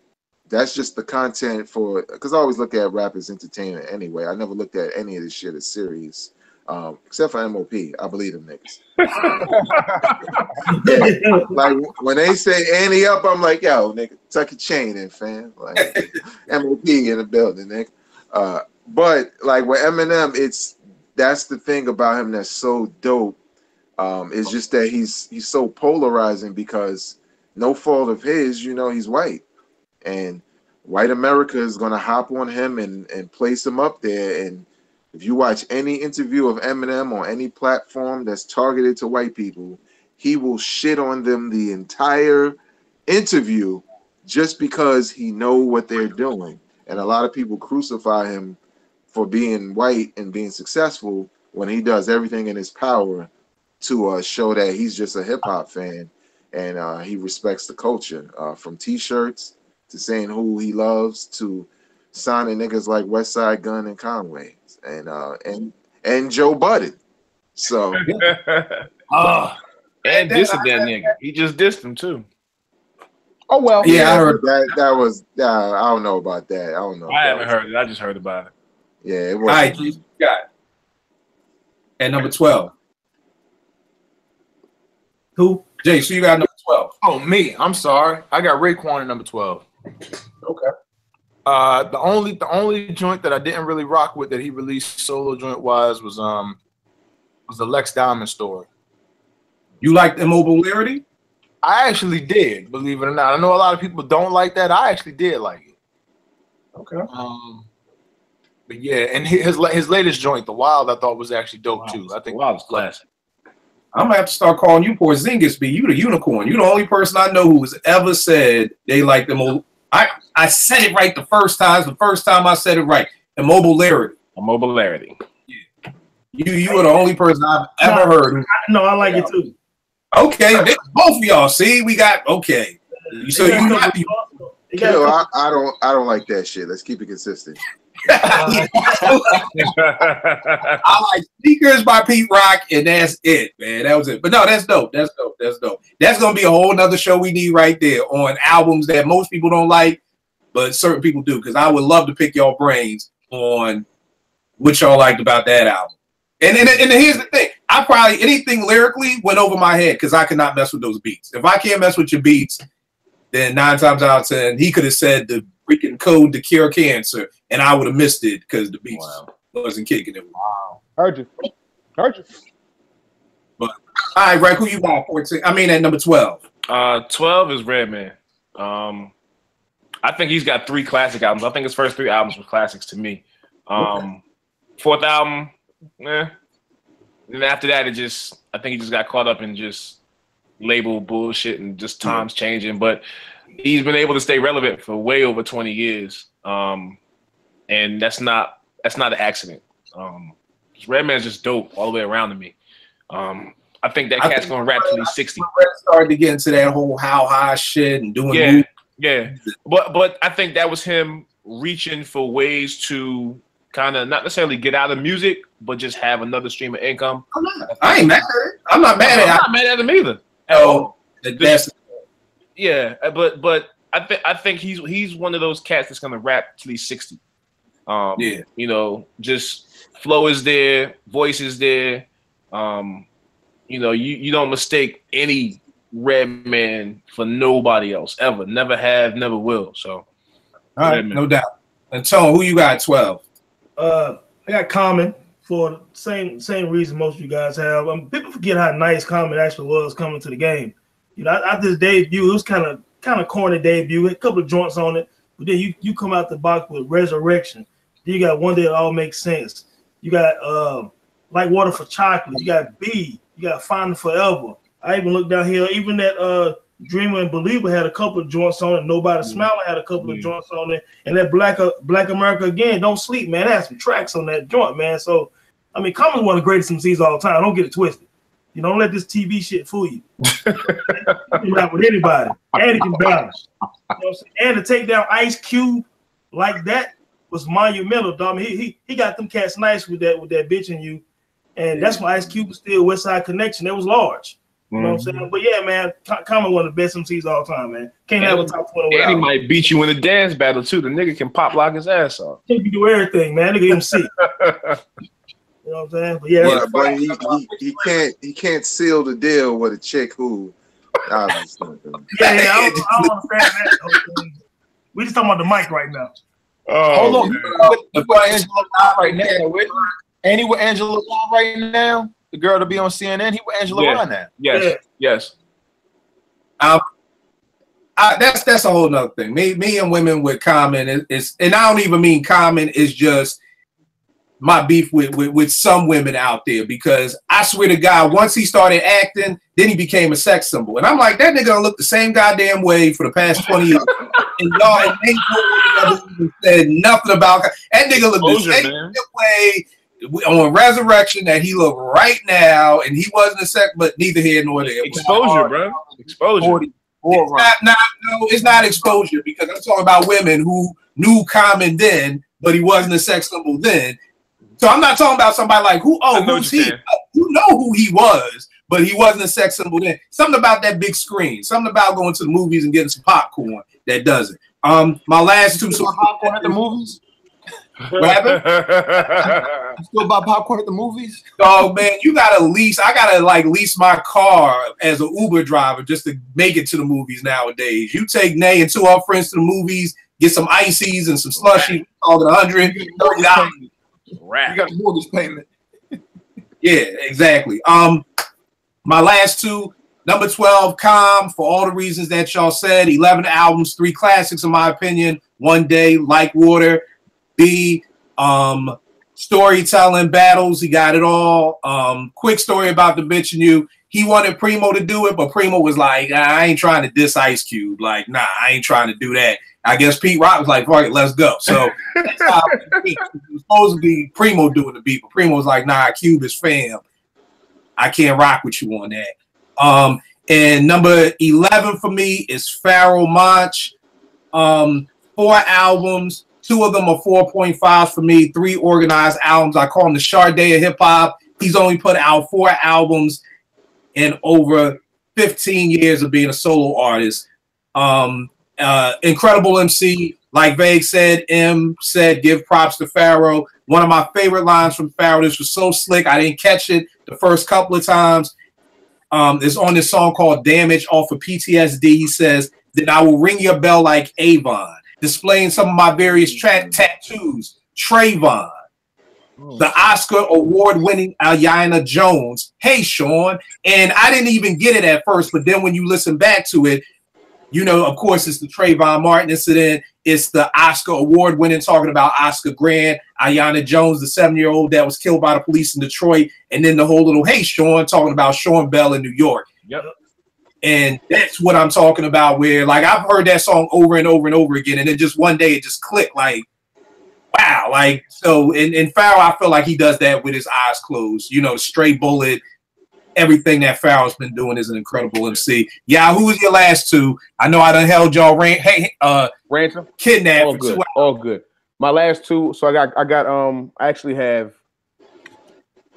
D: the content for, because I always look at rap as entertainment anyway. I never looked at any of this shit as serious, except for MOP. I believe them niggas. Like when they say Annie up, I'm like, yo, nigga, tuck your chain in, fam. Like MOP in the building, nigga. But like with Eminem, that's the thing about him that's so dope. It's just that he's so polarizing because no fault of his, he's white. And white America is going to hop on him and place him up there. And if you watch any interview of Eminem on any platform that's targeted to white people, he will shit on them the entire interview just because he know what they're doing. And a lot of people crucify him for being white and being successful when he does everything in his power to show that he's just a hip-hop fan and he respects the culture, from T-shirts to saying who he loves, to signing niggas like Westside Gunn and Conway, and Joe Budden. So,
B: and dissing that nigga. He just dissed him too.
E: Oh well,
D: yeah, I heard that. That was I don't know about that. I don't know.
B: I haven't heard it. I just heard about it.
D: Yeah, it was.
A: All right, you got it. At number 12.
G: Who?
A: Jay, so you got number 12.
F: Oh, me. I'm sorry. I got Raekwon at number 12.
A: Okay.
F: The only joint that I didn't really rock with that he released solo joint wise was the Lex Diamond story.
A: You like Immobility?
F: I actually did, believe it or not. I know a lot of people don't like that. I actually did like it.
A: Okay.
F: But yeah, and his latest joint, The Wild, I thought was actually dope too. I think
B: Wild is classic.
A: I'm gonna have to start calling you Porzingis B. You the unicorn. You the only person I know who has ever said they like the I said it right the first time. It's the first time I said it right. Immobility.
B: Immobility.
A: Yeah. You are the only person I've ever heard.
G: No, I like it too.
A: Okay, both of y'all. See, we got okay. So you got the.
D: I don't like that shit. Let's keep it consistent.
A: I like Sneakers by Pete Rock, and that's it, man. That was it. But no, that's dope. That's dope. That's dope. That's gonna be a whole nother show we need right there on albums that most people don't like, but certain people do. Because I would love to pick your brains on what y'all liked about that album. And here's the thing: I probably anything lyrically went over my head because I could not mess with those beats. If I can't mess with your beats, then 9 times out of 10, he could have said the freaking code to cure cancer, and I would have missed it because the beats wasn't kicking it.
E: Wow. Heard you.
A: But all right, Rick, who you got 14? I mean at number 12.
B: 12 is Redman. I think he's got 3 classic albums. I think his first 3 albums were classics to me. Fourth album, and after that, I think he just got caught up in just label bullshit and just times changing. But he's been able to stay relevant for way over 20 years, and that's not an accident. Redman's just dope all the way around to me. I think that cat's gonna rap till he's 60.
A: Started to get into that whole how high shit and doing
B: But I think that was him reaching for ways to kind of not necessarily get out of music, but just have another stream of income.
A: I ain't mad at it. I'm not mad at it.
B: I'm not mad at him either. But I think he's one of those cats that's gonna rap till he's 60. Just flow is there, voice is there. You don't mistake any Redman for nobody else ever. Never have, never will. So,
A: all right, no doubt. And Tone, who you got 12?
G: I got Common for the same reason most of you guys have. People forget how nice Common actually was coming to the game. You know, after his debut, it was kind of corny debut, a couple of joints on it, but then you come out the box with Resurrection. Then you got One Day It All Makes Sense. You got Like Water for Chocolate. You got B. You got Finding Forever. I even looked down here. Even that Dreamer and Believer had a couple of joints on it. Nobody Smiling had a couple of joints on it. And that Black America Again, Don't Sleep, man. That had some tracks on that joint, man. So, I mean, Common's one of the greatest MCs all the time. Don't get it twisted. You don't let this TV shit fool you. You can rap with anybody. And he can balance. You know what I'm saying? And to take down Ice Cube like that was monumental, dog. I mean, he got them cats nice with that bitch in you. And that's why Ice Cube was still West Side Connection. That was large. You know what I'm saying? But yeah, man, Common one of the best MCs all time, man. Can't have a top 20 without
B: him. He might beat you in a dance battle too. The nigga can pop lock his ass off.
G: He can do everything, man. Nigga MC. You know what I'm saying? But yeah,
D: but he can't seal the deal with a chick who.
G: I don't understand that. We just talking about the mic right now.
F: Hold on, you got Angela Live right now. And he with Angela Live right now. The girl to be on CNN. He with Angela Live now.
B: Yes.
A: That's a whole nother thing. Me and women with Common is, and I don't even mean Common, is just my beef with some women out there, because I swear to God, once he started acting, then he became a sex symbol. And I'm like, that nigga look the same goddamn way for the past 20 years. And y'all ain't said nothing about that nigga look the same way on Resurrection that he look right now, and he wasn't a sex, but neither here nor there.
B: Exposure, bro. Exposure.
A: It's not exposure, because I'm talking about women who knew Common then, but he wasn't a sex symbol then. So I'm not talking about somebody like who's he? You know who he was, but he wasn't a sex symbol then. Something about that big screen, something about going to the movies and getting some popcorn that does it. My last two.
F: Popcorn at the movies?
A: What happened?
F: You still buy popcorn at the movies?
A: Oh man, I gotta lease my car as an Uber driver just to make it to the movies nowadays. You take Nay and two of our friends to the movies, get some ices and some slushy, call it $130.
F: You got the mortgage payment.
A: Yeah, exactly. My last two, number 12, Calm, for all the reasons that y'all said. 11 albums, 3 classics in my opinion. One Day, Like Water. B, storytelling, battles, he got it all. Quick story about the Bitch and You. He wanted Primo to do it, but Primo was like, I ain't trying to diss Ice Cube. Like, nah, I ain't trying to do that. I guess Pete Rock was like, fuck it, let's go. So that's how it was supposed to be Primo doing the beat, but Primo was like, nah, Cube is fam. I can't rock with you on that. And number 11 for me is Pharoah Monch. 4 albums. 2 of them are 4.5s for me. 3 organized albums. I call him the Sade of hip hop. He's only put out 4 albums in over 15 years of being a solo artist. Incredible MC. Like Vague said, M said, give props to Pharoah. One of my favorite lines from Pharoah, this was so slick, I didn't catch it the first couple of times. It's on this song called Damage off of PTSD. He says, then I will ring your bell like Avon, displaying some of my various tattoos. Trayvon. The Oscar award-winning Aiyana Jones. Hey, Sean. And I didn't even get it at first, but then when you listen back to it, you know, of course, it's the Trayvon Martin incident. It's the Oscar award-winning, talking about Oscar Grant, Aiyana Jones, the 7-year-old that was killed by the police in Detroit, and then the whole little Hey, Sean, talking about Sean Bell in New York.
B: Yep.
A: And that's what I'm talking about, where, like, I've heard that song over and over and over again, and then just one day it just clicked, like, wow. Like, so in Pharoah, I feel like he does that with his eyes closed. You know, the Straight Bullet, everything that Pharoah's been doing is an incredible MC. Yeah, who was your last two? I know I done held y'all
E: ransom,
A: kidnapped.
E: All good. All good. My last two. So I actually have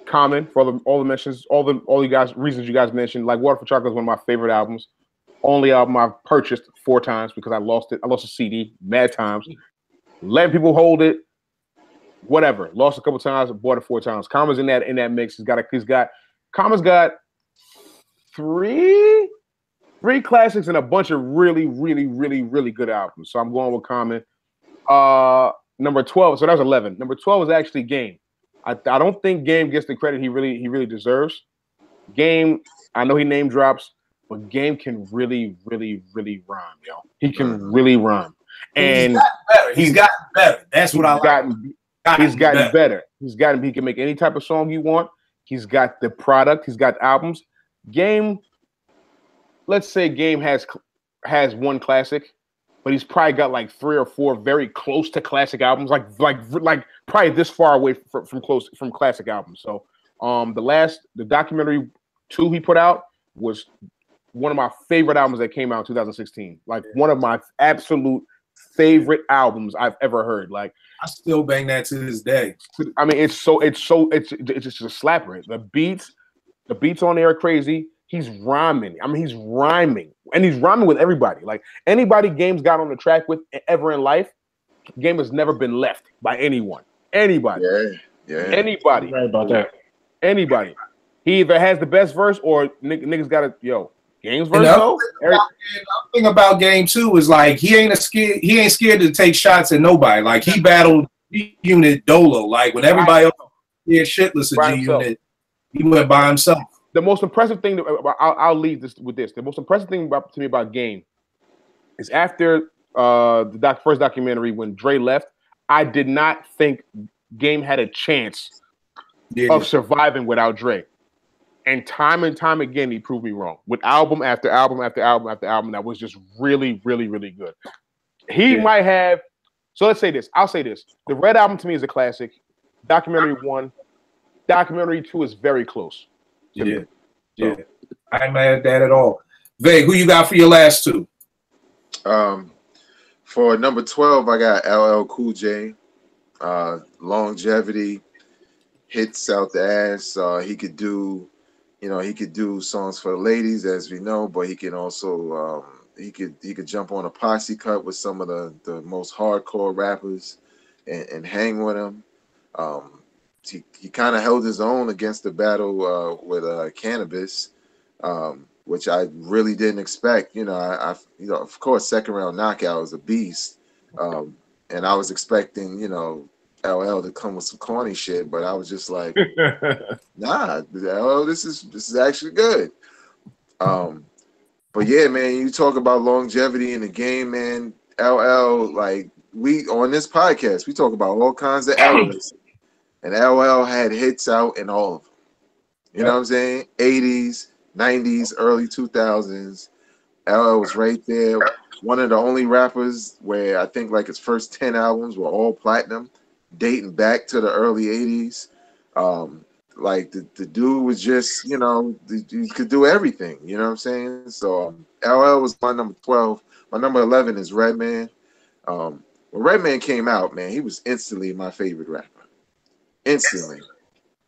E: Common for all the mentions, all you guys reasons you guys mentioned. Like Water for Chocolate is one of my favorite albums. Only album I've purchased 4 times because I lost it. I lost a CD mad times. Letting people hold it. Whatever. Lost a couple times. Bought it 4 times. Common's in that mix. Common's got 3 classics and a bunch of really, really, really, really good albums. So I'm going with Common. Number 12. So that was 11. Number 12 is actually Game. I don't think Game gets the credit he really deserves. Game, I know he name drops, but Game can really rhyme, yo. He can really rhyme. And
A: he's gotten better. That's what I like.
E: He's gotten better. He can make any type of song you want. He's got the product. He's got albums. Game, let's say Game has one classic, but he's probably got like 3 or 4 very close to classic albums, like probably this far away from classic albums. So the documentary 2 he put out was one of my favorite albums that came out in 2016. Like one of my absolute favorite albums I've ever heard. Like
A: I still bang that to this day.
E: I mean, it's just a slapper. The beats on there are crazy. He's rhyming. I mean, he's rhyming, and he's rhyming with everybody. Like anybody Game's got on the track with ever in life, Game has never been left by anyone. Anybody.
D: Yeah.
E: Anybody.
B: Right about that.
E: Anybody. He either has the best verse or niggas got to Game's verse though.
A: The thing about Game too is like he ain't scared to take shots at nobody. Like he battled G-Unit Dolo. Like when everybody else did shitless at G-Unit, he went by himself.
E: The most impressive thing I'll leave this with this. The most impressive thing to me about Game is after the first documentary when Dre left, I did not think Game had a chance of surviving without Dre. And time again, he proved me wrong. With album after album after album after album, that was just really good. He might have. So let's say this. I'll say this. The Red Album to me is a classic. Documentary 1, Documentary 2 is very close.
A: Yeah. I ain't mad at that at all. Vay, who you got for your last 2?
D: For number 12, I got LL Cool J. Longevity, hits out the ass. He could do songs for the ladies, as we know, but he can also he could jump on a posse cut with some of the most hardcore rappers and hang with them. He kind of held his own against the battle with Cannabis, which I really didn't expect. Of course, second round knockout was a beast, and I was expecting LL to come with some corny shit, but I was just like, nah, LL, this is actually good. But yeah, man, you talk about longevity in the game, man. LL, like we on this podcast, we talk about all kinds of eras, and LL had hits out in all of them. You know what I'm saying? 80s, 90s, early 2000s. LL was right there. One of the only rappers where I think like his first 10 albums were all platinum, dating back to the early 80s. Like the dude was just, he could do everything. You know what I'm saying? So LL was my number 12. My number 11 is Redman. When Redman came out, man, he was instantly my favorite rapper. Instantly.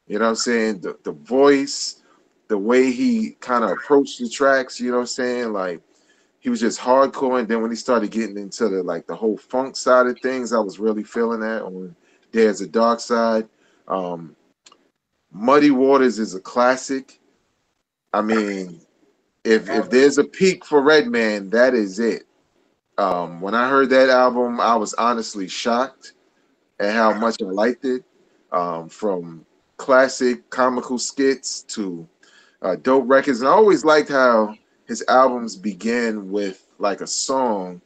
D: You know what I'm saying? The voice, the way he kind of approached the tracks, you know what I'm saying? Like he was just hardcore, and then when he started getting into the whole funk side of things, I was really feeling that on There's a Dark Side. Muddy Waters is a classic. I mean, if there's a peak for Redman, that is it. When I heard that album, I was honestly shocked at how much I liked it. From classic comical skits to dope records. And I always liked how his albums began with like a song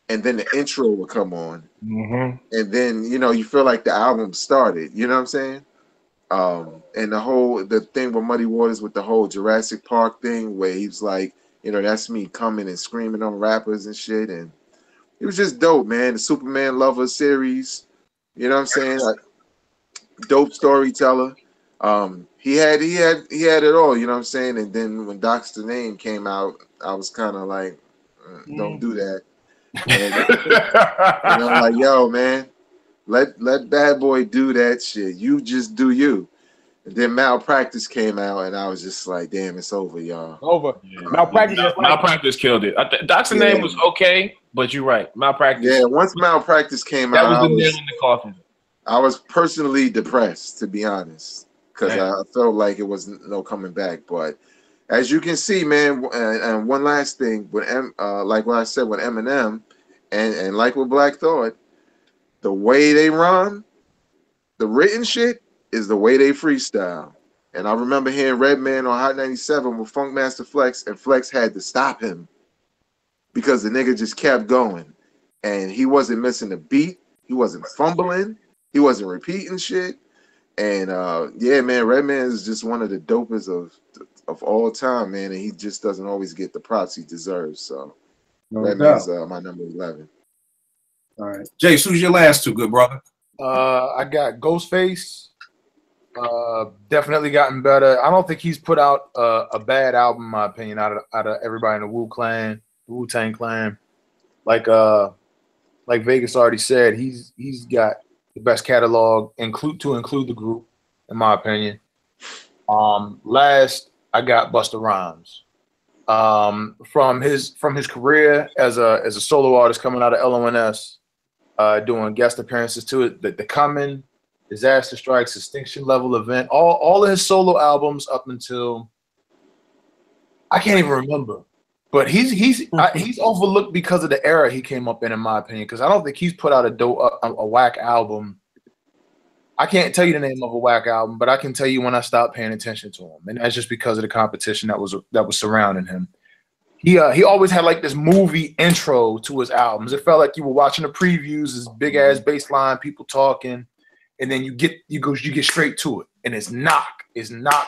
D: and then the intro would come on. Mm-hmm. And then, you feel like the album started. You know what I'm saying? And the thing with Muddy Waters with the whole Jurassic Park thing where he's like, that's me coming and screaming on rappers and shit. And it was just dope, man. The Superman Lover series, you know what I'm saying? Like, dope storyteller. He had it all, you know what I'm saying? And then when Doc's the Name came out, I was kind of like, don't do that. And, like, yo, man, let Bad Boy do that shit. You just do you. And then Malpractice came out, and I was just like, damn, it's over, y'all.
E: Over.
B: Yeah. Malpractice killed it. Doc's Name was okay, but you're right. Malpractice.
D: Yeah, once Malpractice came out,
B: that was the nail in the coffin.
D: I was personally depressed, to be honest, because I felt like it was no coming back. But as you can see, man, and one last thing, like what I said with Eminem, and like with Black Thought, the way they rhyme, the written shit, is the way they freestyle. And I remember hearing Redman on Hot 97 with Funkmaster Flex, and Flex had to stop him because the nigga just kept going. And he wasn't missing a beat. He wasn't fumbling. He wasn't repeating shit. And yeah, man, Redman is just one of the dopest of all time, man. And he just doesn't always get the props he deserves. So Redman's my number 11.
A: All right. Jace, who's your last two, good brother?
F: I got Ghostface. Definitely gotten better. I don't think he's put out a bad album, in my opinion, out of everybody in the Wu-Tang Clan. Like Vegas already said, he's got the best catalog, to include the group, in my opinion. Last, I got Busta Rhymes. From his career as a solo artist coming out of LONS, doing guest appearances to it, the Common, Disaster Strikes, Extinction Level Event, all of his solo albums up until I can't even remember. But he's overlooked because of the era he came up in my opinion. Because I don't think he's put out a whack album. I can't tell you the name of a whack album, but I can tell you when I stopped paying attention to him, and that's just because of the competition that was surrounding him. He always had like this movie intro to his albums. It felt like you were watching the previews, this big ass bass line, people talking, and then you get straight to it, and it's knock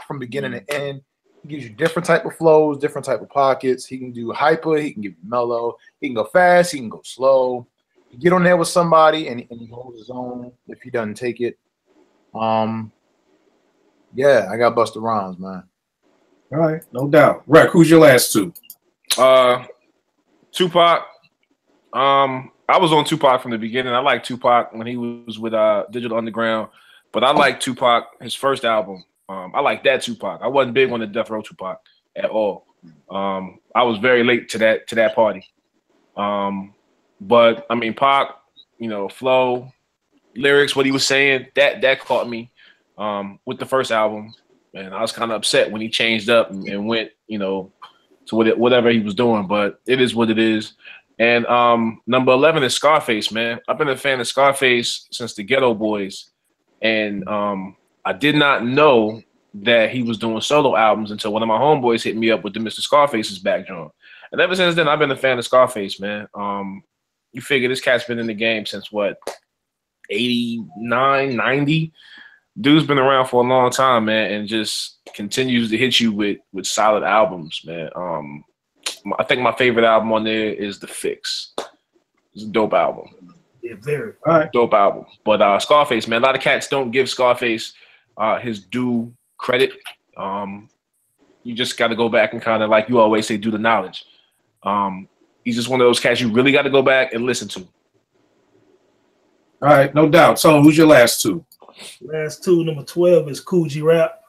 F: from beginning to end. He gives you different type of flows, different type of pockets. He can do hyper, he can give you mellow, he can go fast, he can go slow. You get on there with somebody and he holds his own if he doesn't take it. Yeah, I got Busta Rhymes, man.
A: All right, no doubt. Rec, who's your last two?
B: Tupac. I was on Tupac from the beginning. I like Tupac when he was with Digital Underground, but I like Tupac, his first album. I like that Tupac. I wasn't big on the Death Row Tupac at all. I was very late to that party. But I mean, Pac, flow, lyrics, what he was saying, that caught me with the first album, and I was kind of upset when he changed up and went, to whatever he was doing. But it is what it is. And number 11 is Scarface, man. I've been a fan of Scarface since the Ghetto Boys, and I did not know that he was doing solo albums until one of my homeboys hit me up with the Mr. Scarface's background. And ever since then, I've been a fan of Scarface, man. You figure this cat's been in the game since what, 89, 90? Dude's been around for a long time, man, and just continues to hit you with solid albums, man. I think my favorite album on there is The Fix. It's a dope album.
G: Yeah, very.
A: All right.
B: Dope album. But Scarface, man, a lot of cats don't give Scarface his due credit. You just got to go back and kind of, like you always say, do the knowledge. He's just one of those cats you really got to go back and listen to.
A: All right, no doubt. So who's your last two?
G: Last two, number 12 is Kool G Rap.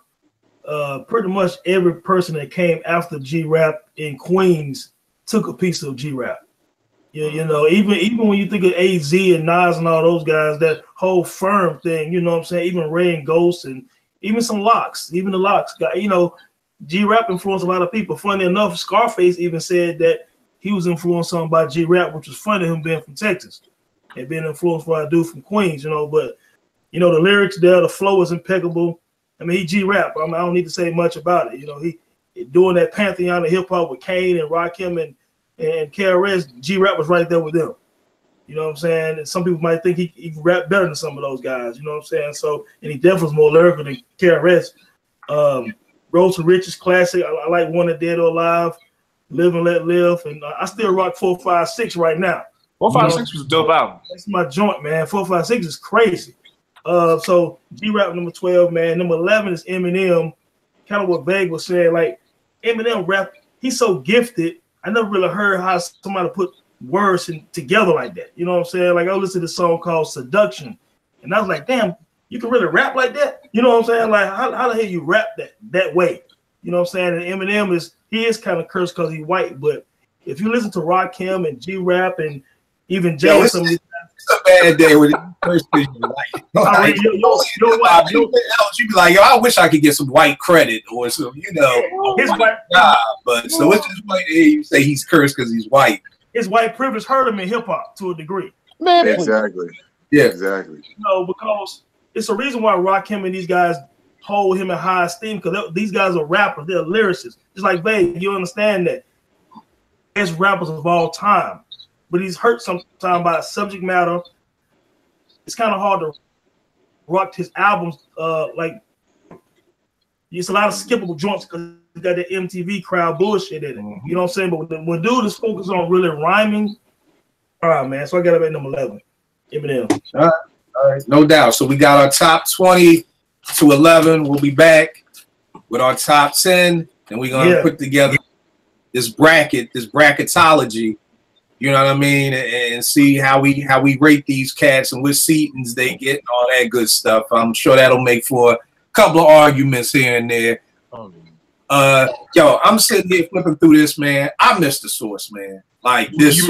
G: Pretty much every person that came after G Rap in Queens took a piece of G Rap. Even when you think of AZ and Nas and all those guys, that whole firm thing, you know what I'm saying? Even Ray and Ghost and even some Locks, even the Locks guy, G Rap influenced a lot of people. Funny enough, Scarface even said that he was influenced on by G Rap, which was funny, him being from Texas and being influenced by a dude from Queens, but the lyrics there, the flow is impeccable. I mean, he G-Rap. I don't need to say much about it. He doing that pantheon of hip-hop with Kane and Rakim and KRS, G-Rap was right there with them. You know what I'm saying? And some people might think he rap better than some of those guys. You know what I'm saying? So, and he definitely was more lyrical than KRS. Road to Riches classic. I like Wanted Dead or Alive, Live and Let Live. And I still rock 456 right now.
B: 456 was a dope album.
G: That's my joint, man. 456 is crazy. So G-Rap number 12, man. Number 11 is Eminem. Kind of what Vague was saying, like Eminem rap, he's so gifted. I never really heard how somebody put words together like that. You know what I'm saying? Like I listened to this song called Seduction, and I was like, damn, you can really rap like that? You know what I'm saying? Like how the hell you rap that way? You know what I'm saying? And Eminem is kind of cursed because he's white, but if you listen to Rakim and G-Rap and even Jay,
A: it's a bad day when it's first thing you like. You'd be like, I wish I could get some white credit or some, his white job. But so it's just white. You say he's cursed because he's white.
G: His white privilege hurt him in hip hop to a degree.
F: Man,
D: exactly.
A: Yeah,
D: exactly.
G: Because it's a reason why Rakim and these guys hold him in high esteem, because these guys are rappers, they're lyricists. Just like Vay, you understand that. Best rappers of all time, but he's hurt sometimes by subject matter. It's kind of hard to rock his albums. Like it's a lot of skippable joints because he got the MTV crowd bullshit in it. You know what I'm saying? But when dude is focused on really rhyming, all right, man. So I got to make number 11. Eminem.
A: All right, no doubt. So we got our top 20 to 11. We'll be back with our top 10, and we're gonna put together this bracket, this bracketology, you know what I mean, and see how we rate these cats and what seatings they get and all that good stuff. I'm sure that'll make for a couple of arguments here and there. Yo, I'm sitting here flipping through this, man. I missed the source, man. Like this.
B: You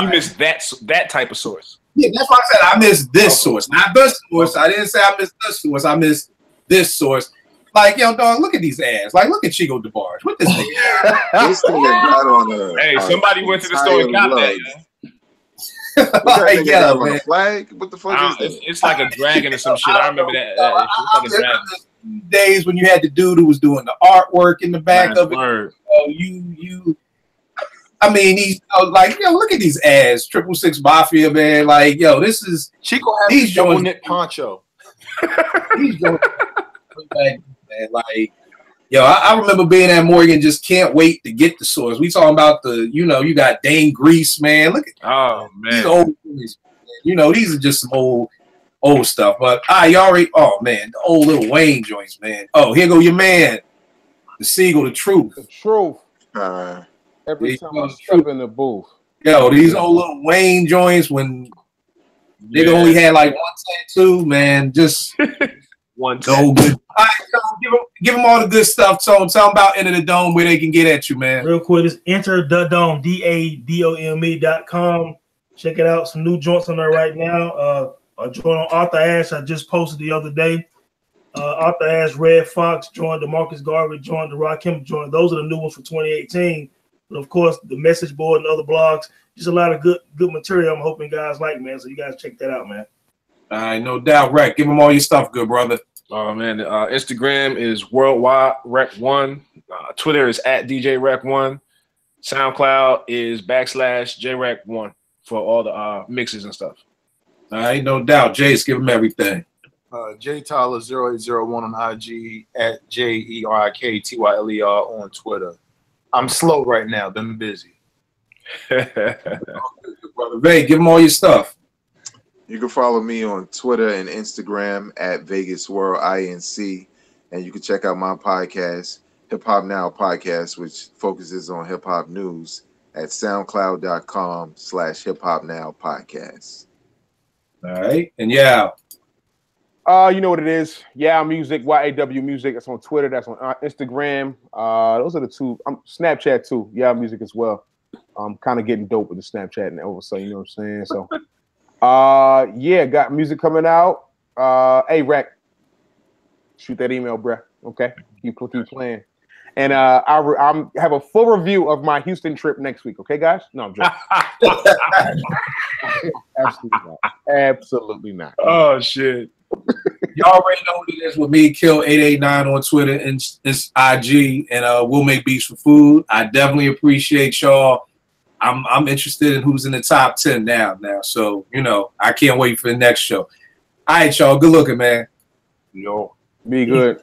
B: missed that type of source?
A: Yeah, that's why I said I missed this source, not the source. I didn't say I missed the source. I missed this source. Like, yo, dog, look at these ads. Like, look at Chico DeBarge. What this nigga?
D: This thing got on
B: hey, somebody went to the store and got that.
A: Like, yeah,
D: on a flag? What the fuck is that?
B: It's like a dragon or some shit. I remember that. It's like a dragon.
A: Days when you had the dude who was doing the artwork in the back of it. Oh, I mean, he's like, yo, look at these ads. 666 Mafia, man. Like, yo, this is
F: Chico has a double knit poncho.
A: He's going man. Like, yo, I remember being at Morgan, just can't wait to get the source. We talking about you got Dane Grease, man. Look at these old movies, man. These are just some old stuff. But oh man, the old Lil Wayne joints, man. Oh, here go your man, the Seagull, the Truth.
E: The Truth. Every time I step in the booth.
A: Yo, these old Lil Wayne joints when they only had like 1 tattoo, man. Just
B: one
A: go good. All right, give them all the good stuff. So tell them about Enter the Dome, where they can get at you, man.
G: Real quick, it's Enter the Dome, DADOME.com. Check it out. Some new joints on there right now. A joint on Arthur Ashe I just posted the other day. Arthur Ashe, Red Fox joined, the Marcus Garvey joined, the Rakim joined. Those are the new ones for 2018. But of course, the message board and other blogs, just a lot of good material. I'm hoping guys like, man. So you guys check that out, man.
A: All right, no doubt, Rec. Give them all your stuff, good brother.
B: Oh man, Instagram is Worldwide Rec1. Twitter is @DJRec1. SoundCloud is /JRec1 for all the mixes and stuff.
A: All right, no doubt. Jace, give them everything.
F: JTyler0801 on IG, @JERIKTYLER on Twitter. I'm slow right now. Been busy.
A: Brother Vay, give them all your stuff.
D: You can follow me on Twitter and Instagram @VegasWorldINC, and you can check out my podcast, Hip Hop Now Podcast, which focuses on hip hop news at SoundCloud.com/Hip Hop Now Podcast.
A: All right, and yeah.
E: You know what it is. Yeah, Music, YAW Music. That's on Twitter. That's on Instagram. Those are the two. Snapchat too. Yeah, Music as well. I'm kind of getting dope with the Snapchat and over, so you know what I'm saying. So, yeah, got music coming out. Hey, Rack, shoot that email, bruh. Okay, keep playing. And I'm have a full review of my Houston trip next week. Okay, guys? No, I'm joking. Absolutely not. Absolutely not.
B: Oh shit.
A: You already know what it is with me, Kill889 on Twitter and it's IG, and We'll Make Beats for Food. I definitely appreciate y'all. I'm interested in who's in the top 10 now. So, I can't wait for the next show. All right, y'all. Good looking, man.
E: Yo, be good.